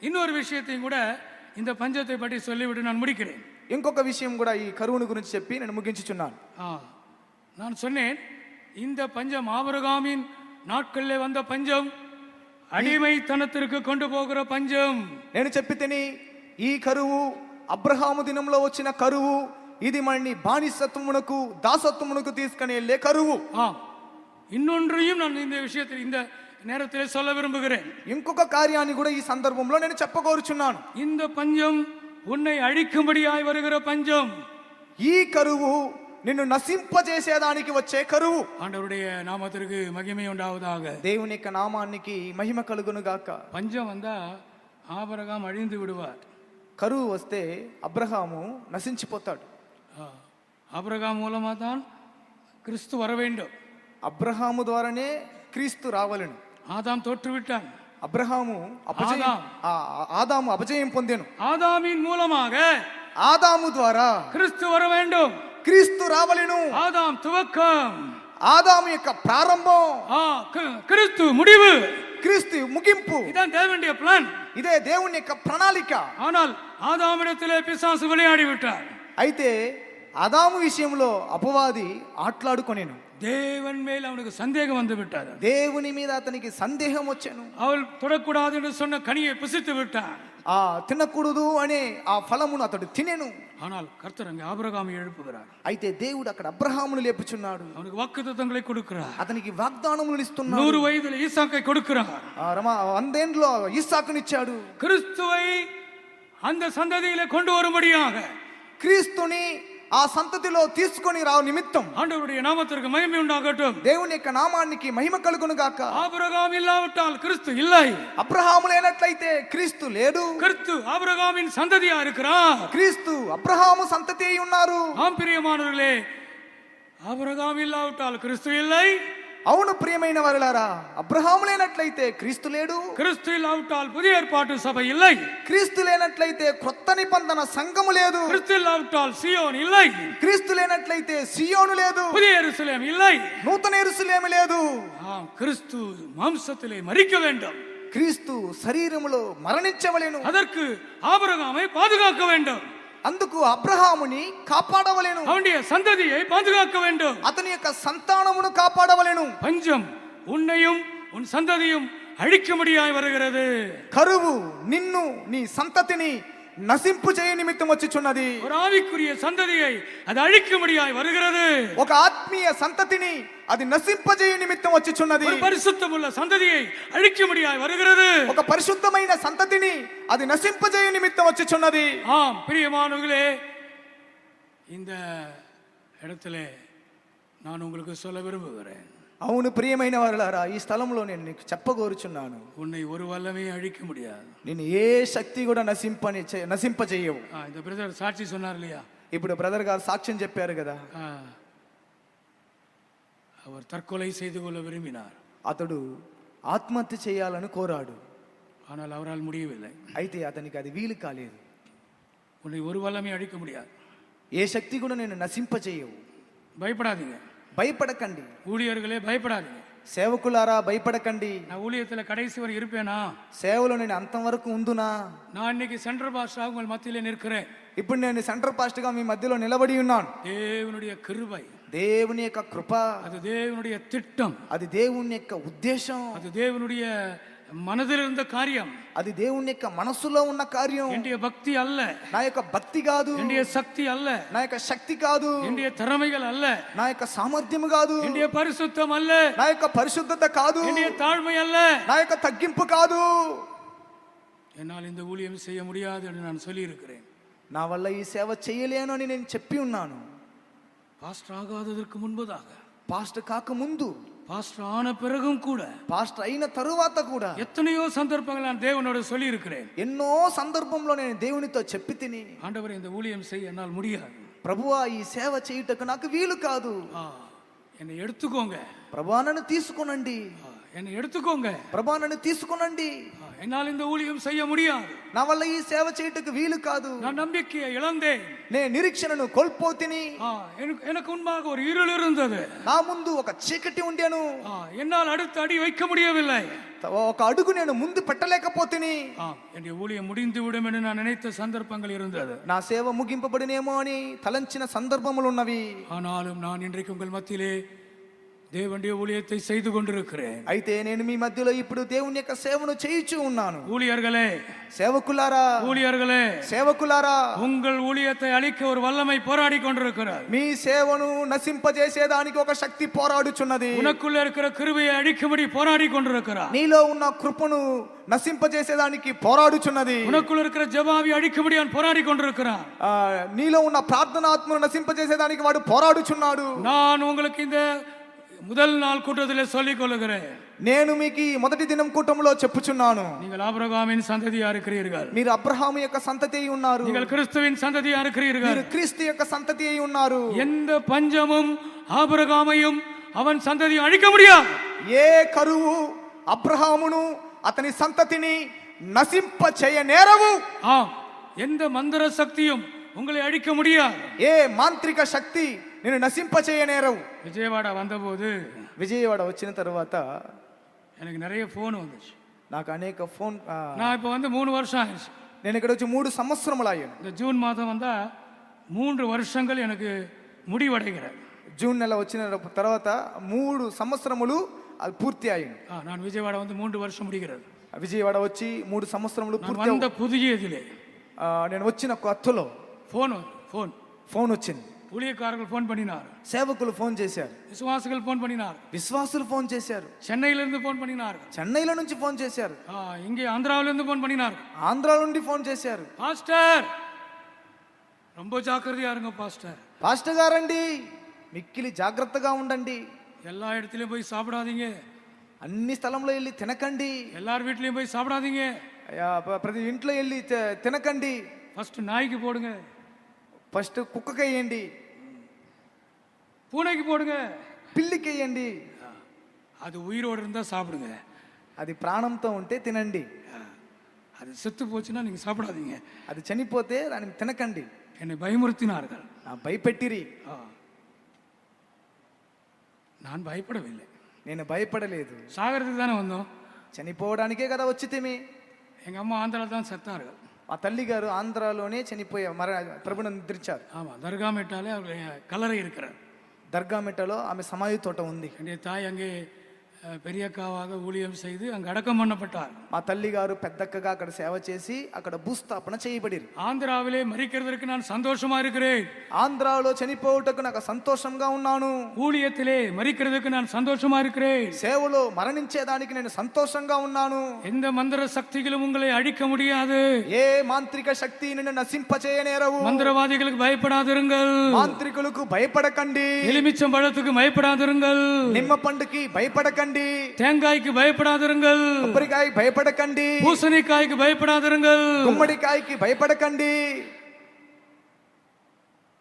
இன்னொரு விஷயத்தையும் கூட இந்த பஞ்சத்தை பற்றி சொல்லிவிட்டு நான் முடிக்கிறேன். ఇంకొక విషయం కూడా ఈ కరువును గురించి చెప్పి నేను ముగించుచున్నాను. நான் சொன்னேன், இந்த பஞ்சம் ஆபிரகாமின் நாட்களிலே வந்த பஞ்சம், அடிமைத்தனத்திற்கு கொண்டு போகிற பஞ்சம். నేను చెప్పితేని ఈ కరువు అబ్రహాము దినంలో వచ్చిన కరువు, ఇది మనని బానిసత్వమునకు దాసత్వమునకు తీసుకుని వెళ్ళే కరువు. இன்னொன்றையும் நான் இந்த விஷயத்தில் இந்த நேரத்திலே சொல்ல விரும்புகிறேன். ఇంకొక కార్యాన్ని కూడా ఈ సందర్భంలో నేను చెప్పగోరుచున్నాను. இந்த பஞ்சம் உன்னை அழிக்கும்படியாய் வருகிற பஞ்சம். ఈ కరువు నిన్ను నశింపజేసేదానికి వచ్చే కరువు. ஆண்டவருடைய நாமத்திற்கு மகிமை உண்டாவதாக. దేవుని యొక్క నామానికి మహిమ కలుగును గాక. பஞ்சம் வந்தா ஆபிரகாம் அழிந்து விடுவார். కరువు వస్తే అబ్రహాము నశించిపోతాడు. ஆபிரகாம் மூலமா தான் கிறிஸ்து வர வேண்டும். అబ్రహాము ద్వారానే క్రీస్తు రావాలను. ஆதாம் தோற்றுவிட்டான். అబ్రహాము ఆదాము అపజయం పొందెను. ஆதாமின் மூலமாக ఆదాము ద్వారా கிறிஸ்து வர வேண்டும். క్రీస్తు రావలెను. ஆதாம் துவக்கம், ఆదాము యొక్క ప్రారంభం, கிறிஸ்து முடிவு, క్రీస్తు ముగింపు. இதான் தேவனுடைய பிளான். ఇదే దేవుని యొక్క ప్రణాళిక. ஆனால் ஆதாமிடத்திலே பிசாசு விளையாடி விட்டார். అయితే ఆదాము విషయంలో అపవాది ఆట్లాడుకొనేను. தேவன் மேல் அவனுக்கு சந்தேகம் வந்து விட்டார். దేవుని మీద అతనికి సందేహం వచ్చెను. அவள் தொடக்கூடாது என்று சொன்ன கனியை புசித்து விட்டார். తినకూడదు అనే ఆ ఫలమును అతడు తినెను. ஆனால் కర్తర్ அங்கே ఆబ్రహాము எழுப்புகிறார். అయితే దేవుడు అక్కడ అబ్రహామును లేపుచున్నాడు. அவனுக்கு வாக்குத்தத்தங்களை கொடுக்கிறார். అతనికి వాగ్దానములను ఇస్తున్నాడు. 100 వయసులో ఈసాకై கொடுக்கிறார். 100 ఏండ్లో ఇస్సాకునిచ్చాడు. கிறிஸ்துவை அந்த சந்ததியிலே கொண்டு வரும்படியாக, క్రీస్తుని ఆ సంతతిలో తీసుకొని రావు నిమిత్తం ஆண்டவருடைய நாமத்திற்கு மகிமை உண்டாகட்டும். దేవుని యొక్క నామానికి మహిమ కలుగును గాక. ஆபிரகாம் இல்லாவிட்டால் கிறிஸ்து இல்லை. అబ్రహాము లేనట్లయితే క్రీస్తు లేడు. கிறிஸ்து ஆபிரகாமின் சந்ததியா இருக்கிறார். క్రీస్తు అబ్రహాము సంతతి అయి ఉన్నారు. ஆம் பிரியமானவர்களே, ஆபிரகாம் இல்லாவிட்டால் கிறிஸ்து இல்லை, అవును ప్రియమైన వారలారా, అబ్రహాము లేనట్లయితే క్రీస్తు లేడు. கிறிஸ்து இல்லாவிட்டால் புதிய ஏற்பாட்டு சபை இல்லை. క్రీస్తు లేనట్లయితే క్రొత్త నిబంధన సంఘము లేదు. கிறிஸ்து இல்லாவிட்டால் சியோன் இல்லை. క్రీస్తు లేనట్లయితే సియోను లేదు. புதிய எருசலேம் இல்லை. నూతన యెరూషలేము లేదు. ஆம், கிறிஸ்து மாம்சத்திலே மரிக்க வேண்டும். క్రీస్తు శరీరములో మరణించవలెను. அதற்கு ஆபிரகாமை பாதுகாக்க வேண்டும். అందుకు అబ్రహాముని కాపాడవలెను. அவனுடைய சந்ததியை பாதுகாக்க வேண்டும். అతని యొక్క సంతానమును కాపాడవలెను. பஞ்சம் உன்னையும் உன் சந்ததியும் அழிக்கும்படியாய் வருகிறது. కరువు నిన్ను నీ సంతతిని నశింపు చేయ నిమిత్తం వచ్చుచున్నది. ஒரு ஆவிக்குரிய சந்ததியை அது அழிக்கும்படியாய் வருகிறது. ఒక ఆత్మీయ సంతతిని అది నశింపజేయ నిమిత్తం వచ్చుచున్నది. ஒரு பரிசுத்தமுள்ள சந்ததியை அழிக்கும்படியாய் வருகிறது. ఒక పరిశుద్ధమైన సంతతిని అది నశింపజేయ నిమిత్తం వచ్చుచున్నది. ஆம் பிரியமானவர்களே, இந்த இடத்திலே நான் உங்களுக்கு சொல்ல விரும்புகிறேன். అవును ప్రియమైన వారలారా, ఈ స్థలంలో నేను నీకు చెప్పగోరుచున్నాను, உன்னை ஒரு வல்லமே அழிக்க முடியாது. నేను ఏ శక్తి కూడా నశింపజేయవు. இந்த பிரதர் சாட்சி சொன்னார் இல்லையா? ఇప్పుడు బ్రదర్ గారు సాక్ష్యం చెప్పారు కదా. அவர் தற்கொலை செய்து கொள்ள விரும்பினார். అతడు ఆత్మహత్య చేయాలని కోరాడు. ஆனால் அவரால் முடியவில்லை. అయితే అతనికి అది వీలు కాలేదు. உன்னை ஒரு வல்லமே அழிக்க முடியாது. ఏ శక్తి కూడా నేను నశింపజేయవు. பயப்படாதீங்க. భయపడకండి. ஊழியர்களே பயப்படாதீங்க. సేవకులారా భయపడకండి. நான் ஊழியத்தில் கடைசி வரை இருப்பேனா? సేవలో నేను అంతం వరకు ఉందునా? நான் இன்னைக்கு சென்ட்ரல் பாஸ்டராக உங்கள் மத்தியிலே நிற்கிறேன். ఇప్పుడు నేను సెంటర్ పాస్టర్ గా మీ మధ్యలో నిలబడి ఉన్నాను. தேவனுடைய கிருபை, దేవుని యొక్క కృప, அது தேவனுடைய திட்டம், అది దేవుని యొక్క ఉద్దేశం, அது தேவனுடைய மனதில் இருந்த காரியம், అది దేవుని యొక్క మనసులో ఉన్న కార్యం. என்னுடைய பக்தி அல்ல, నా యొక్క భక్తి కాదు, என்னுடைய சக்தி அல்ல, నా యొక్క శక్తి కాదు, என்னுடைய திறமைகள் அல்ல, నా యొక్క సామర్థ్యం కాదు, என்னுடைய பரிசுத்தம் அல்ல, నా యొక్క పరిశుద్ధత కాదు, என்னுடைய தாழ்மை அல்ல, నా యొక్క తగ్గింపు కాదు. என்னால் இந்த ஊழியம் செய்ய முடியாது என்று நான் சொல்லி இருக்கிறேன். నా వల్ల ఈ సేవ చేయలేను అని నేను చెప్పి ఉన్నాను. பாஸ்டர் ஆகாததற்கு முன்பதாக, పాస్టర్ కాక ముందు, பாஸ்டர் ஆன பிறகும் கூட, పాస్టర్ అయిన తరువాత కూడా எத்தனையோ சந்தர்ப்பங்கள் நான் தேவனோடு சொல்லி இருக்கிறேன். ఎన్నో సందర్భంలో నేను దేవునితో చెప్పి తిని, ஆண்டவரே இந்த ஊழியம் செய்ய என்னால் முடியாது. ప్రభువా ఈ సేవ చేయుటకు నాకు వీలు కాదు. என்னை எடுத்துக்கோங்க. ప్రభువా నన్ను తీసుకొనండి. என்னை எடுத்துக்கோங்க. ప్రభువా నన్ను తీసుకొనండి. என்னால் இந்த ஊழியம் செய்ய முடியாது. నా వల్ల ఈ సేవ చేయుటకు వీలు కాదు. நான் நம்பிக்கையை இழந்தேன். నేను నిరీక్షణను కోల్పోతిని. எனக்கு முன்பாக ஒரு இருள் இருந்தது. నా ముందు ఒక చీకటి ఉండెను. என்னால் அடுத்த அடி வைக்க முடியவில்லை. ఒక అడుగు నేను ముందు పెట్టలేకపోతిని. என்னுடைய ஊழியம் முடிந்து விடும் என்று நான் நினைத்த சந்தர்ப்பங்கள் இருந்தது. నా సేవ ముగింపబడినేమో అని తలంచిన సందర్భములు ఉన్నవి. ஆனாலும் நான் இன்றைக்கு உங்கள் மத்தியிலே దేవుని ஊழியத்தை செய்து கொண்டிருக்கிறேன். అయితే నేను మీ మధ్యలో ఇప్పుడు దేవుని యొక్క సేవను చేయుచూ ఉన్నాను. ஊழியர்களே, సేవకులారా, ஊழியர்களே, సేవకులారా, உங்கள் ஊழியத்தை அழிக்க ஒரு வல்லமை போராடி கொண்டிருக்கிறார். మీ సేవను నశింపజేసేదానికి ఒక శక్తి పోరాడుచున్నది. உனக்குள்ள இருக்கிற கிருபையை அழிக்கும்படி போராடி கொண்டிருக்கிறார். నీలో ఉన్న కృపను నశింపజేసేదానికి పోరాడుచున్నది. உனக்குள்ள இருக்கிற ஜெபாவி அழிக்கும்படி அவன் போராடி கொண்டிருக்கிறான். నీలో ఉన్న ప్రార్థనాత్మను నశింపజేసేదానికి వాడు పోరాడుచున్నాడు. நான் உங்களுக்கு இந்த முதல் நாள் கூட்டத்திலே சொல்லிக் கொள்கிறேன். నేను మీకు మొదటి దినం కూటములో చెప్పుచున్నాను, நீங்கள் ஆபிரகாமின் சந்ததியா இருக்கிறீர்கள். మీరు అబ్రహాము యొక్క సంతతి అయి ఉన్నారు. நீங்கள் கிறிஸ்துவின் சந்ததியா இருக்கிறீர்கள். మీరు క్రీస్తు యొక్క సంతతి అయి ఉన్నారు. எந்த பஞ்சமும் ஆபிரகாமையும் அவன் சந்ததியை அழிக்க முடியாது. ఏ కరువు అబ్రహామును అతని సంతతిని నశింప చేయనేరవు. எந்த மந்திர சக்தியும் உங்களை அழிக்க முடியாது. ఏ మాంత్రిక శక్తి నేను నశింప చేయనేరవు. விஜயவாடா வந்தபோது, విజయవాడ వచ్చిన తర్వాత எனக்கு நிறைய ஃபோன் வந்துச்சு. నాకు అనేక ఫోన్. நான் இப்போ வந்து 3 வருஷம் ஆயிடுச்சு. నేను ఇక్కడ వచ్చి 3 సంవత్సరములు అయ్యాను. இந்த ஜூன் மாதம் வந்தா 3 வருஷங்கள் எனக்கு முடிவடைகிறது. జూన్ నెల వచ్చిన తర్వాత 3 సంవత్సరములు అది పూర్తి అయ్యాను. நான் விஜயவாடா வந்து 3 வருஷம் முடிகிறது. విజయవాడ వచ్చి 3 సంవత్సరములు పూర్తి. வந்த புதியதிலே నేను వచ్చిన కొత్తలో ఫోన్ వచ్చింది. ஊழியக்காரர்கள் ஃபோன் பண்ணினார், సేవకులు ఫోన్ చేశారు, விசுவாசிகள் ஃபோன் பண்ணினார், విశ్వాసులు ఫోన్ చేశారు, சென்னையிலிருந்து ஃபோன் பண்ணினார், చెన్నైలో నుంచి ఫోన్ చేశారు, இங்கே ஆந்திராவிலிருந்து ஃபோன் பண்ணினார், ఆంధ్రా నుండి ఫోన్ చేశారు. பாஸ்டர் ரொம்ப ஜாக்கிரதையா இருங்க பாஸ்டர். పాస్టర్ గారండి మిక్కిలి జాగ్రత్తగా ఉండండి. எல்லா இடத்துலயும் போய் சாப்பிடாதீங்க, అన్ని స్థలంలో వెళ్ళి తినకండి, எல்லார் வீட்லயும் போய் சாப்பிடாதீங்க, ప్రతి ఇంట్లో వెళ్ళి తినకండి. ஃபர்ஸ்ட் நாய்க்கு போடுங்க, ఫస్ట్ కుక్కకి వేయండి, பூனைக்கு போடுங்க, పిల్లికి వేయండి. அது உயிரோடு இருந்தால் சாப்பிடுங்க, అది ప్రాణంతో ఉంటే తినండి, அது செத்து போச்சுன்னா நீங்கள் சாப்பிடாதீங்க. అది చనిపోతే దాన్ని తినకండి. என்னை பயமுறுத்தினார்கள். భయపెట్టిరి. நான் பயப்படவில்லை. నేను భయపడలేదు. சாகிறதுக்கு தானே வந்தோம், చనిపోవడానికే కదా వచ్చితిమి. எங்கள் అమ్மா ஆந்திராவில் தான் செத்தார்கள். మా తల్లి గారు ఆంధ్రాలోనే చనిపోయే ప్రభుని నిద్రించారు. ஆமாம், தர்கா மெட்டாலே அவருடைய கல்லறை இருக்கிறார். దర్గామిట్టలో ఆమె సమాధి తోట ఉంది. என்னுடைய தாய் அங்கே பெரியக்காவாக ஊழியம் செய்து அங்கே அடக்கம் பண்ணப்பட்டார். మా తల్లి గారు పెద్దక్కగా అక్కడ సేవ చేసి అక్కడ భూస్థాపన చేయబడిరు. ஆந்திராவிலே மரிக்கிறதற்கு நான் சந்தோஷமா இருக்கிறேன். ఆంధ్రాలో చనిపోవుటకు నాకు సంతోషంగా ఉన్నాను. ஊழியத்திலே மரிக்கிறதுக்கு நான் சந்தோஷமா இருக்கிறேன். సేవలో మరణించేదానికి నేను సంతోషంగా ఉన్నాను. எந்த மந்திர சக்திகளும் உங்களை அழிக்க முடியாது. ఏ మాంత్రిక శక్తి నిన్ను నశింపచేయనేరవు. மந்திரவாதிகளுக்கு பயப்படாதிருங்கள். మాంత్రికులకు భయపడకండి. எலுமிச்சம் பழத்துக்கு பயப்படாதிருங்கள். నిమ్మ పండుకి భయపడకండి. தேங்காய்க்கு பயப்படாதிருங்கள். కొబ్బరికాయ భయపడకండి. பூசணிக்காய்க்கு பயப்படாதிருங்கள். గుమ్మడికాయకి భయపడకండి.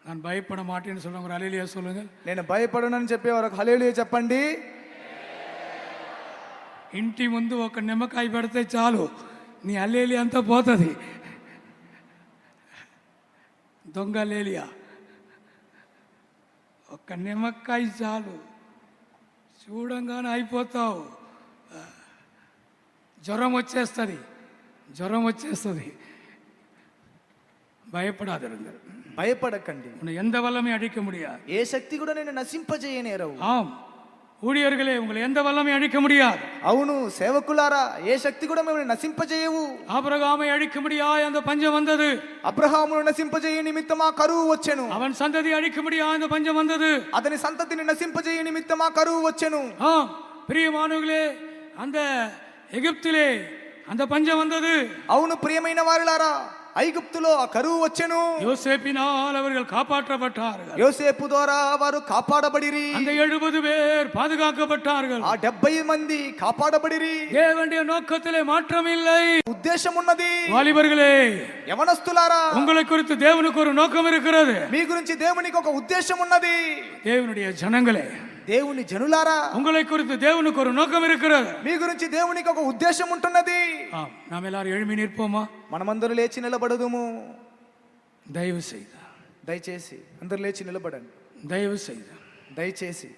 நான் பயப்பட மாட்டேன்னு சொல்றவங்க ஒரு ஹல்லேலூயா சொல்லுங்க. నేను భయపడనని చెప్పేవారు హల్లెలూయా చెప్పండి. ఇంటి ముందు ఒక నిమ్మకాయ పెడితే చాలు, నీ హల్లేలూయా అంతా పోతుంది. దొంగ హల్లేలూయా. ఒక నిమ్మకాయ చాలు, చూడంగానే అయిపోతావు. జ్వరం వచ్చేస్తుంది. பயப்படாதிருங்கள். భయపడకండి. உன்னை எந்த வல்லமை அழிக்க முடியாது. ఏ శక్తి కూడా నేను నశింపజేయనేరవు. ஆம் ஊழியர்களே, உங்களை எந்த வல்லமை அழிக்க முடியாது. అవును సేవకులారా, ఏ శక్తి కూడా మిమ్మల్ని నశింపజేయవు. ஆபிரகாமை அழிக்க முடியாது அந்த பஞ்சம் வந்தது. అబ్రహామును నశింపజేయ నిమిత్తమా కరువు వచ్చెను. அவன் சந்ததி அழிக்க முடியாது அந்த பஞ்சம் வந்தது. అతని సంతతిని నశింపజేయ నిమిత్తమా కరువు వచ్చెను. ஆம் பிரியமானவர்களே, அந்த ఎగిప్తిலே அந்த பஞ்சம் வந்தது. అవును ప్రియమైన వారులారా, ఐగుప్తులో ఆ కరువు వచ్చెను. யோசேப்பினால் அவர்கள் காப்பாற்றப்பட்டார்கள். యోసేపు ద్వారా వారు కాపాడబడిరి. அந்த 70 பேர் பாதுகாக்கப்பட்டார்கள். ఆ 70 మంది కాపాడబడిరి. தேவனுடைய நோக்கத்திலே மாற்றம் இல்லை. ఉద్దేశం ఉన్నది. வாலிபர்களே, యవనస్తులారా, உங்களை குறித்து தேவனுக்கு ஒரு நோக்கம் இருக்கிறது. మీ గురించి దేవునికి ఒక ఉద్దేశం ఉన్నది. தேவனுடைய ஜனங்களே, దేవుని జనులారా, உங்களை குறித்து தேவனுக்கு ஒரு நோக்கம் இருக்கிறது. మీ గురించి దేవునికి ఒక ఉద్దేశం ఉంటున్నది. நாம் எல்லாரும் எழும்பி நிற்போமா? మనమందరూ లేచి నిలబడదుము. தயவு செய்து దయచేసి అందరూ లేచి నిలబడండి. தயவு செய்து దయచేసి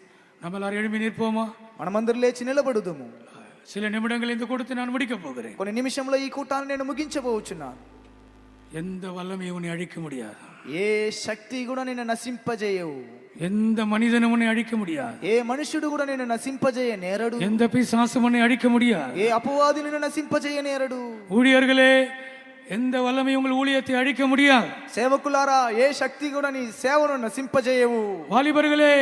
நம்ம எல்லாரும் எழும்பி நிற்போமா? మనమందరూ లేచి నిలబడదుము. சில நிமிடங்கள் இந்த கூட்டத்தை நான் முடிக்க போகிறேன். కొన్ని నిమిషంలో ఈ కూటాన్ని నేను ముగించబోచున్నాను. எந்த வல்லமையும் உன்னை அழிக்க முடியாது. ఏ శక్తి కూడా నిన్ను నశింపజేయవు. எந்த மனிதனும் உன்னை அழிக்க முடியாது. ఏ మనుషుడు కూడా నిన్ను నశింపజేయ నేరడు. எந்த பிசாசும் உன்னை அழிக்க முடியாது. ఏ అపవాది నిన్ను నశింపజేయ నేరడు. ஊழியர்களே, எந்த வல்லமையும் உங்கள் ஊழியத்தை அழிக்க முடியாது. సేవకులారా, ఏ శక్తి కూడా నీ సేవను నశింపజేయవు. வாலிபர்களே,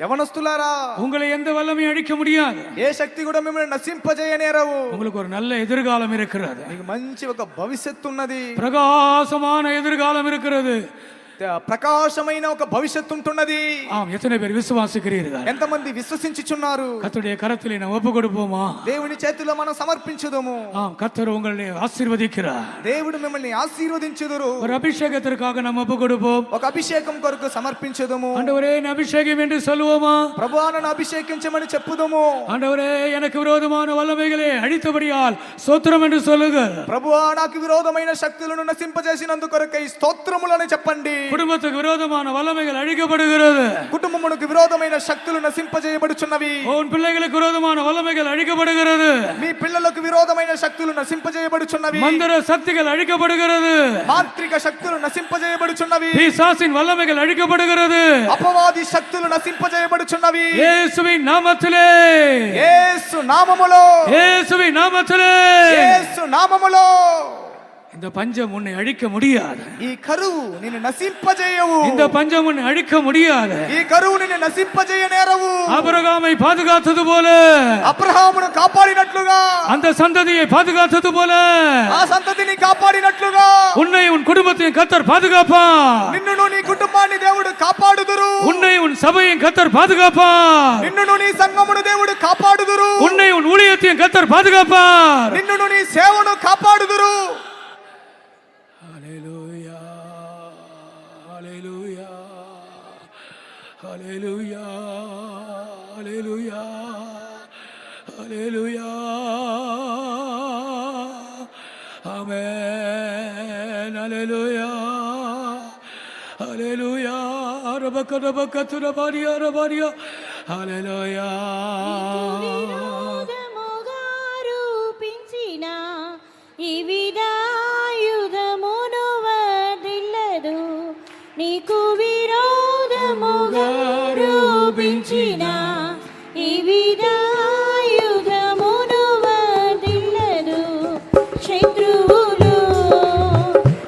యవనస్తులారా, உங்களை எந்த வல்லமையும் அழிக்க முடியாது. ఏ శక్తి కూడా మిమ్మల్ని నశింపజేయ నేరవు. உங்களுக்கு ஒரு நல்ல எதிர்காலம் இருக்கிறது. మీకు మంచి ఒక భవిష్యత్తు ఉన్నది. பிரகாசமான எதிர்காலம் இருக்கிறது. ప్రకాశమైన ఒక భవిష్యత్తు ఉంటున్నది. எத்தனை பேர் విశ్వాసిக்கிறீர்கள்? ఎంతమంది విశ్వసించుచున్నారు? கர்த்தருடைய கரத்திலே நாம் ஒப்பு கொடுப்போமா? దేవుని చేతిలో మనం సమర్పించుదము. கர்த்தர் உங்களை ஆசீர்வதிக்கிறார். దేవుడు మిమ్మల్ని ఆశీర్వదించుదురు. ஒரு அபிஷேகத்திற்காக நாம் ஒப்பு கொடுப்போம். ఒక అభిషేకం కొరకు సమర్పించుదము. ஆண்டவரே, அபிஷேகம் என்று சொல்லுவோமா? ప్రభువా, నన్ను అభిషేకించమని చెప్పుదము. ஆண்டவரே, எனக்கு விரோதமான வல்லமைகளை அழித்தபடியால் ஸ்தோத்திரம் என்று சொல்லுங்கள். ప్రభువా, నాకు విరోధమైన శక్తులను నశింపజేసినందుకొరకై స్తోత్రములని చెప్పండి. குடும்பத்துக்கு விரோதமான வல்லமைகள் அழிக்கப்படுகிறது. కుటుంబమునకు విరోధమైన శక్తులు నశింపజేయబడుచున్నవి. உன் பிள்ளைகளுக்கு விரோதமான வல்லமைகள் அழிக்கப்படுகிறது. మీ పిల్లలకు విరోధమైన శక్తులు నశింపజేయబడుచున్నవి. மந்திர சக்திகள் அழிக்கப்படுகிறது. మాంత్రిక శక్తులు నశింపజేయబడుచున్నవి. பிசாசின் வல்லமைகள் அழிக்கப்படுகிறது. అపవాది శక్తులు నశింపజేయబడుచున్నవి. இயேசுவின் நாமத்திலே, యేసు నామములో, இயேசுவின் நாமத்திலே, యేసు నామములో இந்த பஞ்சம் உன்னை அழிக்க முடியாது. ఈ కరువు నిన్ను నశింపజేయవు. இந்த பஞ்சம் உன்னை அழிக்க முடியாது. ఈ కరువు నిన్ను నశింపజేయ నేరవు. ஆபிரகாமை பாதுகாத்தது போல, అబ్రహామును కాపాడినట్లుగా, அந்த சந்ததியை பாதுகாத்தது போல, ఆ సంతతిని కాపాడినట్లుగా உன்னை உன் குடும்பத்தையும் கர்த்தர் பாதுகாப்பார். నిన్నును నీ కుటుంబాన్ని దేవుడు కాపాడుదురు. உன்னை உன் சபையும் கர்த்தர் பாதுகாப்பார். నిన్నును నీ సంఘమును దేవుడు కాపాడుదురు. உன்னை உன் ஊழியத்தையும் கர்த்தர் பாதுகாப்பார். నిన్నును నీ సేవను కాపాడుదురు. ஹல்லேலூயா, ஹல்லேலூயா, ஹல்லேலூயா, ஹல்லேலூயா, హల్లెలూయా ఆమేన్ హల్లెలూయా హల్లెలూయా రబకరబకతురబారియా రబారియా హల్లెలూయా విరోధముగా రూపించిన ఈ విదాయుధమును వర్ధిల్లదు. నీకు విరోధముగా రూపించిన ఈ విదాయుధమును వర్ధిల్లదు. శత్రువులు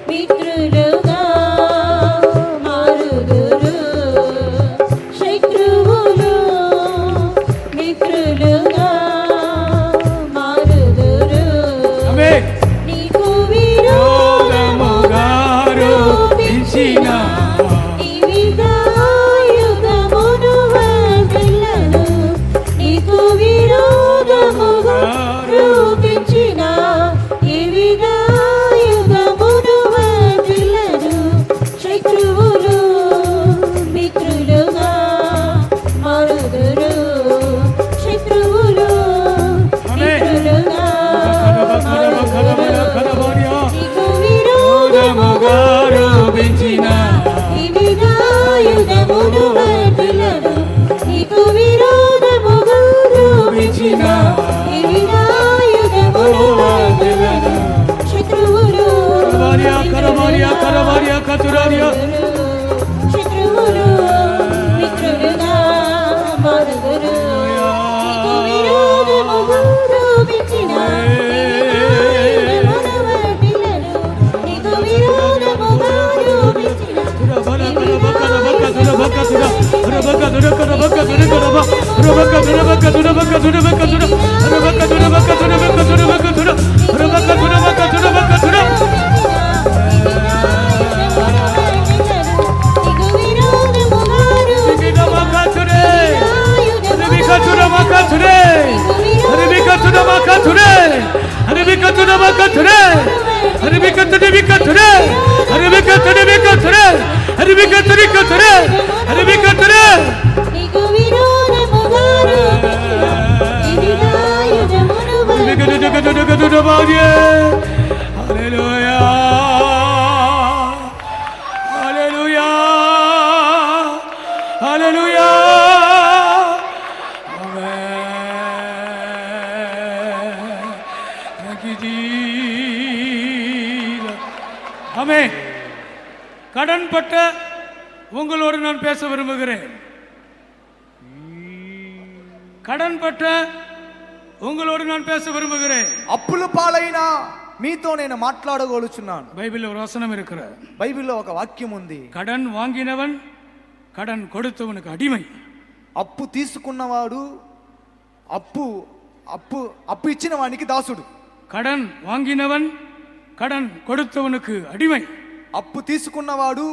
మిత్రులుగా మారుదురు. శత్రువులు మిత్రులుగా మారుదురు. ఆమేన్ నీకు విరోధముగా రూపించిన ఈ విదాయుధమును వర్ధిల్లదు. నీకు విరోధముగా రూపించిన ఈ విదాయుధమును వర్ధిల్లదు. శత్రువులు మిత్రులుగా మారుదురు. శత్రువులు మిత్రులుగా కరబకరబకరబకరబారియా నీకు విరోధముగా రూపించిన ఈ విదాయుధమును వర్ధిల్లదు. నీకు విరోధముగా రూపించిన ఈ విదాయుధమును వర్ధిల్లదు. శత్రువులు కరబారియా కరబారియా కరబారియా కతురారియా శత్రువులు మిత్రులుగా మారుదురు. నీకు విరోధముగా రూపించిన ఈ విదాయుధమును వర్ధిల్లదు. నీకు విరోధముగా రూపించిన నీకు విరోధముగా నీకు విరోధముగా రూపించిన ఈ విదాయుధమును వర్ధిల్లదు. హల్లెలూయా హల్లెలూయా హల్లెలూయా ஆமென். கடன் பட்ட உங்களோடு நான் பேச விரும்புகிறேன். கடன் பட்ட உங்களோடு நான் பேச விரும்புகிறேன். అప్పుల పాలైన మీతో నేను మాట్లాడగోలుచున్నాను. பைபிளில் ஒரு வசனம் இருக்கிறது. బైబిల్లో ఒక వాక్యం ఉంది. கடன் வாங்கினவன் கடன் கொடுத்தவனுக்கு அடிமை. అప్పు తీసుకున్నవాడు అప్పు అప్పు అప్పు ఇచ్చిన వానికి దాసుడు. கடன் வாங்கினவன் கடன் கொடுத்தவனுக்கு அடிமை. అప్పు తీసుకున్నవాడు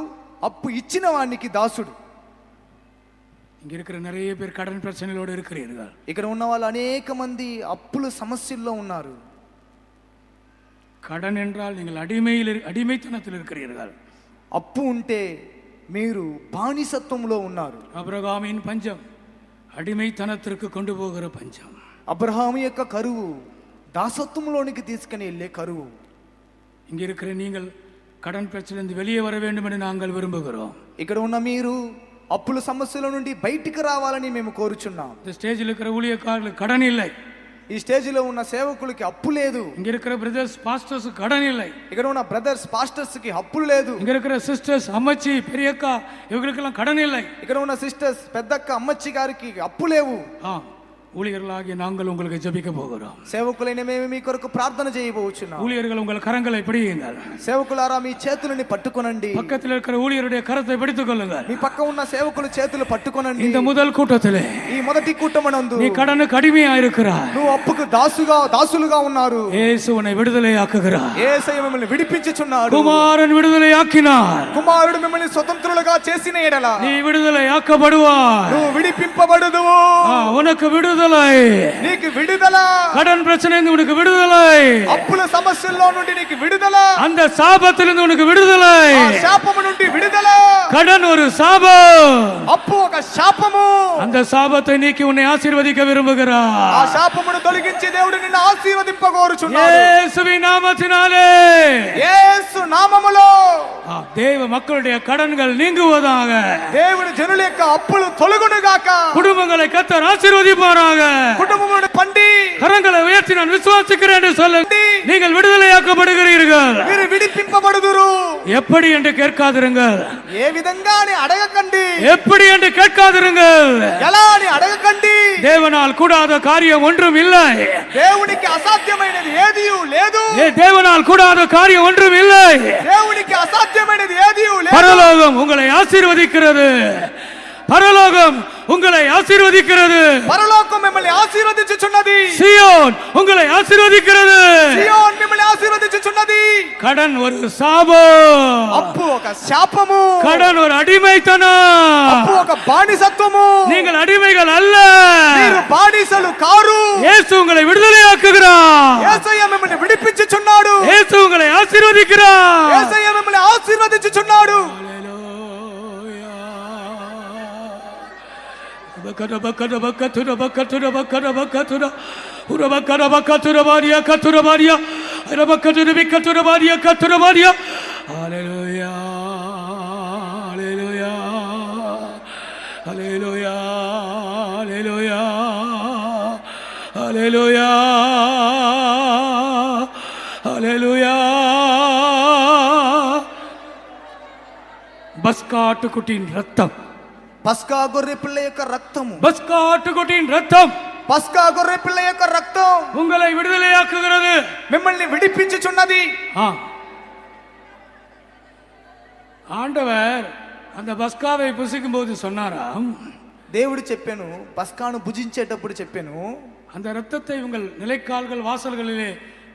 అప్పు ఇచ్చిన వానికి దాసుడు. இங்க இருக்கிற நிறைய பேர் கடன் பிரச்சனைகளோடு இருக்கிறீர்கள். ఇక్కడ ఉన్న వాళ్ళు అనేక మంది అప్పుల సమస్యల్లో ఉన్నారు. கடன் என்றால் நீங்கள் அடிமைத்தனத்தில் இருக்கிறீர்கள். అప్పు ఉంటే మీరు బానిసత్వంలో ఉన్నారు. அபிரகாமின் பஞ்சம் அடிமைத்தனத்திற்கு கொண்டு போகிற பஞ்சம். అబ్రహాము యొక్క కరువు దాసత్వంలోనికి తీసుకుని వెళ్ళే కరువు. இங்க இருக்கிற நீங்கள் கடன் பிரச்சனை வெளியே வர வேண்டும் என்று நாங்கள் விரும்புகிறோம். ఇక్కడ ఉన్న మీరు అప్పుల సమస్యల నుండి బయటికి రావాలని మేము కోరుచున్నాం. இந்த ஸ்டேஜில் இருக்கிற ஊழியக்காரர்களுக்கு கடன் இல்லை. ఈ స్టేజిలో ఉన్న సేవకులకి అప్పు లేదు. இங்க இருக்கிற பிரதர்ஸ் பாஸ்டர்ஸ் கடன் இல்லை. ఇక్కడ ఉన్న బ్రదర్స్ పాస్టర్స్ కి అప్పులు లేదు. இங்க இருக்கிற சிஸ்டர்ஸ் அம்மச்சி பெரியக்கா இவங்களுக்கெல்லாம் கடன் இல்லை. ఇక్కడ ఉన్న సిస్టర్స్ పెద్దక్క అమ్మచ్చి గారికి అప్పు లేవు. ஊழியர்களாகிய நாங்கள் உங்களுக்கு ஜெபிக்க போகிறோம். సేవకులైన మేము మీ కొరకు ప్రార్థన చేయబోచున్నాం. ஊழியர்கள் உங்கள் கரங்களை பிடியுங்கள். సేవకులారా మీ చేతులని పట్టుకొనండి. பக்கத்தில் இருக்கிற ஊழியருடைய கரத்தை பிடித்துக் கொள்ளுங்கள். మీ పక్క ఉన్న సేవకుల చేతులు పట్టుకొనండి. இந்த முதல் கூட்டத்திலே ఈ మొదటి కూటమనందు நீ கடனுக்கு அடிமையா இருக்கிறாய். నువ్వు అప్పుకు దాసులుగా ఉన్నారు. இயேசு உன்னை விடுதலையாக்குகிறார். యేసయ్య మిమ్మల్ని విడిపించుచున్నాడు. குமாரன் விடுதலையாக்கினார். కుమారుడు మిమ్మల్ని స్వతంత్రులుగా చేసిన ఎడల நீ விடுதலையாக்கப்படுவாய். నువ్వు విడిపింపబడుదువు. உனக்கு விடுதலை. నీకు విడుదల. கடன் பிரச்சனை உனக்கு விடுதலை. అప్పుల సమస్యల్లో నుండి నీకు విడుదల. அந்த சாபத்திலிருந்து உனக்கு விடுதலை. ఆ శాపము నుండి విడుదల. கடன் ஒரு சாபம். అప్పు ఒక శాపము. அந்த அந்த சாபத்தை நீக்கி உன்னை ஆசீர்வதிக்க விரும்புகிறார். ఆ శాపమును తొలగించి దేవుడు నిన్ను ఆశీర్వదింపగోరుచున్నాడు. இயேசுவின் நாமத்தினாலே యేసు నామములో தேவ மக்களுடைய கடன்கள் நீங்குவதாக. దేవుని జనుల యొక్క అప్పులు తొలగునుగాక. குடும்பங்களை கர்த்தர் ஆசீர்வதிப்பாராக. కుటుంబమును పండి கரங்களை உயர்த்தி நான் விசுவாசிக்கிறேன் என்று சொல்லுங்கள். நீங்கள் விடுதலையாக்கப்படுகிறீர்கள். మీరు విడిపింపబడుదురు. எப்படி என்று கேட்காதிருங்கள். ఏ విధంగా అని అడగకండి. எப்படி என்று கேட்காதிருங்கள். ఎలా అని అడగకండి. தேவனால் கூடாத காரியம் ஒன்றும் இல்லை. దేవునికి అసాధ్యమైనది ఏదీ లేదు. தேவனால் கூடாத காரியம் ஒன்றும் இல்லை. దేవునికి అసాధ్యమైనది ఏదీ లేదు. பரலோகம் உங்களை ஆசீர்வதிக்கிறது. பரலோகம் உங்களை ஆசீர்வதிக்கிறது. పరలోకం మిమ్మల్ని ఆశీర్వదించుచున్నది. சீயோன் உங்களை ஆசீர்வதிக்கிறது. సియోన్ మిమ్మల్ని ఆశీర్వదించుచున్నది. கடன் ஒரு சாபம். అప్పు ఒక శాపము. கடன் ஒரு அடிமைத்தனம். అప్పు ఒక బానిసత్వము. நீங்கள் అడిமைகள் அல்ல. మీరు బానిసలు కారు. இயேசு உங்களை விடுதலையாக்குகிறார். యేసయ్య మిమ్మల్ని విడిపించుచున్నాడు. இயேசு உங்களை ஆசீர்வதிக்கிறார். యేసయ్య మిమ్మల్ని ఆశీర్వదించుచున్నాడు. பஸ்கா ஆட்டுக்குட்டியின் ரத்தம். పస్కా గొర్రె పిల్ల యొక్క రక్తము. பஸ்கா ஆட்டுக்குட்டியின் ரத்தம் పస్కా గొర్రె పిల్ల యొక్క రక్తం உங்களை விடுதலையாக்குகிறது. మిమ్మల్ని విడిపించుచున్నది. ஆண்டவர் அந்த பஸ்காவை புசிக்கும் போது சொன்னாராம், దేవుడు చెప్పాను, పస్కాను భుజించేటప్పుడు చెప్పాను, அந்த ரத்தத்தை உங்கள் நிலைக்கால்கள் வாசல்களிலே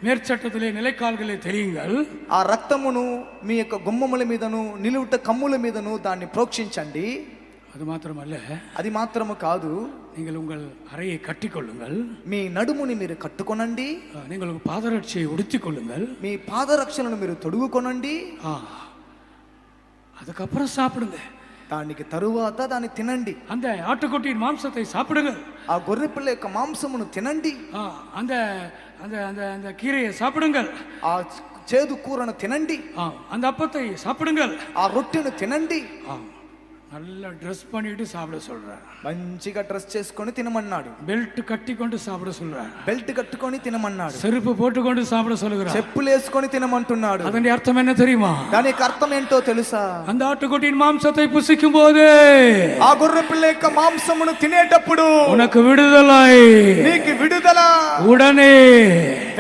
மேற்சட்டத்திலே நிலைக்கால்களே தெரியுங்கள். ఆ రక్తమును మీ యొక్క గుమ్మముల మీదను నిలువుట కమ్ముల మీదను దాన్ని ప్రోక్షించండి. அது மாத்திரமல்ல, అది మాత్రము కాదు, நீங்கள் உங்கள் அறையை கட்டிக்கொள்ளுங்கள். మీ నడుముని మీరు కట్టుకొనండి. நீங்கள் உங்கள் பாதரட்சியை உடுத்திக் கொள்ளுங்கள். మీ పాదరక్షలను మీరు తొడుగుకొనండి. அதுக்கப்புறம் சாப்பிடுங்க. దానికి తరువాత దాన్ని తినండి. அந்த ஆட்டுக்குட்டியின் மாம்சத்தை சாப்பிடுங்கள். ఆ గొర్రె పిల్ల యొక్క మాంసమును తినండి. அந்த அந்த அந்த அந்த கீரையை சாப்பிடுங்கள். ఆ చేదు కూరను తినండి. அந்த அப்பத்தை சாப்பிடுங்கள். ఆ రొట్టెను తినండి. நல்லா ட்ரெஸ் பண்ணிட்டு சாப்பிட சொல்றார். మంచిగా డ్రెస్ చేసుకొని తినమన్నాడు. பெல்ட் கட்டிக்கொண்டு சாப்பிட சொல்றார். బెల్ట్ కట్టుకొని తినమన్నాడు. செருப்பு போட்டுக்கொண்டு சாப்பிட சொல்லுகிறார். చెప్పులు వేసుకొని తినమంటున్నాడు. அதன் அர்த்தம் என்ன தெரியுமா? దాని యొక్క అర్థం ఏంటో తెలుసా? அந்த ஆட்டுக்குட்டியின் மாம்சத்தை புசிக்கும் போது, ఆ గొర్రె పిల్ల యొక్క మాంసమును తినేటప్పుడు உனக்கு விடுதலை. నీకు విడుదల உடனே,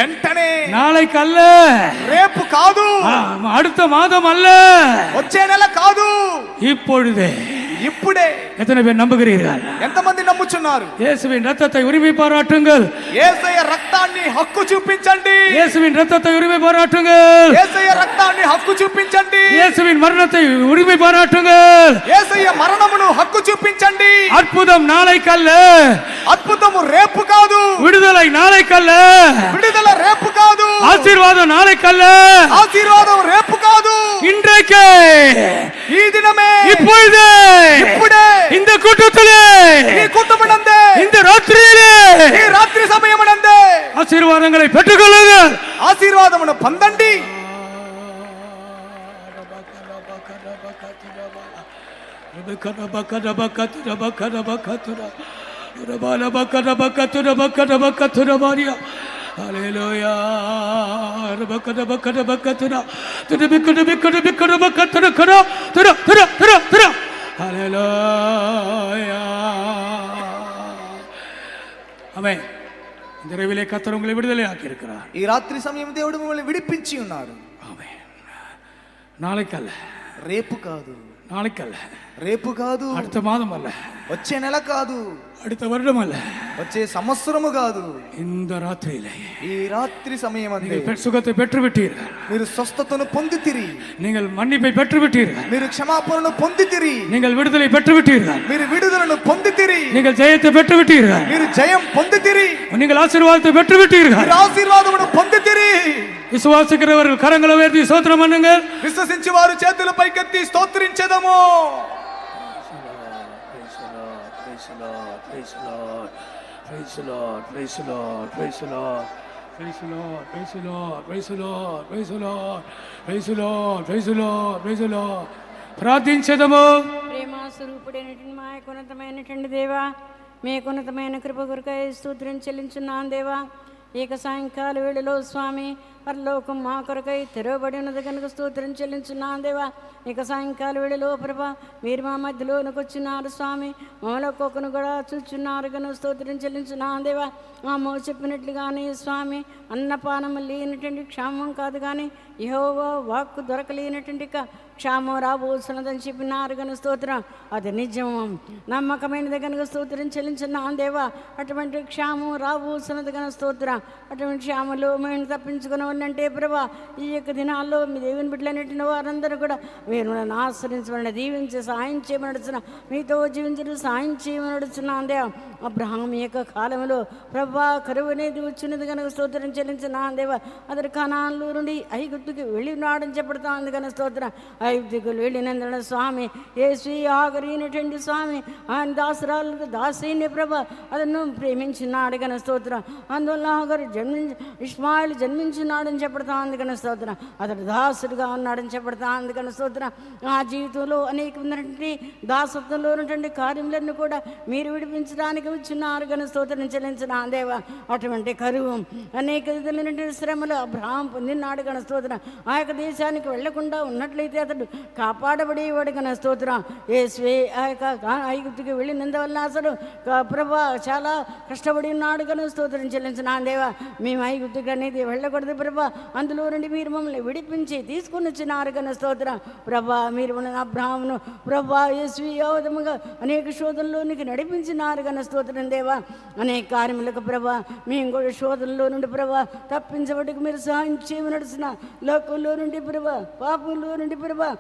వెంటనే. நாளைக்கு அல்ல, రేపు కాదు, அடுத்த மாதம் அல்ல, వచ్చే నెల కాదు, இப்பொழுதே. ఇప్పుడే. எத்தனை பேர் நம்புகிறீர்கள்? ఎంతమంది నమ్ముచున్నారు? இயேசுவின் ரத்தத்தை உரிமை பாராட்டுங்கள். యేసయ్య రక్తాన్ని హక్కు చూపించండి. இயேசுவின் ரத்தத்தை உரிமை பாராட்டுங்கள். యేసయ్య రక్తాన్ని హక్కు చూపించండి. இயேசுவின் மரணத்தை உரிமை பாராட்டுங்கள். యేసయ్య మరణమును హక్కు చూపించండి. அற்புதம் நாளைக்கல்ல, అద్భుతము రేపు కాదు, விடுதலை நாளைக்கல்ல, విడుదల రేపు కాదు, ஆசீர்வாதம் நாளைக்கல்ல, ఆశీర్వాదం రేపు కాదు, இன்றைக்கே, ఈ దినమే, இப்பொழுதே, ఇప్పుడే, இந்த கூட்டத்திலே, ఈ కుటుంబనందే, இந்த ராத்திரியிலே, ఈ రాత్రి సమయమునందే ஆசீர்வாதங்களை பெற்றுக்கொள்ளுங்கள். ఆశీర్వాదమును పొందండి. ஆமென். இந்த இரவிலே கர்த்தர் உங்களை விடுதலை ஆக்கி இருக்கிறார். ఈ రాత్రి సమయం దేవుడు మిమ్మల్ని విడిపించి ఉన్నారు. ஆமென். நாளைக்கல்ல, రేపు కాదు, நாளைக்கல்ல, రేపు కాదు, அடுத்த மாதம் அல்ல, వచ్చే నెల కాదు, அடுத்த வருடம் அல்ல, వచ్చే సంవత్సరము కాదు, இந்த ராத்திரியிலே ఈ రాత్రి సమయమందే நீங்கள் சுகத்தை பெற்று விட்டீர்கள். మీరు స్వస్థతను పొందితిరి, நீங்கள் மன்னிப்பை பெற்று விட்டீர்கள். మీరు క్షమాపణను పొందితిరి, நீங்கள் விடுதலை பெற்று விட்டீர்கள். మీరు విడుదలను పొందితిరి, நீங்கள் ஜெயத்தை பெற்று விட்டீர்கள். మీరు జయం పొందితిరి, நீங்கள் ஆசீர்வாதத்தை பெற்று விட்டீர்கள். మీరు ఆశీర్వాదమును పొందితిరి. விசுவாசிக்கிறவர்கள் கரங்களை உயர்த்தி ஸ்தோத்திரம் பண்ணுங்கள். విశ్వసించి వారు చేతుల పైకెత్తి స్తోత్రించెదము. Praise the Lord. Praise the Lord. Praise the Lord. Praise the Lord. Praise the Lord. Praise the Lord. Praise the Lord. Praise the Lord. Praise the Lord. Praise the Lord. Praise the Lord. Praise the Lord. ప్రార్థించదము. ప్రేమ స్వరూపుడైనటువంటి మా ఉన్నతమైనటువంటి దేవా, మీ ఉన్నతమైన కృప కొరకై స్తోత్రం చెల్లించున్నాను దేవా. ఏక సాయంకాల వేళలో స్వామి పరలోకం మా కొరకై తెరవబడి ఉన్నది కనుక స్తోత్రం చెల్లించున్నాను దేవా. ఇక సాయంకాల వేళలో ప్రభా మీరు మా మధ్యలోనికి వచ్చినారు స్వామి, మమ్మల్ని ఒక్కొక్కను కూడా చూచున్నారు కనుక స్తోత్రం చెల్లించున్నాను దేవా. మా అమ్మ చెప్పినట్లుగానే స్వామి అన్నపానము లేనటువంటి క్షామం కాదు కానీ యెహోవా వాక్కు దొరకలేనటువంటి క్షామం రాబోతున్నదని చెప్పినారు కనుక స్తోత్రం. అది నిజం, నమ్మకమైనది కనుక స్తోత్రం చెల్లించున్నాను దేవా. అటువంటి క్షామం రాబోతున్నది కనుక స్తోత్రం. అటువంటి క్షామంలో మేము తప్పించుకుని అంటే ప్రభా ఈ యొక్క దినాల్లో మీ దేవుని బిడ్డలైనటువంటి వారందరూ కూడా మీరు నన్ను ఆశ్రయించమని దీవించి సాయం చేయమని నడుచున్నా, మీతో జీవించడం సాయం చేయమని నడుచున్నాను దేవా. అబ్రహాం యొక్క కాలంలో ప్రభా కరువు అనేది వచ్చినది కనుక స్తోత్రం చెల్లించున్నాను దేవా. అతడు కనాన్లో నుండి ఐగుప్తుకి వెళ్ళినాడని చెప్పడుతా ఉంది కనుక స్తోత్రం. ఐగుప్తుకు వెళ్ళినందున స్వామి యేసు ఆగరినటువంటి స్వామి ఆయన దాసరాలకు దాసైన ప్రభా అతను ప్రేమించినాడు కనుక స్తోత్రం. అందువల్ల ఆగరు ఇష్మాయిల్ జన్మించినాడని చెప్పడతా ఉంది కనుక స్తోత్రం. అతడు దాసుడుగా ఉన్నాడని చెప్పడతా ఉంది కనుక స్తోత్రం. ఆ జీవితంలో అనేకమైనటువంటి దాసత్వంలో ఉన్నటువంటి కార్యములన్నీ కూడా మీరు విడిపించడానికి వచ్చినారు కనుక స్తోత్రం చెల్లించిన దేవా. అటువంటి కరువు అనేక విధులైనటువంటి శ్రమలు అబ్రహాం పొందినాడు కనుక స్తోత్రం. ఆ యొక్క దేశానికి వెళ్లకుండా ఉన్నట్లయితే అతడు కాపాడబడేవాడు కనుక స్తోత్రం. యేసువే ఆ యొక్క ఐగుప్తుకి వెళ్ళినందువల్ల అసలు ప్రభా చాలా కష్టపడి ఉన్నాడు కనుక స్తోత్రం చెల్లించిన దేవా. మేము ఐగుప్తుకి అనేది వెళ్ళకూడదు ప్రభా, అందులో నుండి మీరు మమ్మల్ని విడిపించి తీసుకుని వచ్చినారు కనుక స్తోత్రం. ప్రభా మీరు అబ్రహామును ప్రభా యేసు యోధముగా అనేక శోధనలోనికి నడిపించినారు కనుక స్తోత్రం దేవా. అనేక కార్యములకు ప్రభా మేము కూడా శోధనలో నుండి ప్రభా తప్పించబడికి మీరు సహాయం చేయమని నడుచున్న లోకంలో నుండి ప్రభా పాపంలో నుండి ప్రభా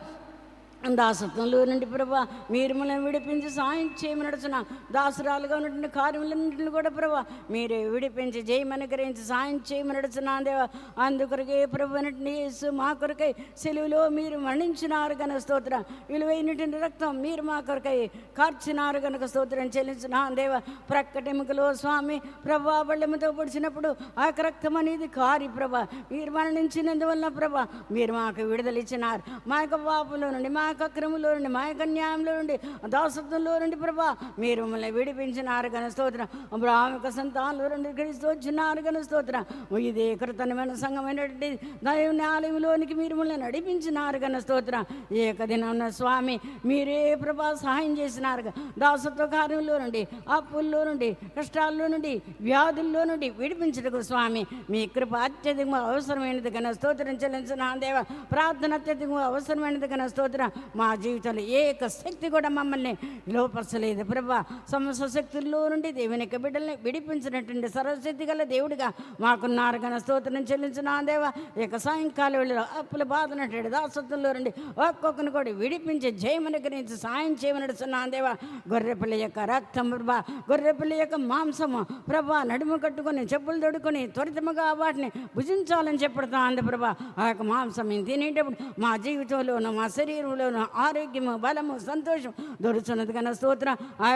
దాసత్వంలో నుండి ప్రభా మీరు మనల్ని విడిపించి సాయం చేయమని నడుచున్న దాసురాలుగా ఉన్నటువంటి కార్యములన్నింటిని కూడా ప్రభా మీరే విడిపించి జయమని గ్రహించి సాయం చేయమని నడుచున్నా దేవా. అందుకొరకే ప్రభు అన్నటువంటి యేసు మా కొరకై సెలువులో మీరు మరణించినారు కనుక స్తోత్రం. విలువైనటువంటి రక్తం మీరు మా కొరకై కార్చినారు కనుక స్తోత్రం చెల్లించిన దేవా. ప్రక్కటెముకలో స్వామి ప్రభా బళ్ళెముతో పొడిచినప్పుడు ఆ రక్తం అనేది కారి ప్రభా మీరు మరణించినందువల్ల ప్రభా మీరు మాకు విడుదల ఇచ్చినారు. మా యొక్క పాపంలో నుండి మా యొక్క అక్రమంలో నుండి మా యొక్క న్యాయంలో నుండి దాసత్వంలో నుండి ప్రభా మీరు మమ్మల్ని విడిపించినారు కనుక స్తోత్రం. అబ్రహాం యొక్క సంతానంలో నుండి క్రీస్తు వచ్చినారు కనుక స్తోత్రం. ఇదే కృతమైన సంఘమైనటువంటి దైవ ఆలయంలోనికి మీరు మమ్మల్ని నడిపించినారు కనుక స్తోత్రం. ఏకదిన స్వామి మీరే ప్రభా సహాయం చేసినారు. దాసత్వ కార్యంలో నుండి అప్పుల్లో నుండి కష్టాల్లో నుండి వ్యాధుల్లో నుండి విడిపించటకు స్వామి మీ కృప అత్యధికంగా అవసరమైనది కనుక స్తోత్రం చెల్లించిన దేవ. ప్రార్థన అత్యధికంగా అవసరమైనది కనుక స్తోత్రం. మా జీవితంలో ఏక శక్తి కూడా మమ్మల్ని లోపరచలేదు ప్రభా. సమస్త శక్తుల్లో నుండి దేవుని యొక్క బిడ్డల్ని విడిపించినటువంటి సర్వశక్తి గల దేవుడిగా మాకున్నారు కనుక స్తోత్రం చెల్లించిన దేవ. ఇక సాయంకాల వేళలో అప్పుల బాధనట్టు దాసత్వంలో నుండి ఒక్కొక్కరిని కూడా విడిపించి జయమని గ్రహించి సాయం చేయమని నడుస్తున్నా దేవ. గొర్రెపిల్ల యొక్క రక్తం ప్రభా, గొర్రెపిల్ల యొక్క మాంసము ప్రభా నడుము కట్టుకొని చెప్పులు తొడుకొని త్వరితముగా వాటిని భుజించాలని చెప్పడుతా అంది ప్రభా. ఆ యొక్క మాంసం తినేటప్పుడు మా జీవితంలోనూ మా శరీరంలోనూ ఆరోగ్యము బలము సంతోషం దొరుకుతున్నది కనుక స్తోత్రం. ఆ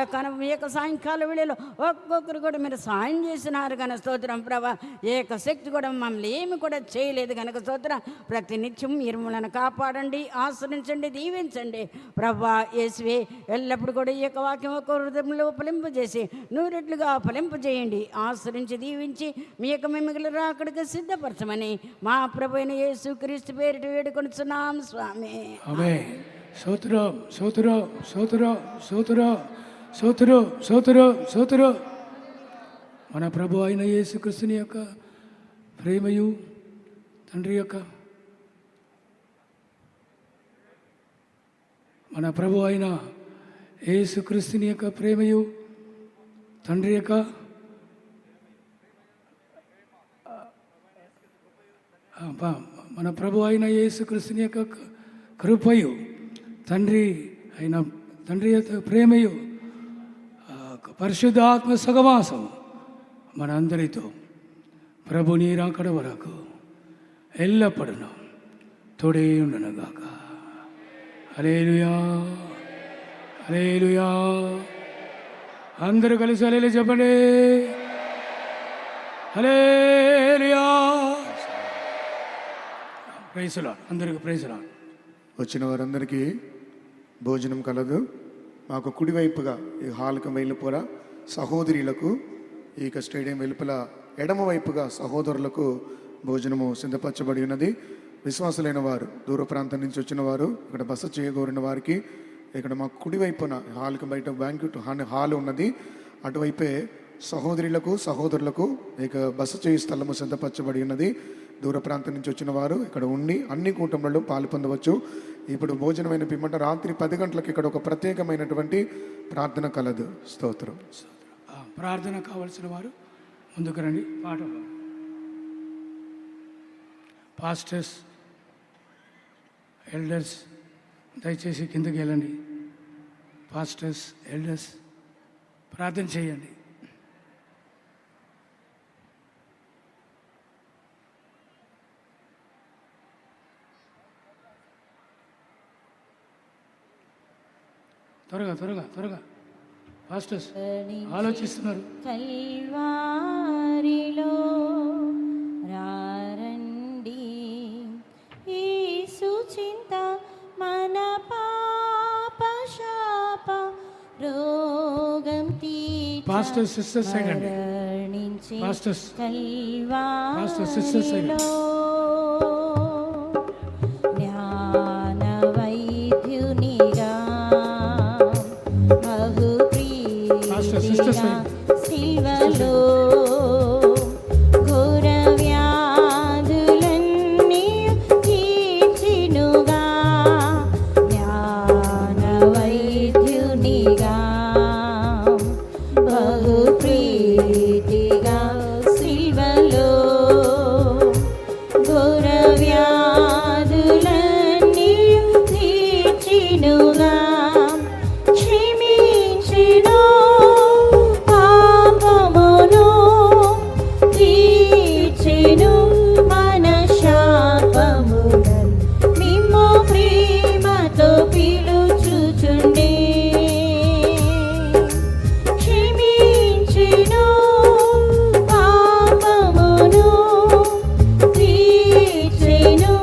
యొక్క సాయంకాల వేళలో ఒక్కొక్కరు కూడా మీరు సాయం చేసినారు కనుక స్తోత్రం ప్రభా. ఏక శక్తి కూడా మమ్మల్ని ఏమి కూడా చేయలేదు కనుక స్తోత్రం. ప్రతి నిత్యం మీరు మనల్ని కాపాడండి, ఆశ్రయించండి, దీవించండి ప్రభా. యేసువే ఎల్లప్పుడు కూడా ఈ యొక్క వాక్యం ఒక హృదయంలో ఫలింపజేసి నూరెట్లుగా ఫలింపజేయండి, ఆశ్రయించి దీవించి మీ యొక్క మిమ్మల్ని రాకడికి సిద్ధపరచమని మా ప్రభు అయిన యేసు క్రీస్తు పేరిట వేడుకొనుచున్నాం స్వామి. స్తోత్రం స్తోత్రం స్తోత్రం స్తోత్రం స్తోత్రం స్తోత్రం స్తోత్రం. మన ప్రభు అయిన యేసుక్రీస్తుని యొక్క ప్రేమయు తండ్రి యొక్క మన ప్రభు అయిన యేసుక్రీస్తుని యొక్క ప్రేమయు తండ్రి యొక్క మన ప్రభు అయిన యేసుక్రీస్తుని యొక్క కృపయు తండ్రి యొక్క ప్రేమయు పరిశుద్ధాత్మ సహవాసం మనందరితో ప్రభు నీ రాకడ వరకు ఎల్లప్పుడూ తోడే ఉండనుగాక. హల్లెలూయా హల్లెలూయా అందరూ కలిసి హల్లెలూయా చెప్పండి. హల్లెలూయా. Praise Lord. అందరికీ ప్రైజ్ లార్డ్. వచ్చిన వారందరికీ భోజనం కలదు. మాకు కుడివైపుగా ఈ హాల్కి వెలుపల సహోదరులకు, ఈ స్టేడియం వెలుపల ఎడమ వైపుగా సహోదరులకు భోజనము సిద్ధపరచబడి ఉన్నది. విశ్వాసులైన వారు, దూర ప్రాంతం నుంచి వచ్చిన వారు, ఇక్కడ బస చేయగోరిన వారికి ఇక్కడ మా కుడివైపున హాల్కి బయట బ్యాంక్వెట్ హాల్ ఉన్నది. అటువైపే సహోదరులకు ఇక బస చేయి స్థలము సిద్ధపరచబడి ఉన్నది. దూర ప్రాంతం నుంచి వచ్చిన వారు ఇక్కడ ఉండి అన్ని కూటములలో పాలు పొందవచ్చు. ఇప్పుడు భోజనమైన పిమ్మట రాత్రి 10 గంటలకు ఇక్కడ ఒక ప్రత్యేకమైనటువంటి ప్రార్థన కలదు. స్తోత్రం. ప్రార్థన కావలసిన వారు ముందుకు రండి. పాట పాస్టర్స్, ఎల్డర్స్ దయచేసి కిందకి వెళ్ళండి. పాస్టర్స్, ఎల్డర్స్ ప్రార్థన చేయండి. త్వరగా పాస్టర్స్ ఆలోచిస్తున్నారు. కల్వారిలో రారండి, యేసు చింత మన పాప శాప రోగం పాస్టర్స్ సిస్టర్స్ సైడ్ అండి. Pastors sisters side. జ్ఞాన వైద్యునిగా బహు ప్రీతిగా శిల్వలో ఘోర వ్యాధులన్నీ తీర్చినుగా, జ్ఞాన వైద్యునిగా బహు ప్రీతిగా శిల్వలో ఘోర వ్యాధులన్నీ తీర్చినుగా, క్షమించెను పాపమును, తీర్చెను మన శాపములను, మిమ్ము ప్రేమతో పిలుచుచుండే, క్షమించెను పాపమును, తీర్చెను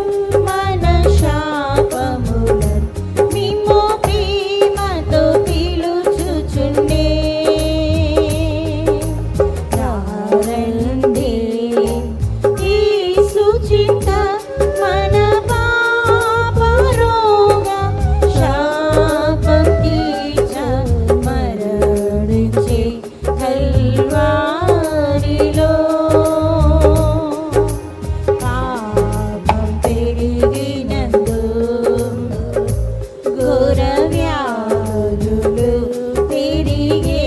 మన శాపములను, మిమ్ము ప్రేమతో పిలుచుచుండే. రారండి, యేసు చింత మన పాప రోగ శాపం తీర్చ మరణించే కల్వారిలో, పాపం పెరిగినందు ఘోర వ్యాధులు పెరిగే,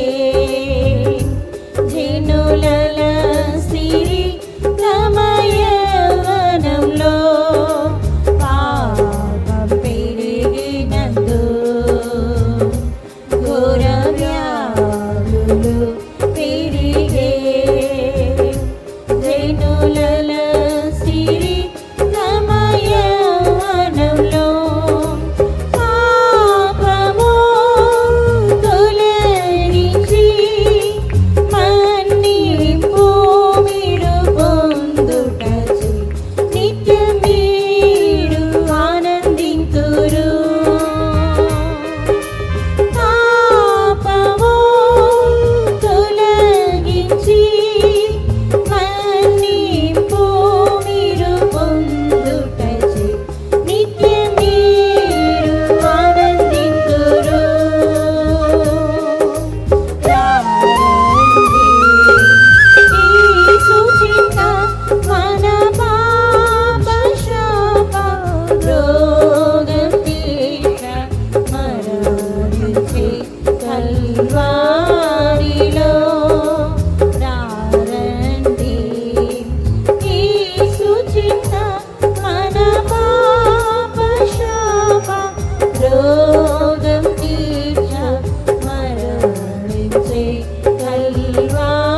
జనులల సిరి తమ యవ్వనంలో, పాపం పెరిగినందు ఘోర వ్యాధులు పెరిగే, జనులల సిరి తమ యవ్వనంలో, పాపము తొలగించి మన్నింపు మీరు పొందుటచే నిత్యం మీరు ఆనందింతురు. పాపము తొలగించి మన్నింపు మీరు పొందుటచే నిత్యం మీరు ఆనందింతురు. రారండి, యేసు చింత మన పాప శాప రోగం తీర్చ మరణించే కల్వారిలో, రారండి, యేసు చింత మన పాప శాప రోగం తీర్చ మరణించే కల్వారిలో,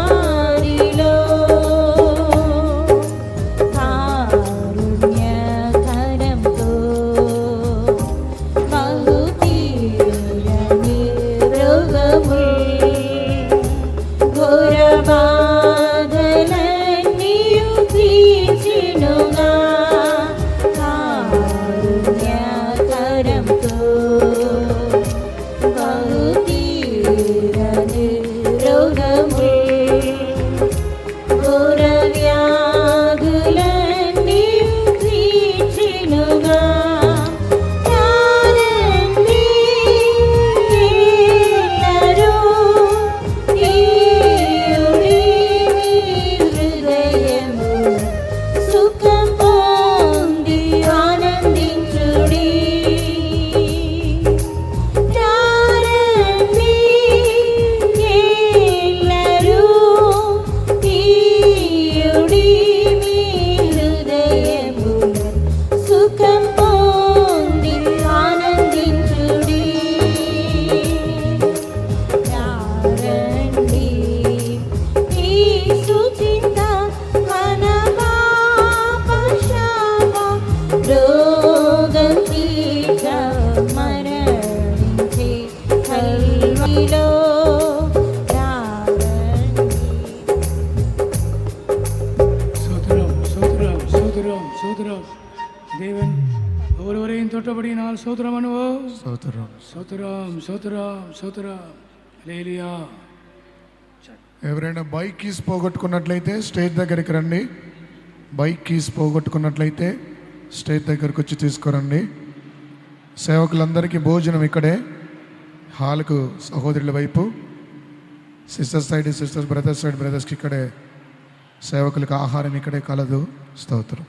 కారుణ్యకరంతో బహు తీరని రోగముల్ స్తోత్రం అనువు. స్తోత్రం. స్తోత్రం స్తోత్రం స్తోత్రం. హల్లెలూయా. ఎవరైనా బైక్ కీస్ పోగొట్టుకున్నట్లయితే స్టేజ్ దగ్గరికి రండి. బైక్ కీస్ పోగొట్టుకున్నట్లయితే స్టేజ్ దగ్గరకు వచ్చి తీసుకురండి. సేవకులందరికీ భోజనం ఇక్కడే హాల్కు సహోదరుల వైపు, sisters side sisters, brothers side బ్రదర్స్కి ఇక్కడే, సేవకులకు ఆహారం ఇక్కడే కలదు. స్తోత్రం.